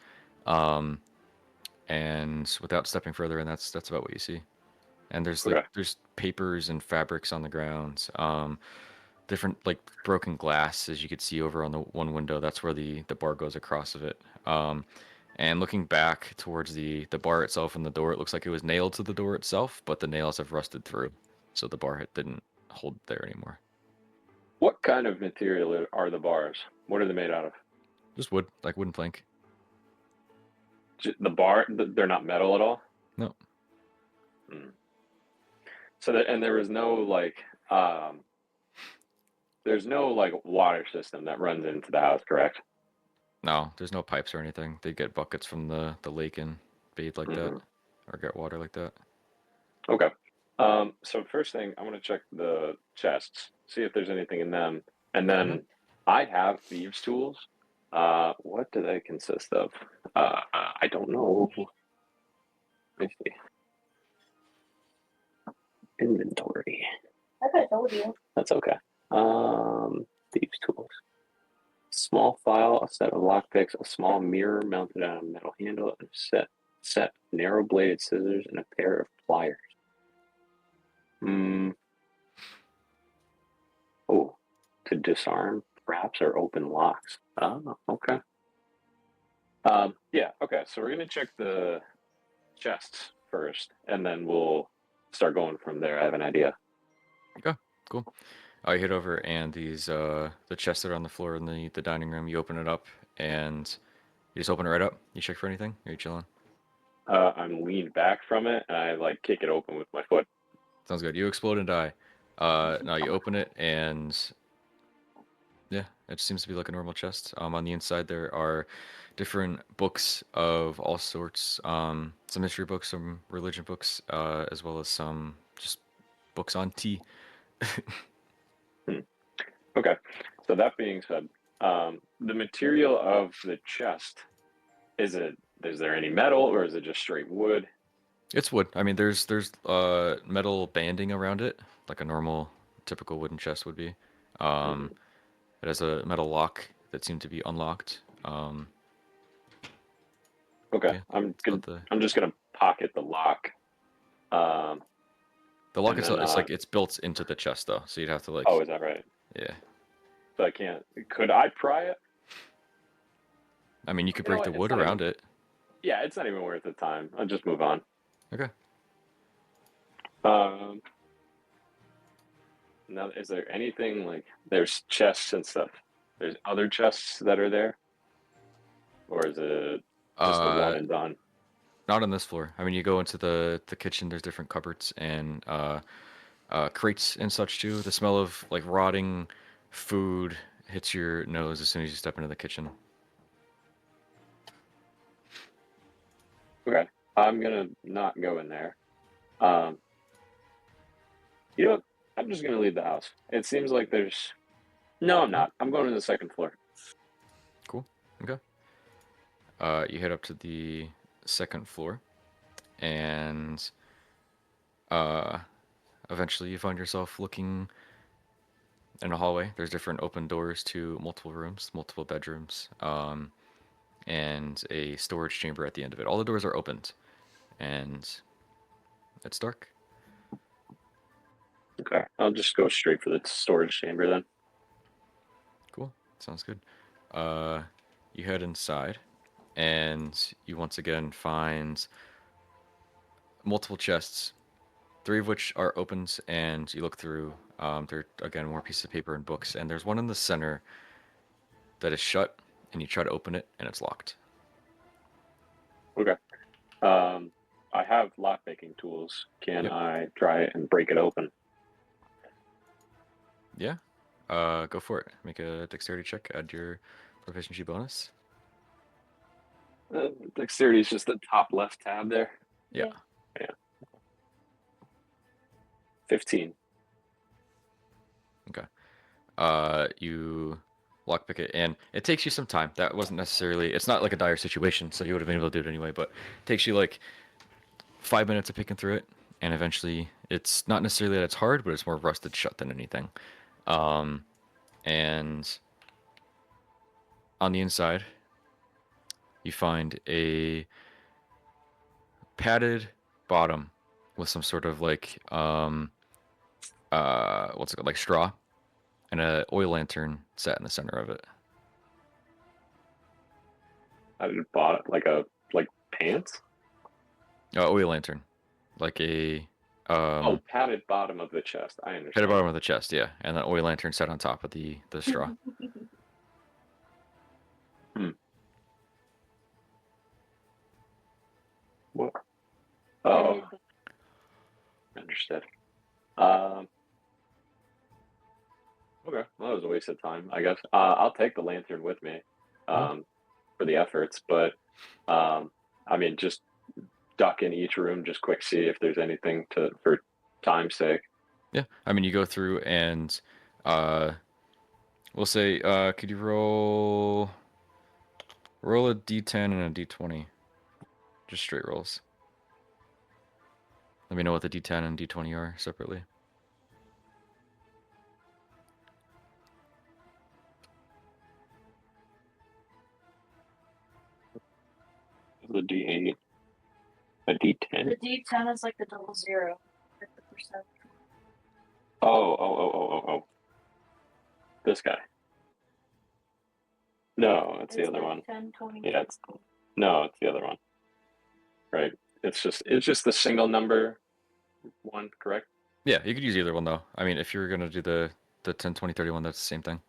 And without stepping further, and that's about what you see. And Okay. there's papers and fabrics on the ground. Different like broken glass as you could see over on the one window. That's where the bar goes across of it. And looking back towards the bar itself and the door, it looks like it was nailed to the door itself, but the nails have rusted through, so the bar didn't hold there anymore. What kind of material are the bars? What are they made out of? Just wood, like wooden plank. The bar, they're not metal at all. No. So that, and there was no like, there's no like water system that runs into the house, correct? No, there's no pipes or anything. They get buckets from the lake and bathe like that, Mhm. or get water like that. Okay. So first thing, I want to check the chests, see if there's anything in them, and then I have thieves' tools. What do they consist of? I don't know. Let me see. Inventory. I could have told you. That's okay. Thieves' tools. Small file, a set of lockpicks, a small mirror mounted on a metal handle, and a set narrow bladed scissors, and a pair of pliers. Oh, to disarm traps or open locks. Oh, okay. Yeah, okay. So we're gonna check the chests first, and then we'll start going from there. I have an idea. Okay, cool. I hit over and the chests that are on the floor in the dining room. You open it up and you just open it right up. You check for anything. Are you chilling? I'm leaned back from it, and I like kick it open with my foot. Sounds good. You explode and die. Now you open it and yeah, it seems to be like a normal chest. On the inside there are different books of all sorts. Some history books, some religion books, as well as some just books on tea. Okay. So that being said, the material of the chest, is there any metal or is it just straight wood? It's wood. I mean, there's metal banding around it, like a normal, typical wooden chest would be. It has a metal lock that seemed to be unlocked. Okay. Yeah, I'm that's about the. just gonna pocket the lock. The lock And itself, then, it's like it's built into the chest though, so you'd have to like. Oh, is that right? Yeah. So I can't. Could I pry it? I mean, you could You know break the what? wood around it. Yeah, it's not even worth the time. I'll just move on. Okay. Now, is there anything like there's chests and stuff? There's other chests that are there, or is it just the one and done? Not on this floor. I mean, you go into the kitchen. There's different cupboards and crates and such too. The smell of like rotting food hits your nose as soon as you step into the kitchen. Okay, I'm gonna not go in there. Um, you know, what? I'm just gonna leave the house. It seems like there's. No, I'm not. I'm going to the second floor. Cool. Okay. You head up to the second floor, and eventually you find yourself looking in a hallway. There's different open doors to multiple rooms, multiple bedrooms, and a storage chamber at the end of it. All the doors are opened, and it's dark. Okay, I'll just go straight for the storage chamber then. Cool. Sounds good. You head inside, and you once again find multiple chests, 3 of which are opened, and you look through. There are, again, more pieces of paper and books, and there's one in the center that is shut, and you try to open it, and it's locked. Okay. I have lockpicking tools. Can Yep. I try and break it open? Yeah. Go for it. Make a dexterity check. Add your proficiency bonus. Dexterity is just the top left tab there. Yeah. 15. You lockpick it, and it takes you some time. That wasn't necessarily. It's not like a dire situation, so you would have been able to do it anyway. But it takes you like 5 minutes of picking through it, and eventually, it's not necessarily that it's hard, but it's more rusted shut than anything. And on the inside, you find a padded bottom with some sort of like what's it called, like straw, and a oil lantern set in the center of it. I just bought it like pants. Oil lantern, like a Padded bottom of the chest. I understand. padded bottom of the chest, yeah, and an oil lantern set on top of the straw. What? Oh, understood. Okay, well, that was a waste of time, I guess. I'll take the lantern with me, for the efforts, but I mean, just duck in each room, just quick see if there's anything for time's sake. Yeah, I mean, you go through and we'll say, could you roll a d10 and a d20, just straight rolls. Let me know what the d10 and d20 are separately. The D8, a D10. The D10 is like the 00, 50%. Oh. This guy. No, it's the other one. 10, 20. Yeah, it's the other one. Right. It's just the single number one, correct? Yeah, you could use either one though. I mean, if you're gonna do the 10, 20, 31, that's the same thing.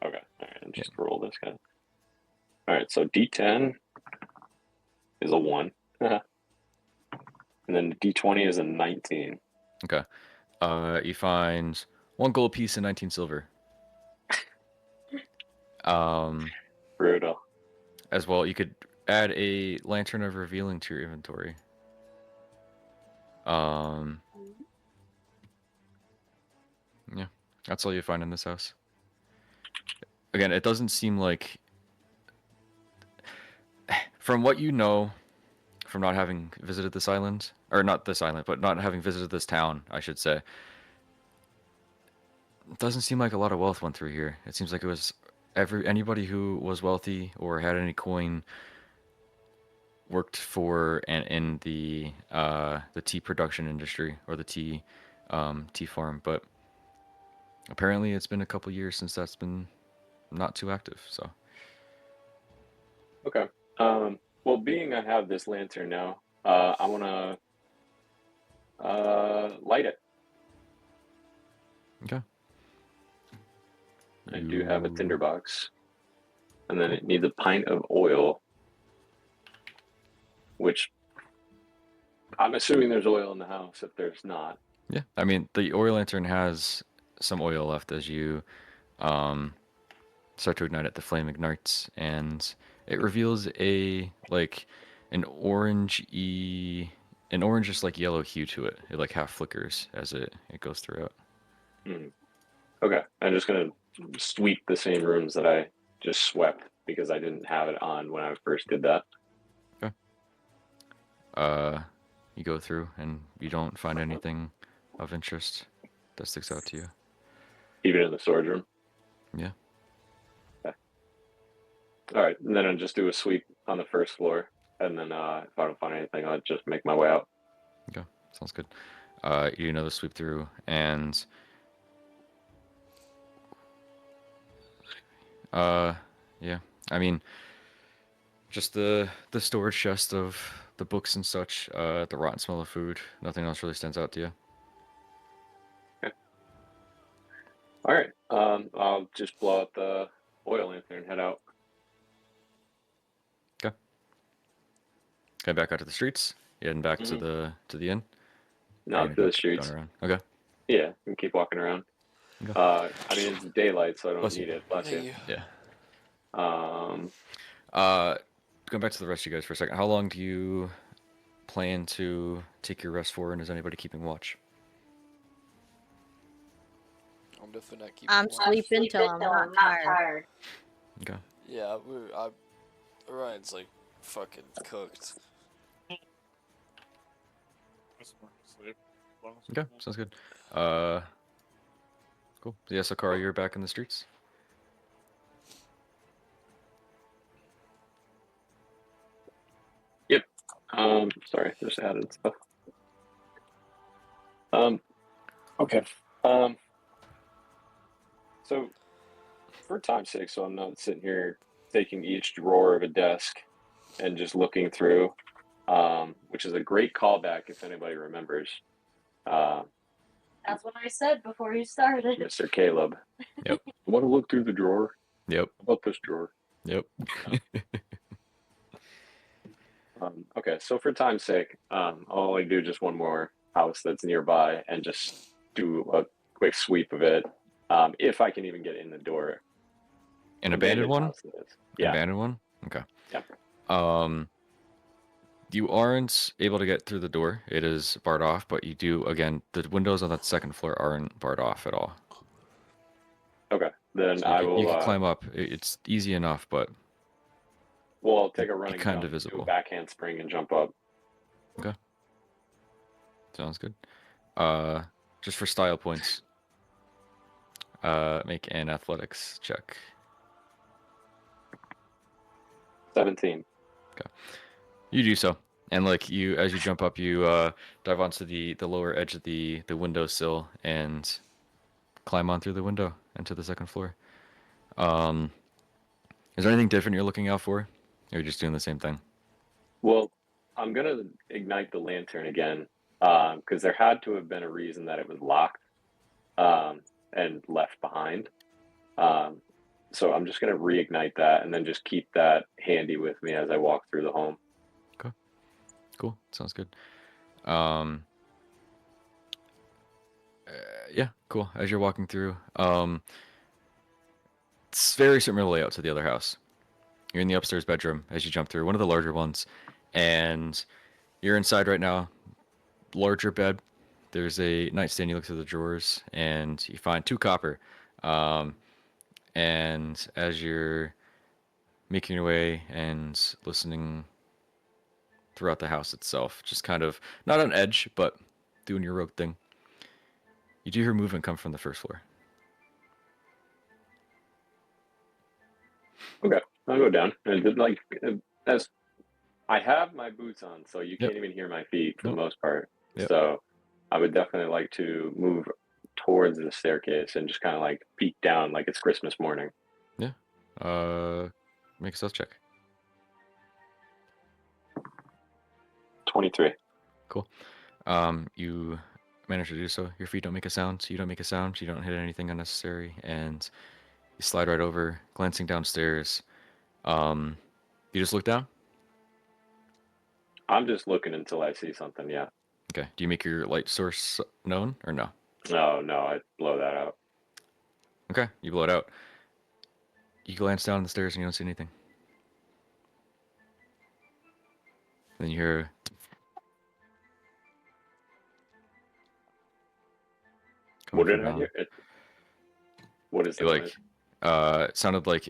Okay. All right. And just roll this guy. All right. So D10 is a 1. And then D20 is a 19. Okay. You find 1 gold piece and 19 silver. Brutal. As well, you could add a lantern of revealing to your inventory. Yeah, that's all you find in this house. Again, it doesn't seem like, from what you know, from not having visited this island, or not this island, but not having visited this town, I should say, it doesn't seem like a lot of wealth went through here. It seems like it was anybody who was wealthy or had any coin worked for and in the tea production industry or the tea tea farm, but apparently it's been a couple years since that's been not too active. So Okay. Well, being I have this lantern now, I want to light it. okay, I do have a You- tinderbox, and then Cool. it needs a pint of oil, which I'm assuming there's oil in the house. If there's not, Yeah, I mean the oil lantern has some oil left as you um, start to ignite it. The flame ignites, and it reveals an an orange like yellow hue to it. It like half flickers as it goes throughout. okay. I'm just gonna sweep the same rooms that I just swept because I didn't have it on when I first did that. You go through and you don't find anything of interest that sticks out to you. Even in the storage room. Yeah. Okay. All right, and then I'll just do a sweep on the first floor, and then if I don't find anything, I'll just make my way out. Okay, sounds good. You do another sweep through, and yeah, I mean, just the storage chest of the books and such, the rotten smell of food. Nothing else really stands out to you. All right, I'll just blow out the oil lantern and head out. Okay. Okay, back out to the streets. You heading back to Mhm. the inn? Or you Not gonna to the keep streets. going around? Okay. Yeah, and keep walking around. Okay. I mean it's daylight, so I don't Bless you. need it. Bless you. Hey, Yeah. Um, Going back to the rest of you guys for a second. How long do you plan to take your rest for, and is anybody keeping watch? I'm definitely not keeping I'm watch. sleeping till I'm not tired. Okay. Yeah, Ryan's like fucking cooked. Okay, sounds good. Cool. So yeah, Sakara, you're back in the streets. sorry, just added stuff. Okay. So for time's sake, so I'm not sitting here taking each drawer of a desk and just looking through, which is a great callback if anybody remembers. That's what I said before you started. Mr. Caleb. Yep. Want to look through the drawer? Yep. How about this drawer? Yep. Okay, so for time's sake, I'll only do just one more house that's nearby and just do a quick sweep of it. If I can even get in the door. An abandoned one? house it is. Yeah. Abandoned one? Okay. Yeah. You aren't able to get through the door. It is barred off, but you do, again, the windows on that second floor aren't barred off at all. Okay, then So I you will. can climb up. It's easy enough, but Well, I'll take a running kinda jump, do visible. a backhand spring, and jump up. okay. Sounds good. Just for style points, make an athletics check. 17. You do so, and like you, as you jump up, you dive onto the lower edge of the windowsill and climb on through the window into the second floor. Is there anything different you're looking out for? Or are you just doing the same thing? Well, I'm gonna ignite the lantern again, because there had to have been a reason that it was locked, and left behind. So I'm just gonna reignite that and then just keep that handy with me as I walk through the home. Cool. Sounds good. Um, yeah, cool. As you're walking through, it's very similar layout to the other house. You're in the upstairs bedroom as you jump through one of the larger ones, and you're inside right now. Larger bed. There's a nightstand. You look through the drawers, and you find 2 copper. And as you're making your way and listening throughout the house itself, just kind of not on edge, but doing your rogue thing, you do hear movement come from the first floor. Okay, I'll go down and as I have my boots on, so you Yep. can't even hear my feet for Nope. the most part. Yep. So I would definitely like to move towards the staircase and just kind of like peek down like it's Christmas morning. Make a stealth check. 23. Cool. You manage to do so. Your feet don't make a sound. You don't make a sound. You don't hit anything unnecessary, and you slide right over, glancing downstairs. You just look down. I'm just looking until I see something. Yeah. Okay. Do you make your light source known or no? No, I blow that out. Okay. You blow it out. You glance down the stairs and you don't see anything. Then you hear coming What did from I down. hear? What is the Like, noise? it sounded like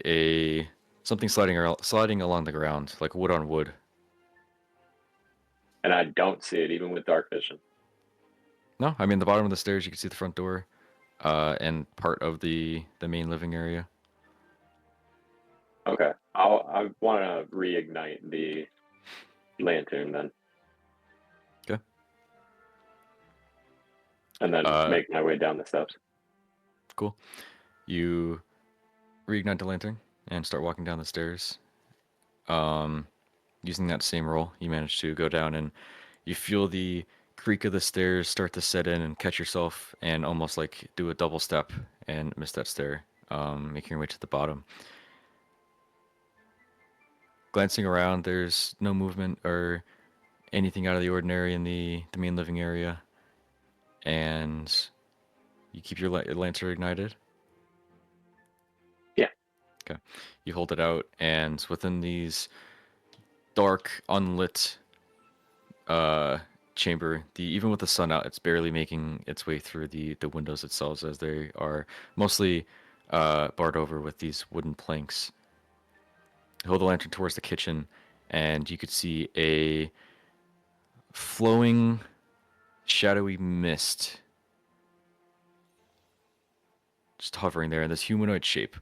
something sliding along the ground, like wood on wood. And I don't see it even with dark vision. No, I mean the bottom of the stairs. You can see the front door, and part of the main living area. Okay. I want to reignite the lantern then. Okay. And then make my way down the steps. Cool. You reignite the lantern and start walking down the stairs. Using that same roll, you manage to go down and you feel the creak of the stairs start to set in and catch yourself and almost like do a double step and miss that stair, making your way to the bottom. Glancing around, there's no movement or anything out of the ordinary in the main living area. And you keep your lantern ignited. Yeah. Okay. You hold it out, and within these dark, unlit chamber, even with the sun out, it's barely making its way through the windows itself, as they are mostly barred over with these wooden planks. You hold the lantern towards the kitchen, and you could see a flowing, shadowy mist just hovering there in this humanoid shape.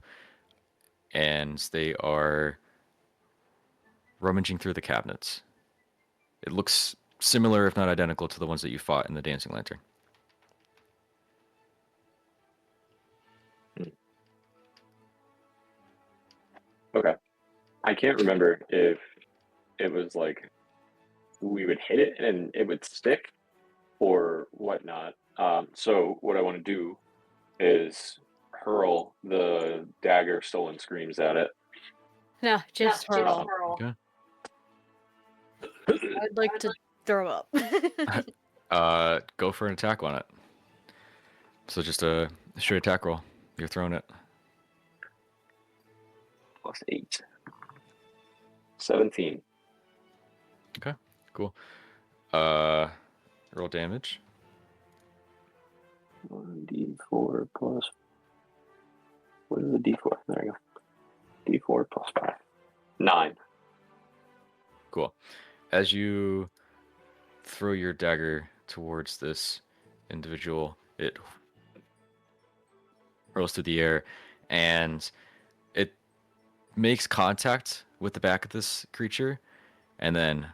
And they are rummaging through the cabinets. It looks similar, if not identical, to the ones that you fought in the Dancing Lantern. Okay. I can't remember if it was like we would hit it and it would stick or whatnot. So what I want to do is hurl the dagger stolen screams at it. No, just hurl. Okay. I'd like to throw up. Go for an attack on it. So just a straight attack roll. You're throwing it. Plus 8. 17. Okay, cool. Roll damage. 1d4 plus. What is the d4? There you go. d4 plus 5. 9. Cool. As you throw your dagger towards this individual, it rolls through the air, and it makes contact with the back of this creature, and then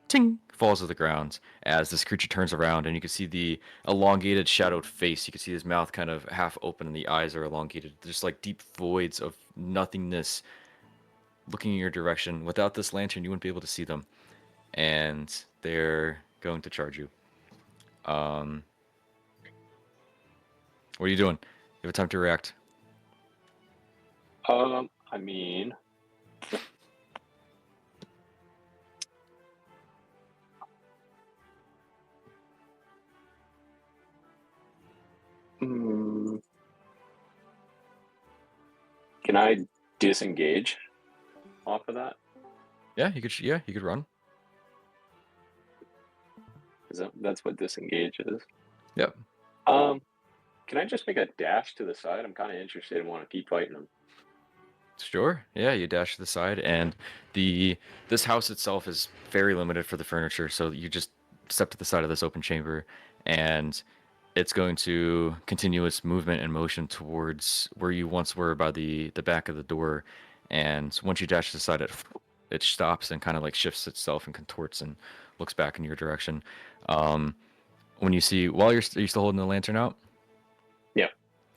ting, falls to the ground as this creature turns around, and you can see the elongated, shadowed face. You can see his mouth kind of half open, and the eyes are elongated, just like deep voids of nothingness looking in your direction. Without this lantern, you wouldn't be able to see them, and they're going to charge you. What are you doing? You have time to react. I mean, can I disengage off of that? Yeah, you could. Yeah, you could run. That's what disengage is. Yep. Can I just make a dash to the side? I'm kind of interested and want to keep fighting them. Sure. Yeah, you dash to the side, and this house itself is very limited for the furniture, so you just step to the side of this open chamber, and it's going to continue its movement and motion towards where you once were by the back of the door. And once you dash to the side, it stops and kind of like shifts itself and contorts and looks back in your direction. when you see, while are you still holding the lantern out? Yeah.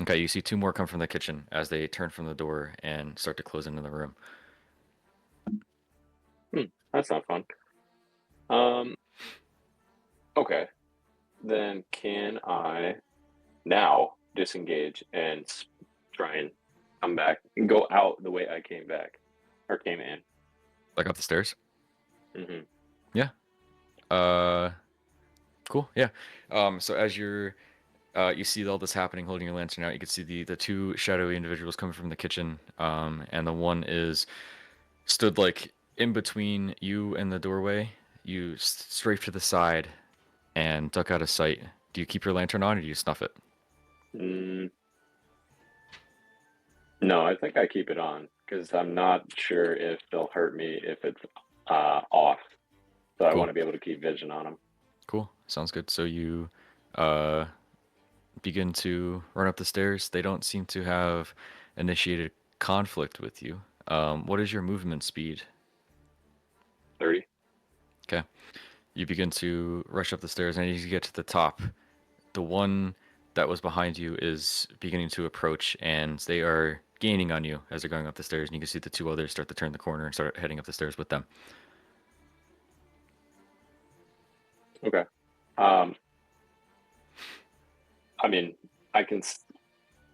Okay, you see 2 more come from the kitchen as they turn from the door and start to close into the room. That's not fun. Okay. Then can I now disengage and try and come back and go out the way I came back or came in? Like up the stairs? Mm-hmm. Yeah. Cool. Yeah. So as you're, you see all this happening, holding your lantern out, you can see the 2 shadowy individuals coming from the kitchen. And the one is stood like in between you and the doorway. You strafe to the side and duck out of sight. Do you keep your lantern on or do you snuff it? No, I think I keep it on because I'm not sure if they'll hurt me if it's off. So I Cool. want to be able to keep vision on them. Cool. Sounds good. So you begin to run up the stairs. They don't seem to have initiated conflict with you. What is your movement speed? 30. Okay. You begin to rush up the stairs, and as you get to the top, the one that was behind you is beginning to approach, and they are gaining on you as they're going up the stairs, and you can see the 2 others start to turn the corner and start heading up the stairs with them. Okay. I mean,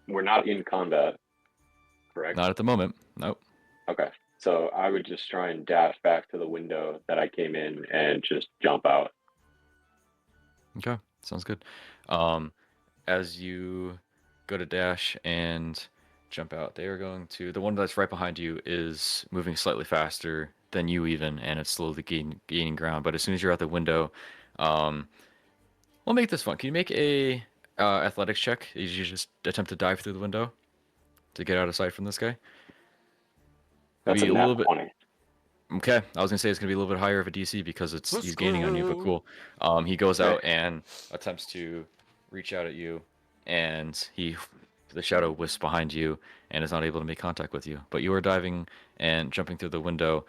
we're not in combat, correct? Not at the moment. Nope. Okay. So I would just try and dash back to the window that I came in and just jump out. Okay. Sounds good. As you go to dash and jump out, they are going to, the one that's right behind you is moving slightly faster than you even, and it's slowly gaining ground. But as soon as you're out the window, we'll make this fun. Can you make a athletics check? You just attempt to dive through the window to get out of sight from this guy. That's Be a a nat little bit. 20. Okay, I was gonna say it's gonna be a little bit higher of a DC because Let's he's gaining on you, but go. cool. He goes Okay. out and attempts to reach out at you, and the shadow wisps behind you and is not able to make contact with you. But you are diving and jumping through the window,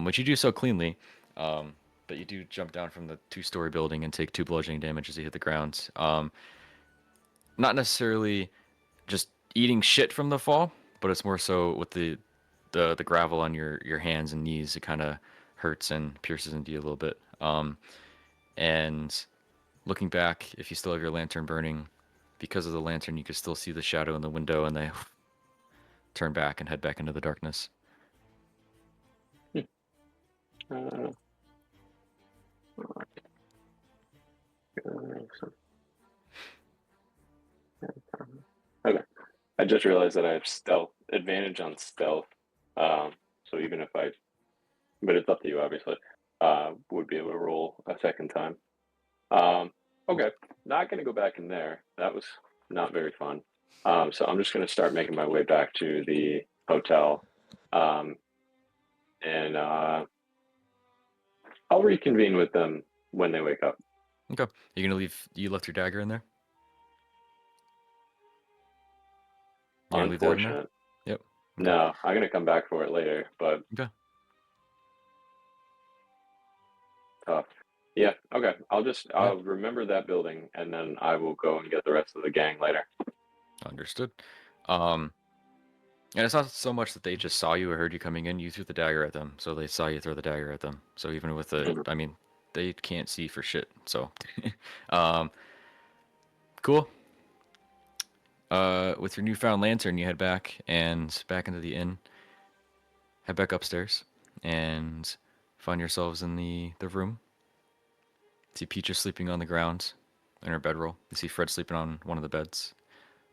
which you do so cleanly. But you do jump down from the 2-story building and take 2 bludgeoning damage as you hit the ground. Not necessarily just eating shit from the fall, but it's more so with the gravel on your hands and knees. It kind of hurts and pierces into you a little bit. And looking back, if you still have your lantern burning, because of the lantern, you can still see the shadow in the window, and they turn back and head back into the darkness. Uh, okay. I just realized that I have stealth advantage on stealth. So even if but it's up to you, obviously. Would be able to roll a second time. Okay. Not going to go back in there. That was not very fun. So I'm just going to start making my way back to the hotel. And I'll reconvene with them when they wake up. Okay, you gonna leave? You left your dagger in there. You gonna leave that in there? Unfortunate. Yep. Okay. No, I'm going to come back for it later, but Okay. tough. Yeah, okay. I'll remember that building and then I will go and get the rest of the gang later. Understood. And it's not so much that they just saw you or heard you coming in. You threw the dagger at them, so they saw you throw the dagger at them. So even with I mean, they can't see for shit. So, cool. With your newfound lantern, you head back into the inn. Head back upstairs and find yourselves in the room. See Peach is sleeping on the ground in her bedroll. You see Fred sleeping on one of the beds.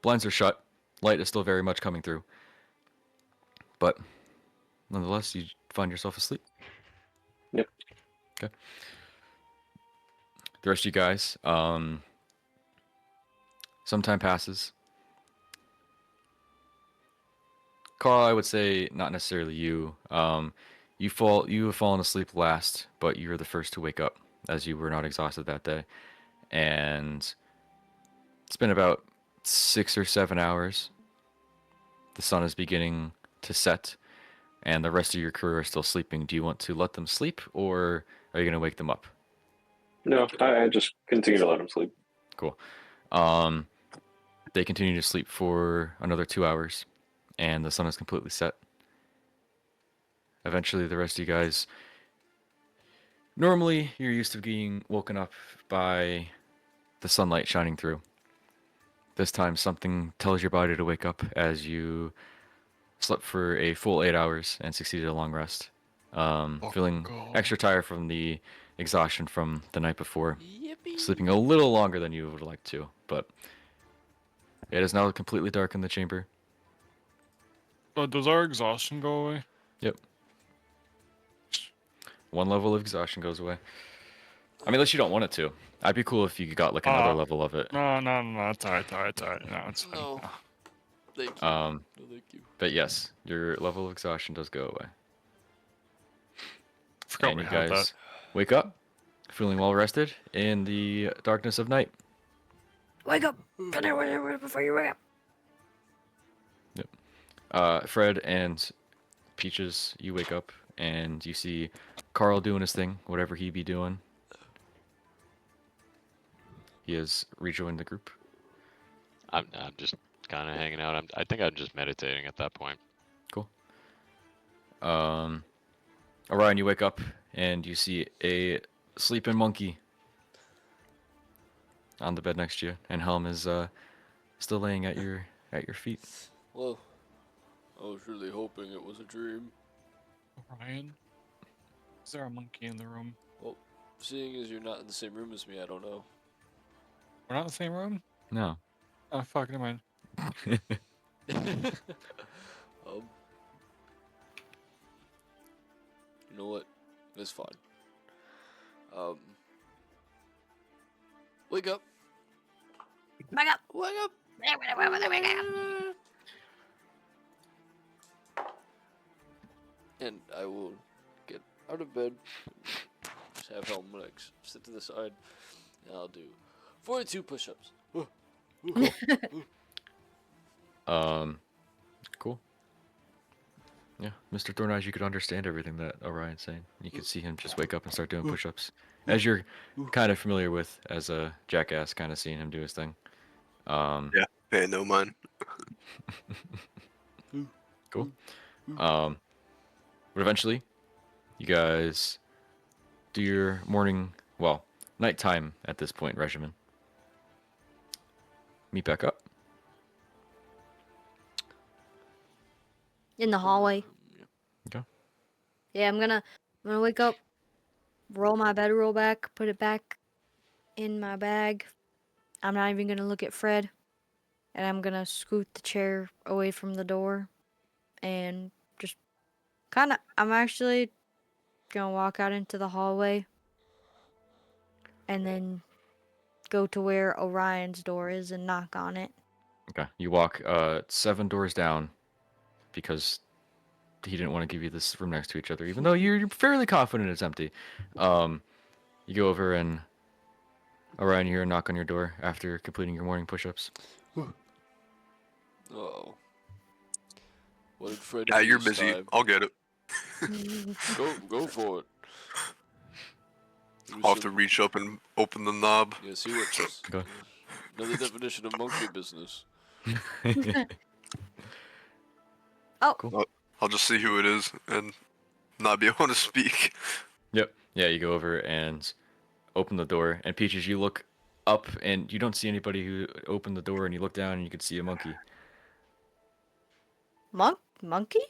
Blinds are shut. Light is still very much coming through. But nonetheless, you find yourself asleep. Yep. Okay. The rest of you guys, some time passes. Carl, I would say not necessarily you. You have fallen asleep last, but you were the first to wake up as you were not exhausted that day. And it's been about 6 or 7 hours. The sun is beginning to set, and the rest of your crew are still sleeping. Do you want to let them sleep, or are you going to wake them up? No, I just continue to let them sleep. Cool. They continue to sleep for another 2 hours, and the sun is completely set. Eventually, the rest of you guys. Normally, you're used to being woken up by the sunlight shining through. This time, something tells your body to wake up as you slept for a full 8 hours and succeeded a long rest. Feeling extra tired from the exhaustion from the night before. Yippee! Sleeping a little longer than you would like to, but it is now completely dark in the chamber. Does our exhaustion go away? Yep. 1 level of exhaustion goes away. I mean, unless you don't want it to. I'd be cool if you got like another level of it. No, it's alright, No, it's fine. No. Thank you. Um, No, thank you. but yes, your level of exhaustion does go away. Forgot And we you had guys wake up, feeling well rested in the darkness of night. Wake up! Before you wake up. Fred and Peaches, you wake up and you see Carl doing his thing, whatever he be doing. He has rejoined the group. I'm just kind of hanging out. I think I'm just meditating at that point. Cool. Orion, you wake up and you see a sleeping monkey on the bed next to you, and Helm is still laying at your feet. Well, I was really hoping it was a dream. Ryan, is there a monkey in the room? Well, seeing as you're not in the same room as me, I don't know. We're not in the same room? No. Oh, fuck, never mind. You know what? It's fine. Wake up! Wake up! Wake up! And I will get out of bed. Just have Helm like sit to the side, and I'll do 42 push-ups. Cool. Yeah, Mr. Thorneyes, you could understand everything that Orion's saying. You could see him just wake up and start doing push-ups, as you're kind of familiar with as a jackass, kind of seeing him do his thing. Yeah, hey, no mind. Cool. But eventually, you guys do your morning, well, nighttime at this point regimen. Meet back up. In the hallway. Okay. Yeah, I'm gonna wake up, roll my bedroll back, put it back in my bag. I'm not even gonna look at Fred, and I'm gonna scoot the chair away from the door, and just I'm actually gonna walk out into the hallway, and then go to where Orion's door is and knock on it. Okay. You walk 7 doors down because he didn't want to give you this room next to each other, even though you're fairly confident it's empty. You go over and Orion, you hear a knock on your door after completing your morning push-ups. Oh. What did Fred Yeah, do you're this busy. time? I'll get it. Go for it. I'll have to reach up and open the knob. Yeah, see what's Go. another definition of monkey business. Oh, Cool. I'll just see who it is and not be able to speak. Yep. Yeah, you go over and open the door, and Peaches, you look up and you don't see anybody who opened the door, and you look down and you can see a monkey. monkey?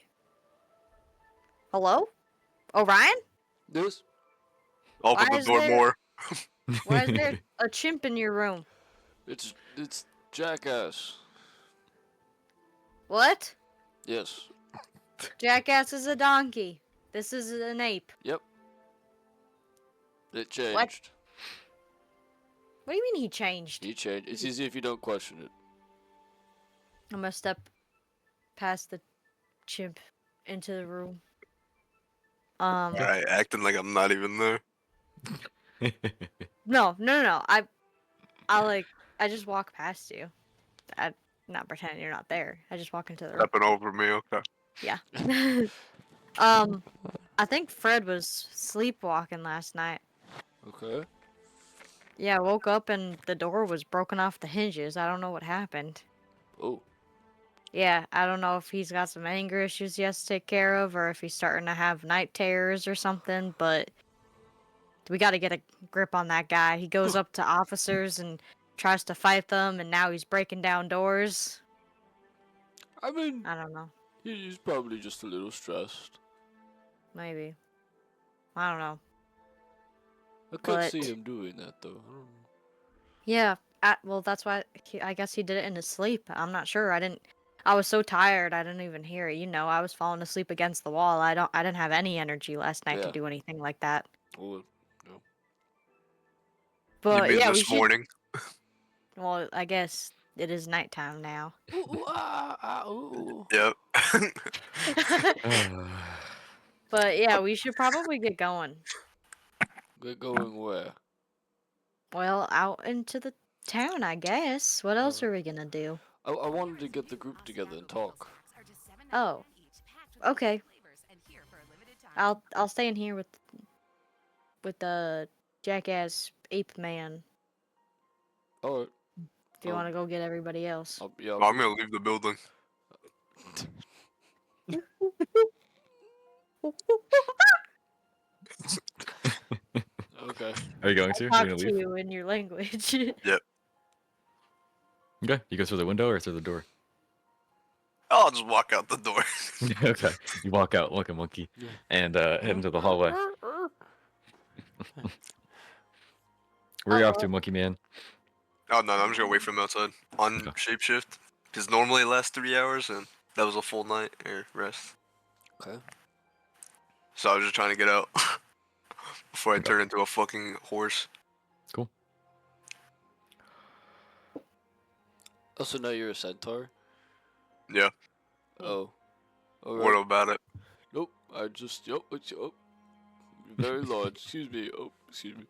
Hello? Orion? Yes. Open Why the is door there- more. Why is there a chimp in your room? It's Jackass. What? Yes. Jackass is a donkey. This is an ape. Yep. It changed. What do you mean he changed? He changed. It's easy if you don't question it. I'm gonna step past the chimp into the room. Alright, acting like I'm not even there. No. I just walk past you. I not pretend you're not there. I just walk into the room. Stepping over me, okay. Yeah. I think Fred was sleepwalking last night. Okay. Yeah, I woke up and the door was broken off the hinges. I don't know what happened. Oh, Yeah, I don't know if he's got some anger issues he has to take care of or if he's starting to have night terrors or something, but we got to get a grip on that guy. He goes up to officers and tries to fight them, and now he's breaking down doors. I mean, I don't know. he's probably just a little stressed. Maybe. I don't know. I could But see him doing that though. I don't know. yeah, well, that's why I guess he did it in his sleep. I'm not sure. I was so tired, I didn't even hear it. I was falling asleep against the wall. I didn't have any energy last night to Yeah. do anything like that. Well, no. You But mean yeah, we this should. morning? Well, I guess it is nighttime now. Ooh, ah, ah, ooh. Yep. But yeah, we should probably get going. We're going where? Well, out into the town, I guess. What else Uh, are we gonna do? I wanted to get the group together and talk. Oh, okay. I'll stay in here with the jackass ape man Alright. if you want to go get everybody else. Yeah, I'm gonna leave the building. Okay. Are you going to? You're Talk gonna to leave? you in your language. Okay. You go through the window or through the door? I'll just walk out the door. Okay. You walk out like a monkey and head into the hallway. Where are you off to, monkey man? Oh no, I'm just gonna wait for him outside on Okay. shapeshift. Because normally it lasts 3 hours, and that was a full night rest. Okay. So I was just trying to get out before I Okay. turn into a fucking horse. Cool. Oh, so now you're a centaur? Yeah. Oh. What Alright. about it? Nope. I just. Yup. Oh. Very large. Excuse me. Oh, excuse me.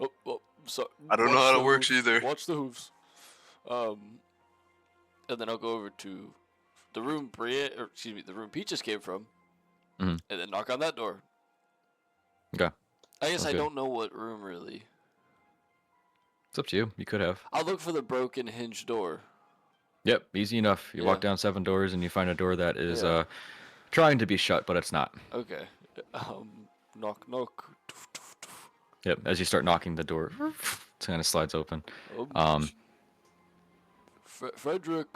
Oh, sorry. I don't know Watch how the it works hooves. either. Watch the hooves. And then I'll go over to the room the room Peaches came from, Mhm. and then knock on that door. Okay. I guess Sounds I good. don't know what room really. It's up to you. You could have. I'll look for the broken hinge door. Yep, easy enough. You walk Yeah. down 7 doors and you find a door that is Yeah. trying to be shut, but it's not. Okay. Knock, knock. Yep. As you start knocking, the door kind of slides open. Frederick.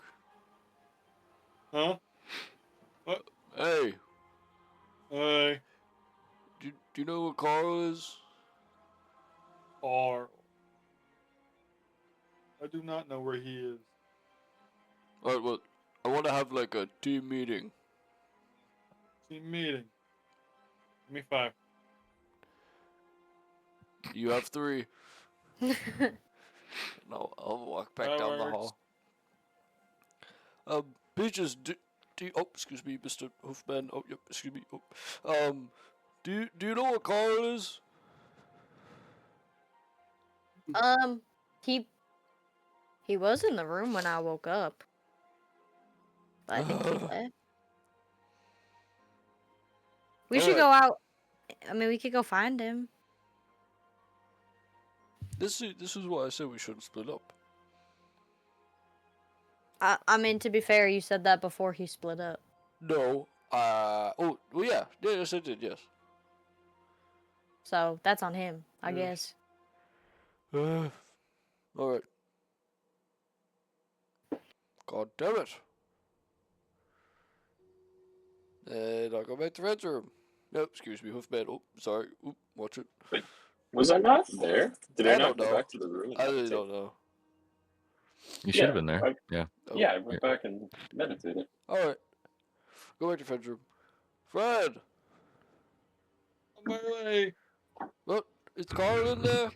Huh? Hey. Hey, Do you know what Carl is? Carl. I do not know where he is. Alright, well, I want to have like a team meeting. Team meeting. Give me 5. You have 3. No, I'll walk back That down the works. hall. Peaches, oh, excuse me, Mr. Hoofman. Oh, yep, excuse me. Oh. Do you know what Carl is? He was in the room when I woke up. But I think he left. We should go out. I mean, we could go find him. This is why I said we shouldn't split up. I mean, to be fair, you said that before he split up. No. Oh, well, yeah. Yes, I did. Yes. So that's on him, I Yeah. guess. All right. God damn it. And I'll go back to Red's room. No, excuse me, Hoofman. Oh, sorry. Oop, watch it. Wait, was I not there? Did I, I not don't go know. back to the room? And I really meditate? don't know. You should have been there. I- Yeah. Oh, Yeah, I went back and meditated. All right. Go back to Fred's room. Fred! On my way. What? Is Carl in there?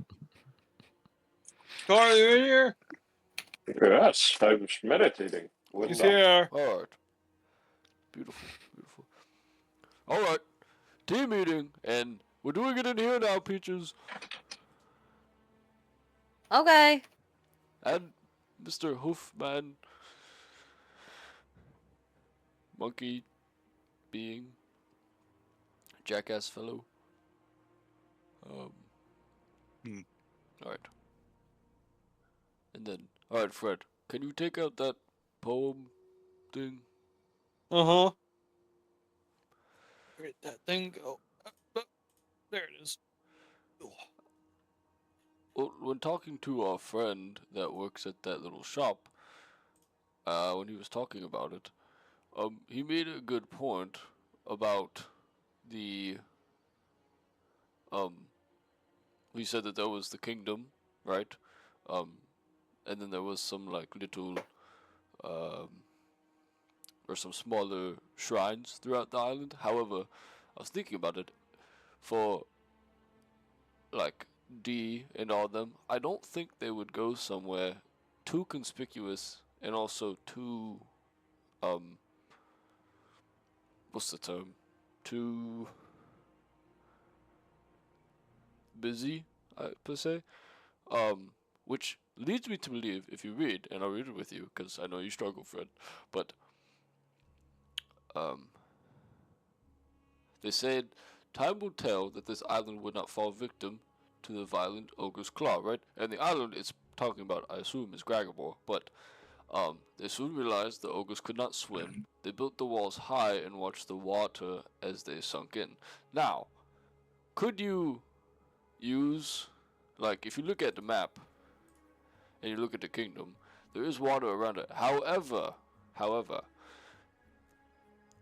Carl, you in here? Yes, I was meditating. Well He's done. here. All right. Beautiful, beautiful. All right. Team meeting, and we're doing it in here now, Peaches. Okay. And Mr. Hoofman. Monkey being jackass fellow. Alright. And then, alright, Fred, can you take out that poem thing? Uh-huh. Where'd that thing go? There it is. Well, when talking to our friend that works at that little shop, when he was talking about it, he made a good point about the, he said that there was the kingdom, right? And then there was some, like, little, or some smaller shrines throughout the island. However, I was thinking about it, for, like, D and all them, I don't think they would go somewhere too conspicuous and also too, what's the term? Too busy, per se. Which leads me to believe, if you read, and I'll read it with you, because I know you struggle, Fred, but, they said, time will tell that this island would not fall victim to the violent ogre's claw, right? And the island it's talking about, I assume, is Gragabore, but, they soon realized the ogres could not swim. They built the walls high and watched the water as they sunk in. Now, could you use, like, if you look at the map, and you look at the kingdom, there is water around it. However,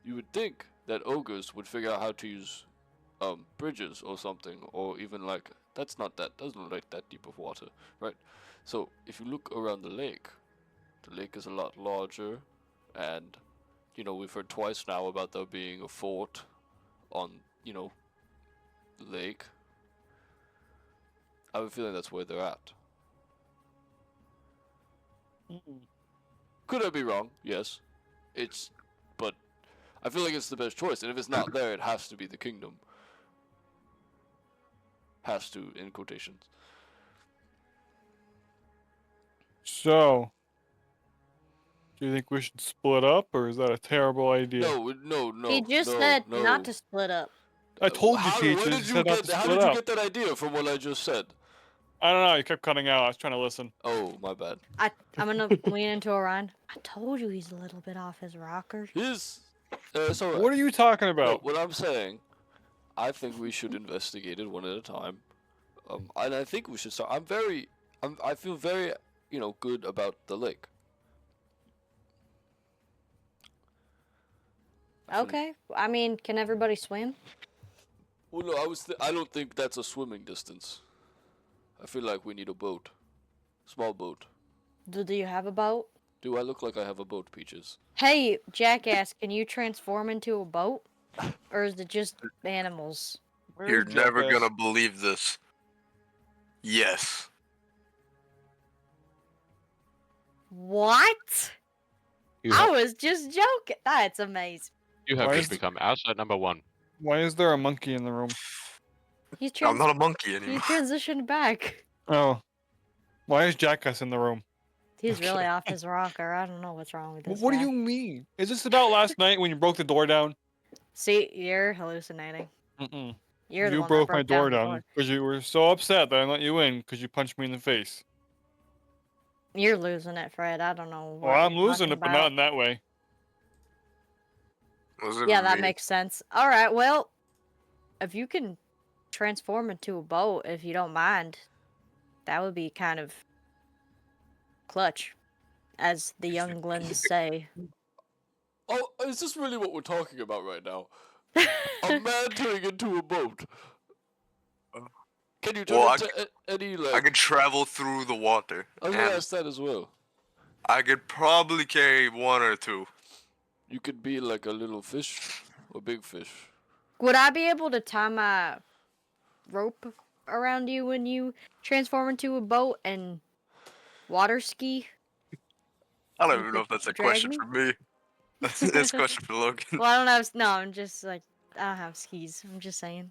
you would think that ogres would figure out how to use bridges or something, or even like doesn't look like that deep of water, right? So if you look around the lake is a lot larger, and we've heard twice now about there being a fort on the lake. I have a feeling that's where they're at. Could I be wrong? Yes. But I feel like it's the best choice, and if it's not there, it has to be the kingdom. Has to, in quotations. So, do you think we should split up, or is that a terrible idea? No. He just said not to split up. I told you, Peaches. How did you get that idea from what I just said? I don't know. You kept cutting out. I was trying to listen. Oh, my bad. I'm gonna lean into Orion. I told you he's a little bit off his rocker. It's alright. What are you talking about? What I'm saying, I think we should investigate it one at a time. And I think we should start. I feel very, good about the lake. Okay. I mean, can everybody swim? Well, no, I don't think that's a swimming distance. I feel like we need a boat. Small boat. Do you have a boat? Do I look like I have a boat, Peaches? Hey, jackass, can you transform into a boat? Or is it just animals? You're never gonna believe this. Yes. What? I was just joking. That's amazing. You have Why just is- become asset number 1. Why is there a monkey in the room? He's I'm not a monkey he anymore. transitioned back. Oh. Why is Jackass in the room? He's really off his rocker. I don't know what's wrong with this What do guy. you mean? Is this about last night when you broke the door down? See, you're hallucinating. Mm-mm. You're the You one broke that my door the down because you were so upset that I let you in because you punched me in the face. You're losing it, Fred. I don't know. Well, I'm losing it, but not in that way. Yeah, that makes sense. All right, well, if you can transform into a boat, if you don't mind, that would be kind of clutch, as the younglings say. Oh, is this really what we're talking about right now? A man turning into a boat. Can you turn into any, like... I could travel through the water. I was gonna ask that as well. I could probably carry 1 or 2. You could be like a little fish or big fish. Would I be able to tie my rope around you when you transform into a boat and water ski? I don't You even know if could that's a drag question me? for me. That's a question for Logan. Well, I don't have. No, I'm just like I don't have skis. I'm just saying.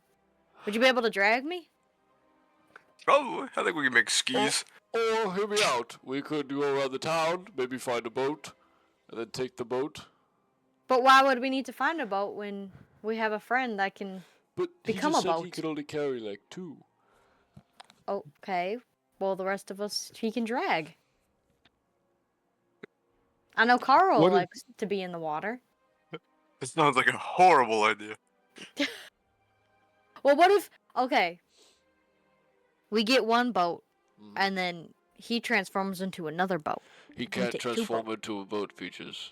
Would you be able to drag me? Probably. I think we can make skis. Or, hear me out, we could go around the town, maybe find a boat, and then take the boat. But why would we need to find a boat when we have a friend that can But become he just a said boat? he could only carry like 2. Okay. Well, the rest of us, he can drag. I know Carl What if- likes to be in the water. This sounds like a horrible idea. Well, what if... Okay. We get one boat, Mhm. and then he transforms into another boat. He can can't take two transform boats. into a boat, Peaches.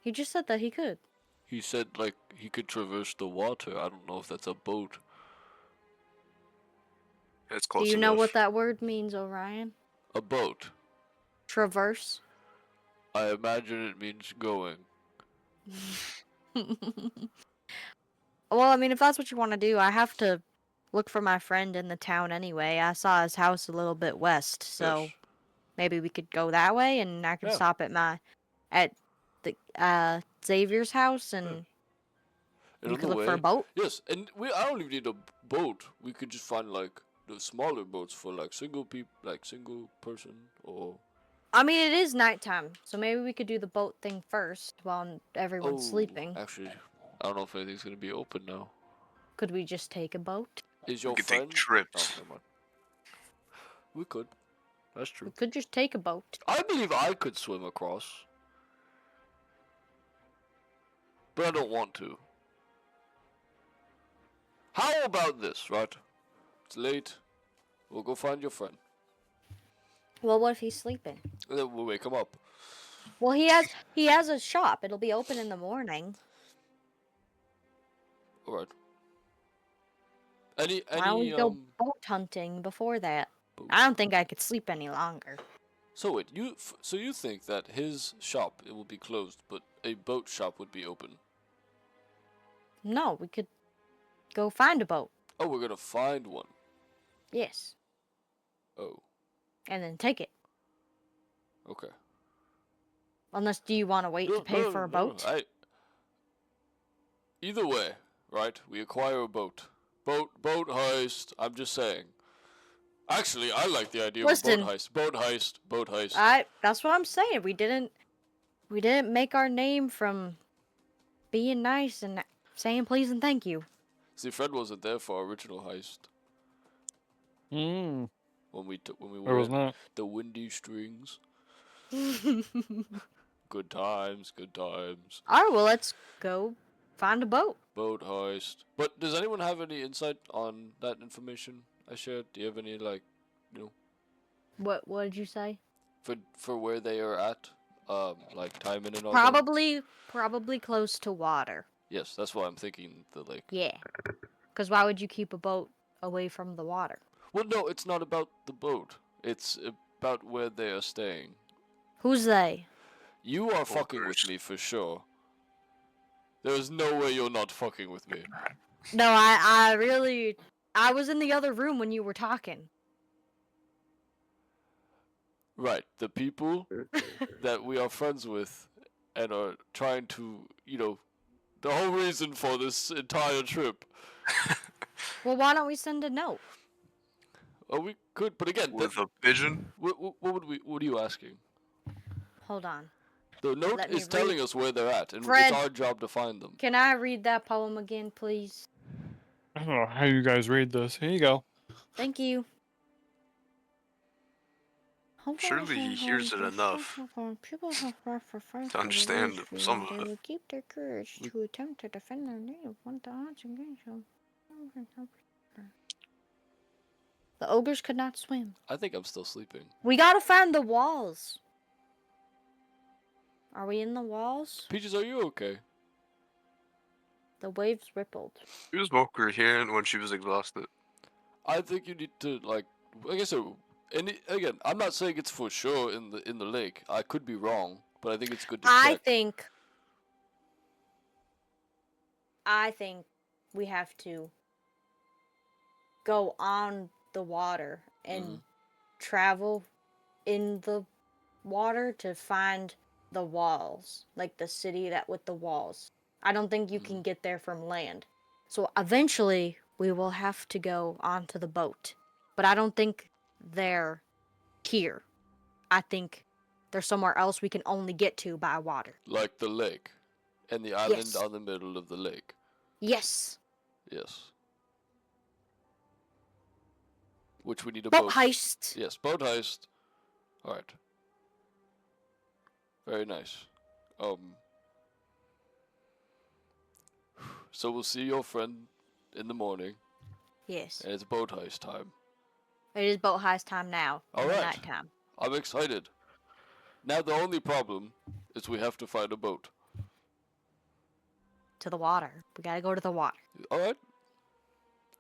He just said that he could. He said, like, he could traverse the water. I don't know if that's a boat. It's Do close you enough. know what that word means, Orion? A boat. Traverse? I imagine it means going. Well, I mean, if that's what you want to do, I have to look for my friend in the town anyway. I saw his house a little bit west, so Yes. maybe we could go that way, and I can Yeah. stop at the Xavier's house, and And you on could the look for a way, boat. yes, and I don't even need a boat. We could just find like the smaller boats for like single person, or I mean, it is nighttime, so maybe we could do the boat thing first while everyone's sleeping. Actually, I don't know if anything's gonna be open now. Could we just take a boat? Is We your could friend? take trips. Oh, never mind. We could. That's true. We could just take a boat. I believe I could swim across, but I don't want to. How about this, right? It's late. We'll go find your friend, Well, what if he's sleeping? and then we'll wake him up. Well, he has a shop. It'll be open in the morning. All right. Any Why don't we go boat hunting before that? I don't think I could sleep any longer. So wait, so you think that his shop it will be closed, but a boat shop would be open? No, we could go find a boat. Oh, we're gonna find one. Yes. Oh, And then take it. okay. Unless, do you want to wait to pay for a boat? Either way, right? We acquire a boat. Boat heist. I'm just saying. Actually, I like the idea Listen. of a boat heist. Boat heist. That's what I'm saying. We didn't make our name from being nice and saying please and thank you. See, Fred wasn't there for our original heist Mm, when we I were was in not. the Windy Strings. Good times, good times. All right, well, let's go find a boat. Boat heist. But does anyone have any insight on that information I shared? Do you have any What did you say? for where they are at? Like timing and all that? Probably close to water. Yes, that's why I'm thinking the lake. Yeah. Because why would you keep a boat away from the water? Well, no, it's not about the boat. It's about where they are staying. Who's they? You are fucking with Ogres. me for sure. There is no way you're not fucking with me. No, I was in the other room when you were talking. Right, the people that we are friends with and are trying to, the whole reason for this entire trip. Well, why don't we send a note? Oh, we could, but again, With a pigeon? what are you asking? Hold on. The note Let me is telling read. us where they're at, and Fred. it's our job to find them. Can I read that poem again, please? I don't know how you guys read this. Here you go. Thank you. Surely he hears it enough to understand some of it. They will keep their courage to attempt to defend their native one to odds against them. The ogres could not swim. I think I'm still sleeping. We gotta find the walls. Are we in the walls? Peaches, are you okay? The waves rippled. She was more coherent when she was exhausted. I think you need to like I said. And again, I'm not saying it's for sure in the lake. I could be wrong, but I think it's good to check. I think we have to go on the water and travel in the water to find the walls, like the city that with the walls. I don't think you can get there from land. So eventually we will have to go onto the boat. But I don't think they're here. I think they're somewhere else we can only get to by water. Like the lake, and the island Yes. on the middle of the lake. Yes. Yes. which we need a Boat boat. heist. Yes, boat heist. All right. Very nice. So we'll see your friend in the morning, Yes. and it's boat heist time. It is boat heist time now. In the Alright. nighttime. I'm excited. Now the only problem is we have to find a boat. To the water. We gotta go to the water. Alright?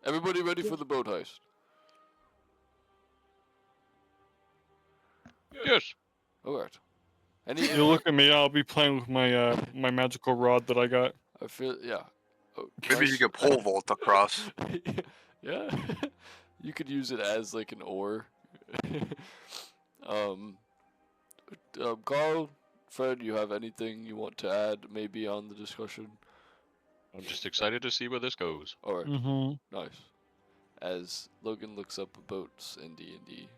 Everybody ready for the boat heist? Yes. Alright. You look at me. I'll be playing with my my magical rod that I got. I feel, yeah. Oh, Maybe you could pole vault across. Yeah. You could use it as like an oar. Carl, Fred, you have anything you want to add maybe on the discussion? I'm just excited to see where this goes. Alright, Mm-hmm. nice. As Logan looks up boats in D&D.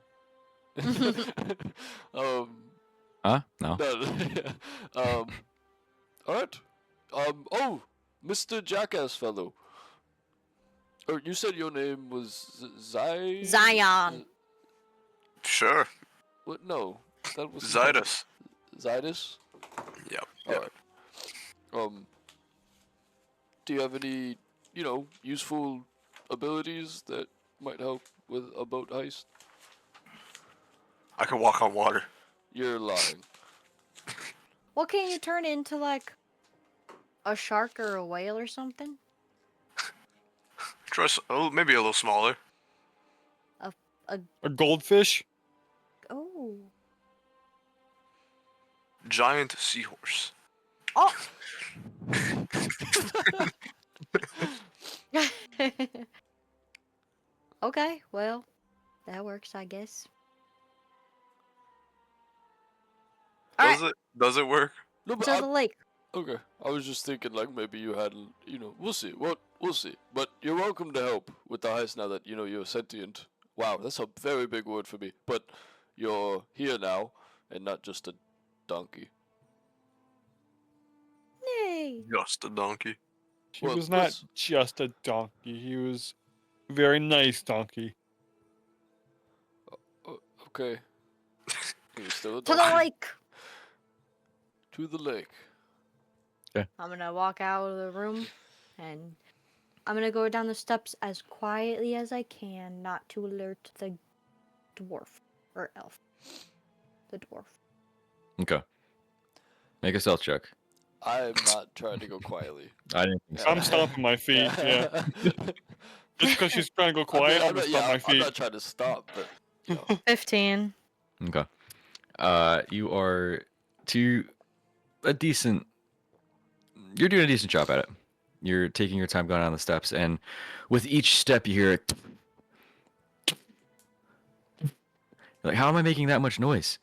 Huh? No. No. Alright. Oh, Mr. Jackass fellow. Or you said your name was Zion. Sure. What? No, that was Zydus. Zydus. Yep. Alright. Do you have any, useful abilities that might help with a boat heist? I can walk on water. You're lying. What can you turn into, like, a shark or a whale or something? Maybe a little smaller. A goldfish. Oh. Giant seahorse. Oh! Okay, well, that works, I guess. Does it work? No, but To the lake. okay. I was just thinking like maybe you had, we'll see. We'll see. But you're welcome to help with the heist now that you're sentient. Wow, that's a very big word for me. But you're here now and not just a donkey. Yay! Just a donkey. He Well, was not let's- just a donkey. He was a very nice donkey. Okay. He was still a To the donkey. lake! To the lake. I'm gonna walk out of the room and I'm gonna go down the steps as quietly as I can, not to alert the dwarf or elf. The dwarf. Okay. Make a stealth check. I'm not trying to go quietly. I didn't think so. I'm stomping my feet. Yeah. Just because she's trying to go quiet, I'm gonna stomp my I'm feet. not trying to stop, but 15. Okay. You are to a decent. You're doing a decent job at it. You're taking your time going down the steps, and with each step, you hear it. Like, how am I making that much noise?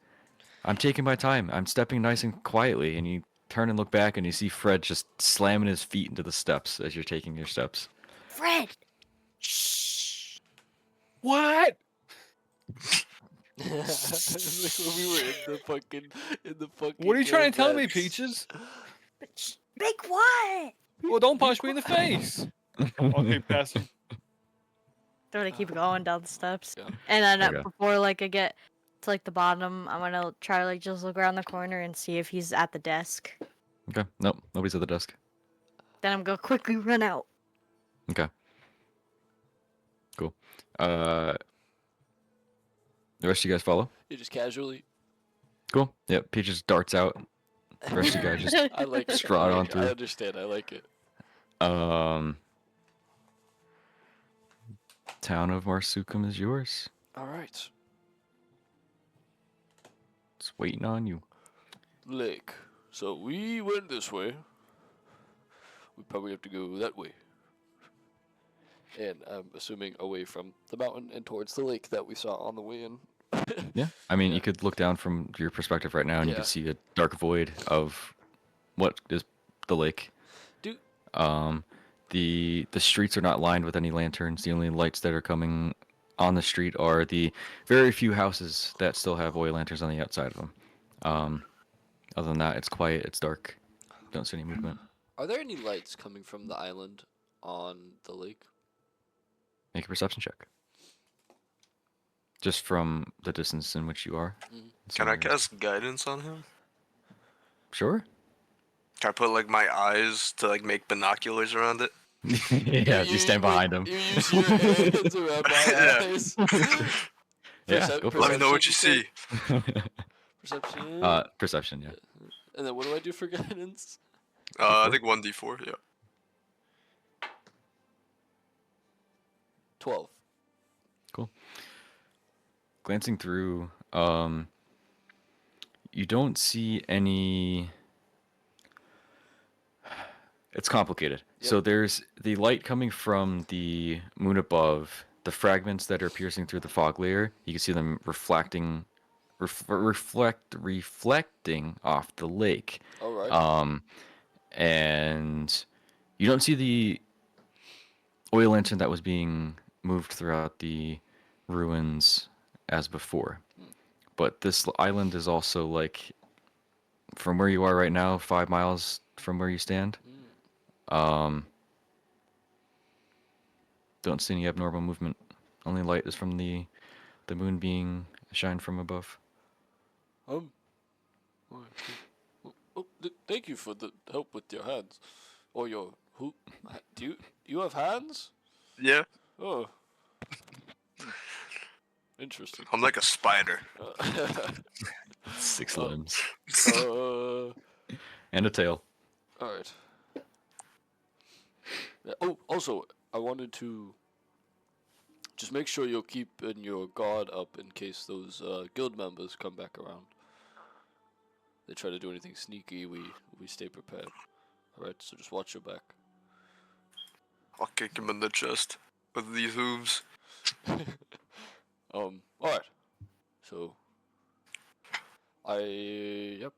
I'm taking my time. I'm stepping nice and quietly, and you turn and look back, and you see Fred just slamming his feet into the steps as you're taking your steps. Fred! Shh! What? it's like when we were in the fucking. What are you trying to tell me, vents. Peaches? But shh, be quiet! Well, don't punch me in the face. Okay, passing. They're gonna keep going down the steps. Yeah. And then Okay. before like I get to like the bottom, I'm gonna try to like just look around the corner and see if he's at the desk. Okay. Nope. Nobody's at the desk. Then I'm gonna quickly run out. Okay. Cool. The rest of you guys follow? You just casually. Cool. Yep. Peaches darts out. The rest of you guys just I like it. strut I on like it. through. I understand. I like it. Town of Marsucem is yours. All right. It's waiting on you. Lake. So we went this way. We probably have to go that way. And I'm assuming away from the mountain and towards the lake that we saw on the way in. Yeah. I mean, Yeah. you could look down from your perspective right now, and you Yeah. can see a dark void of what is the lake. Do- The streets are not lined with any lanterns. The only lights that are coming on the street are the very few houses that still have oil lanterns on the outside of them. Other than that, it's quiet. It's dark. Don't see any movement. Are there any lights coming from the island on the lake? Make a perception check. just from the distance in which you are. Mhm. Can I So, cast guidance on him? sure. Can I put like my eyes to like make binoculars around it? Yeah, you stand wait, behind him. you use your hands around my Yeah. eyes. Yeah, go for Let me know what Perception, you said? see. Perception. Perception, yeah. And then what do I do for guidance? I D4? think 1d4. Yeah. 12. Cool. Glancing through, you don't see any. It's complicated. So Yep. there's the light coming from the moon above, the fragments that are piercing through the fog layer. You can see them reflecting off the lake. All right. And you don't see the oil lantern that was being moved throughout the ruins as before. But this island is also like from where you are right now, 5 miles from where you stand. Um, don't see any abnormal movement. Only light is from the moon being shined from above. Alright, thank you for the help with your hands. Or your who? Do you have hands? Yeah. Oh, interesting. I'm like a spider. Six Uh, limbs uh, and a tail. all right. Oh, also, I wanted to just make sure you're keeping your guard up in case those guild members come back around. They try to do anything sneaky, we stay prepared. All right, so just watch your back. I'll kick him in the chest with these hooves. All right. So, yep.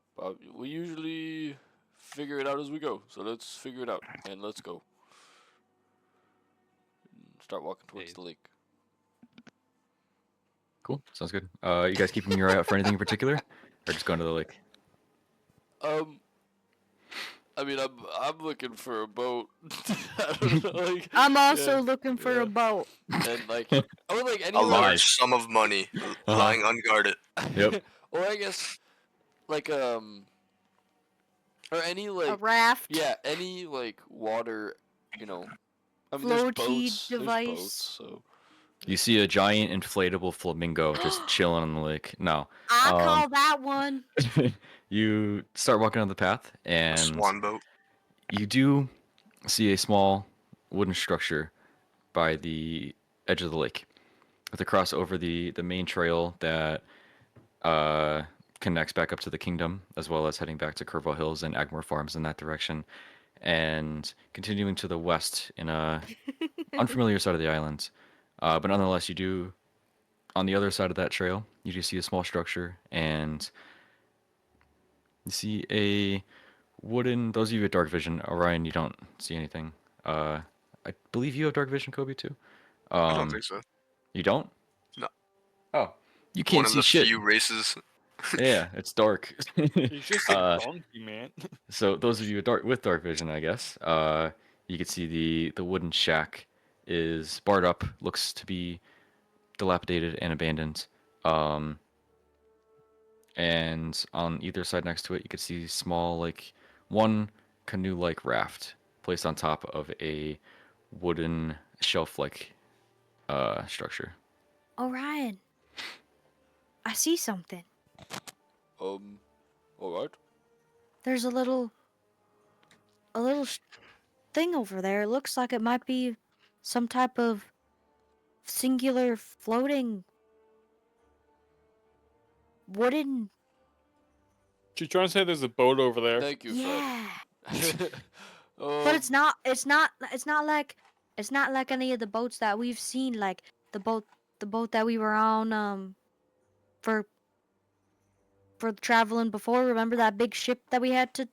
We usually figure it out as we go. So let's figure it out and let's go. Start walking towards Hey. the lake. Cool. Sounds good. You guys keeping your eye out for anything in particular, or just going to the lake? I mean, I'm looking for a boat. I don't know, like, I'm also yeah, looking for yeah. a boat. And like, or like A anywhere. large sum of money lying unguarded. Yep. Or I guess, like or any A like, raft. yeah, any like water, you know. I mean, Floaty there's device. boats, so. You see a giant inflatable flamingo just chilling on the lake. No. I call that one. You start walking on the path, A and swan boat. you do see a small wooden structure by the edge of the lake, with a cross over the main trail that connects back up to the kingdom, as well as heading back to Curville Hills and Agmore Farms in that direction, and continuing to the west in a unfamiliar side of the island. But nonetheless, you do, on the other side of that trail, you do see a small structure, and you see a wooden. Those of you with dark vision, Orion, you don't see anything. I believe you have dark vision, Kobe, too. I don't think so. You don't? No. Oh, you One can't of see the shit. few races. Yeah, it's dark. He's just a Uh, donkey, man. So those of you with dark vision, I guess, you can see the wooden shack is barred up, looks to be dilapidated and abandoned. And on either side next to it, you can see small, like one canoe-like raft placed on top of a wooden shelf-like structure. Orion, I see something. All right. There's a little thing over there. It looks like it might be some type of singular floating wooden. She's trying to say there's a boat over there. Thank you, Yeah, Fred. but it's not. It's not like. It's not like any of the boats that we've seen. Like the boat that we were on. For traveling before. Remember that big ship that we had to?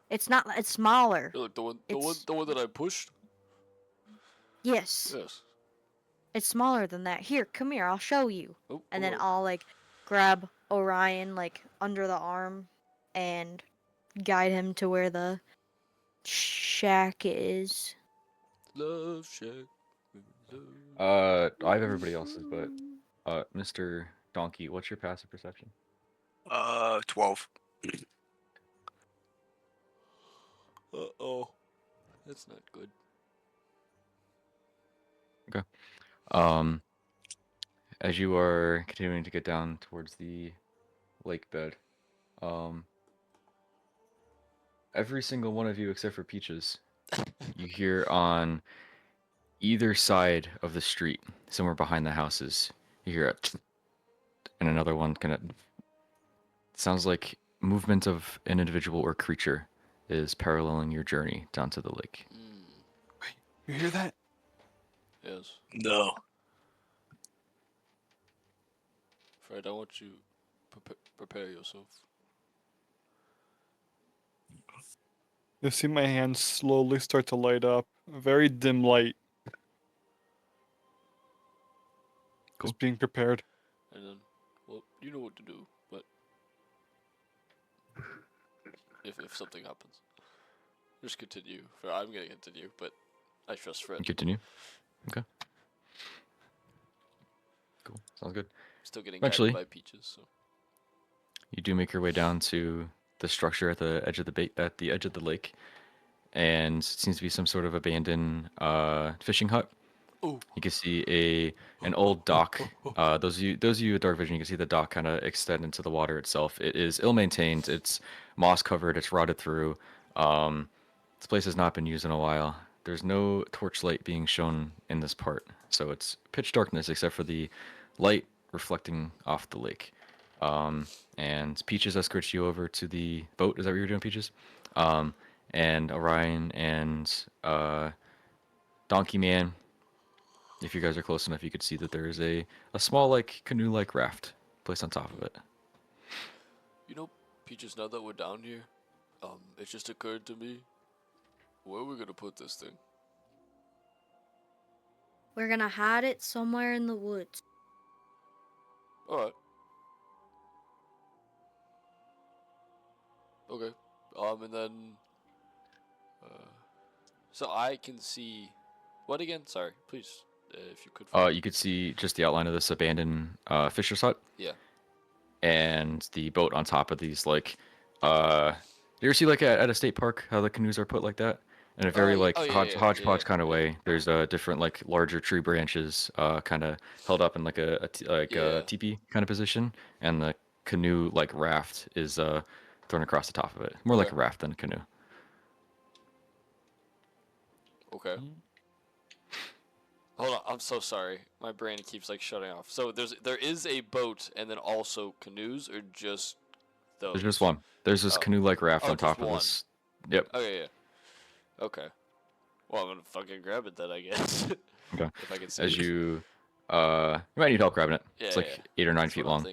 It's not. It's smaller. Look, the one It's- that I pushed. Yes. Yes. It's smaller than that. Here, come here. I'll show you. Oh, And then alright. I'll like grab Orion like under the arm and guide him to where the shack is. Love shack. Love. I have everybody else's, but Mr. Donkey, what's your passive perception? 12. Uh-oh. That's not good. As you are continuing to get down towards the lake bed, every single one of you except for Peaches, you hear on either side of the street, somewhere behind the houses, you hear it, and another one kind of sounds like movement of an individual or creature is paralleling your journey down to the lake. You hear that? Yes. No. Fred, I want you prepare yourself. You see my hands slowly start to light up. A very dim light. Cool. Just being prepared. And then, well, you know what to do, but if something happens, just continue. I'm gonna continue, but I trust Fred. Continue. Okay. Cool. Sounds good. Still getting Eventually- guided by Peaches, so. You do make your way down to the structure at the edge of the lake, and it seems to be some sort of abandoned fishing hut. Ooh. You can see an old dock. Those of you with dark vision, you can see the dock kind of extend into the water itself. It is ill maintained. It's moss covered. It's rotted through. This place has not been used in a while. There's no torchlight being shown in this part, so it's pitch darkness except for the light reflecting off the lake. And Peaches escorts you over to the boat. Is that what you were doing, Peaches? And Orion and Donkey Man. If you guys are close enough, you could see that there is a small, like, canoe-like raft placed on top of it. You know, Peaches, now that we're down here, it just occurred to me, where are we gonna put this thing? We're gonna hide it somewhere in the woods. Alright. Okay. And then, so I can see, what again? Sorry, please, if you could. You could see just the outline of this abandoned fisher's hut. Yeah. And the boat on top of these, like, you ever see, like, at a state park, how the canoes are put like that? In a very, hodgepodge kind of way. There's different, like, larger tree branches kind of held up in, like, a teepee kind of position. And the canoe, like, raft is thrown across the top of it. More like a raft than a canoe. Okay. Hold on, I'm so sorry. My brain keeps, like, shutting off. So there is a boat and then also canoes, or just those? There's just one. There's this canoe-like raft on just top of one. this. Yep. Okay, yeah. Okay. Well, I'm gonna fucking grab it then, I guess. Okay. If I can see As it. you might need help grabbing it. Yeah, It's like 8 or 9 That's feet what I'm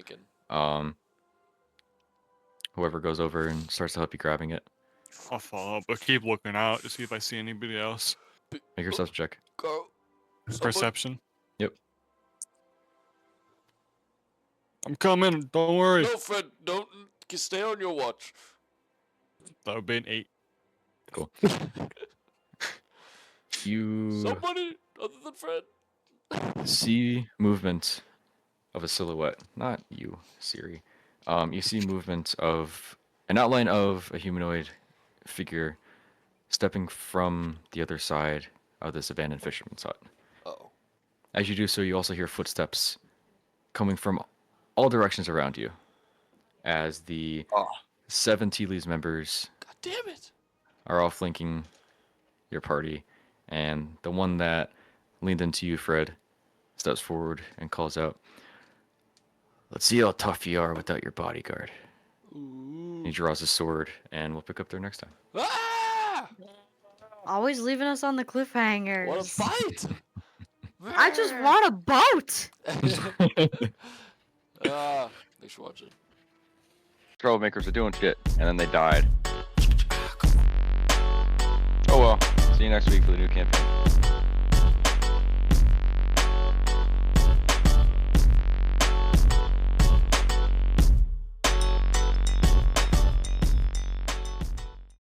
long. thinking. Whoever goes over and starts to help you grabbing it, I'll follow up, but keep looking out to see if I see anybody else. make yourself a check. Go. Perception. Yep. I'm coming. Don't worry. No, Fred, don't stay on your watch. That would be an 8. Cool. You Somebody other than Fred. see movement of a silhouette. Not you, Siri. You see movement of an outline of a humanoid figure stepping from the other side of this abandoned fisherman's hut. Uh-oh. As you do so, you also hear footsteps coming from all directions around you as the 7 Tea Leaves members God damn it. are all flanking your party, and the one that leaned into you, Fred, steps forward and calls out, "Let's see how tough you are without your bodyguard." Ooh. He draws his sword, and we'll pick up there next time. Ah! Always leaving us on the cliffhangers. What a fight! I just want a boat. Thanks for watching. Troublemakers are doing shit, and then they died. Oh well. See you next week for the new campaign.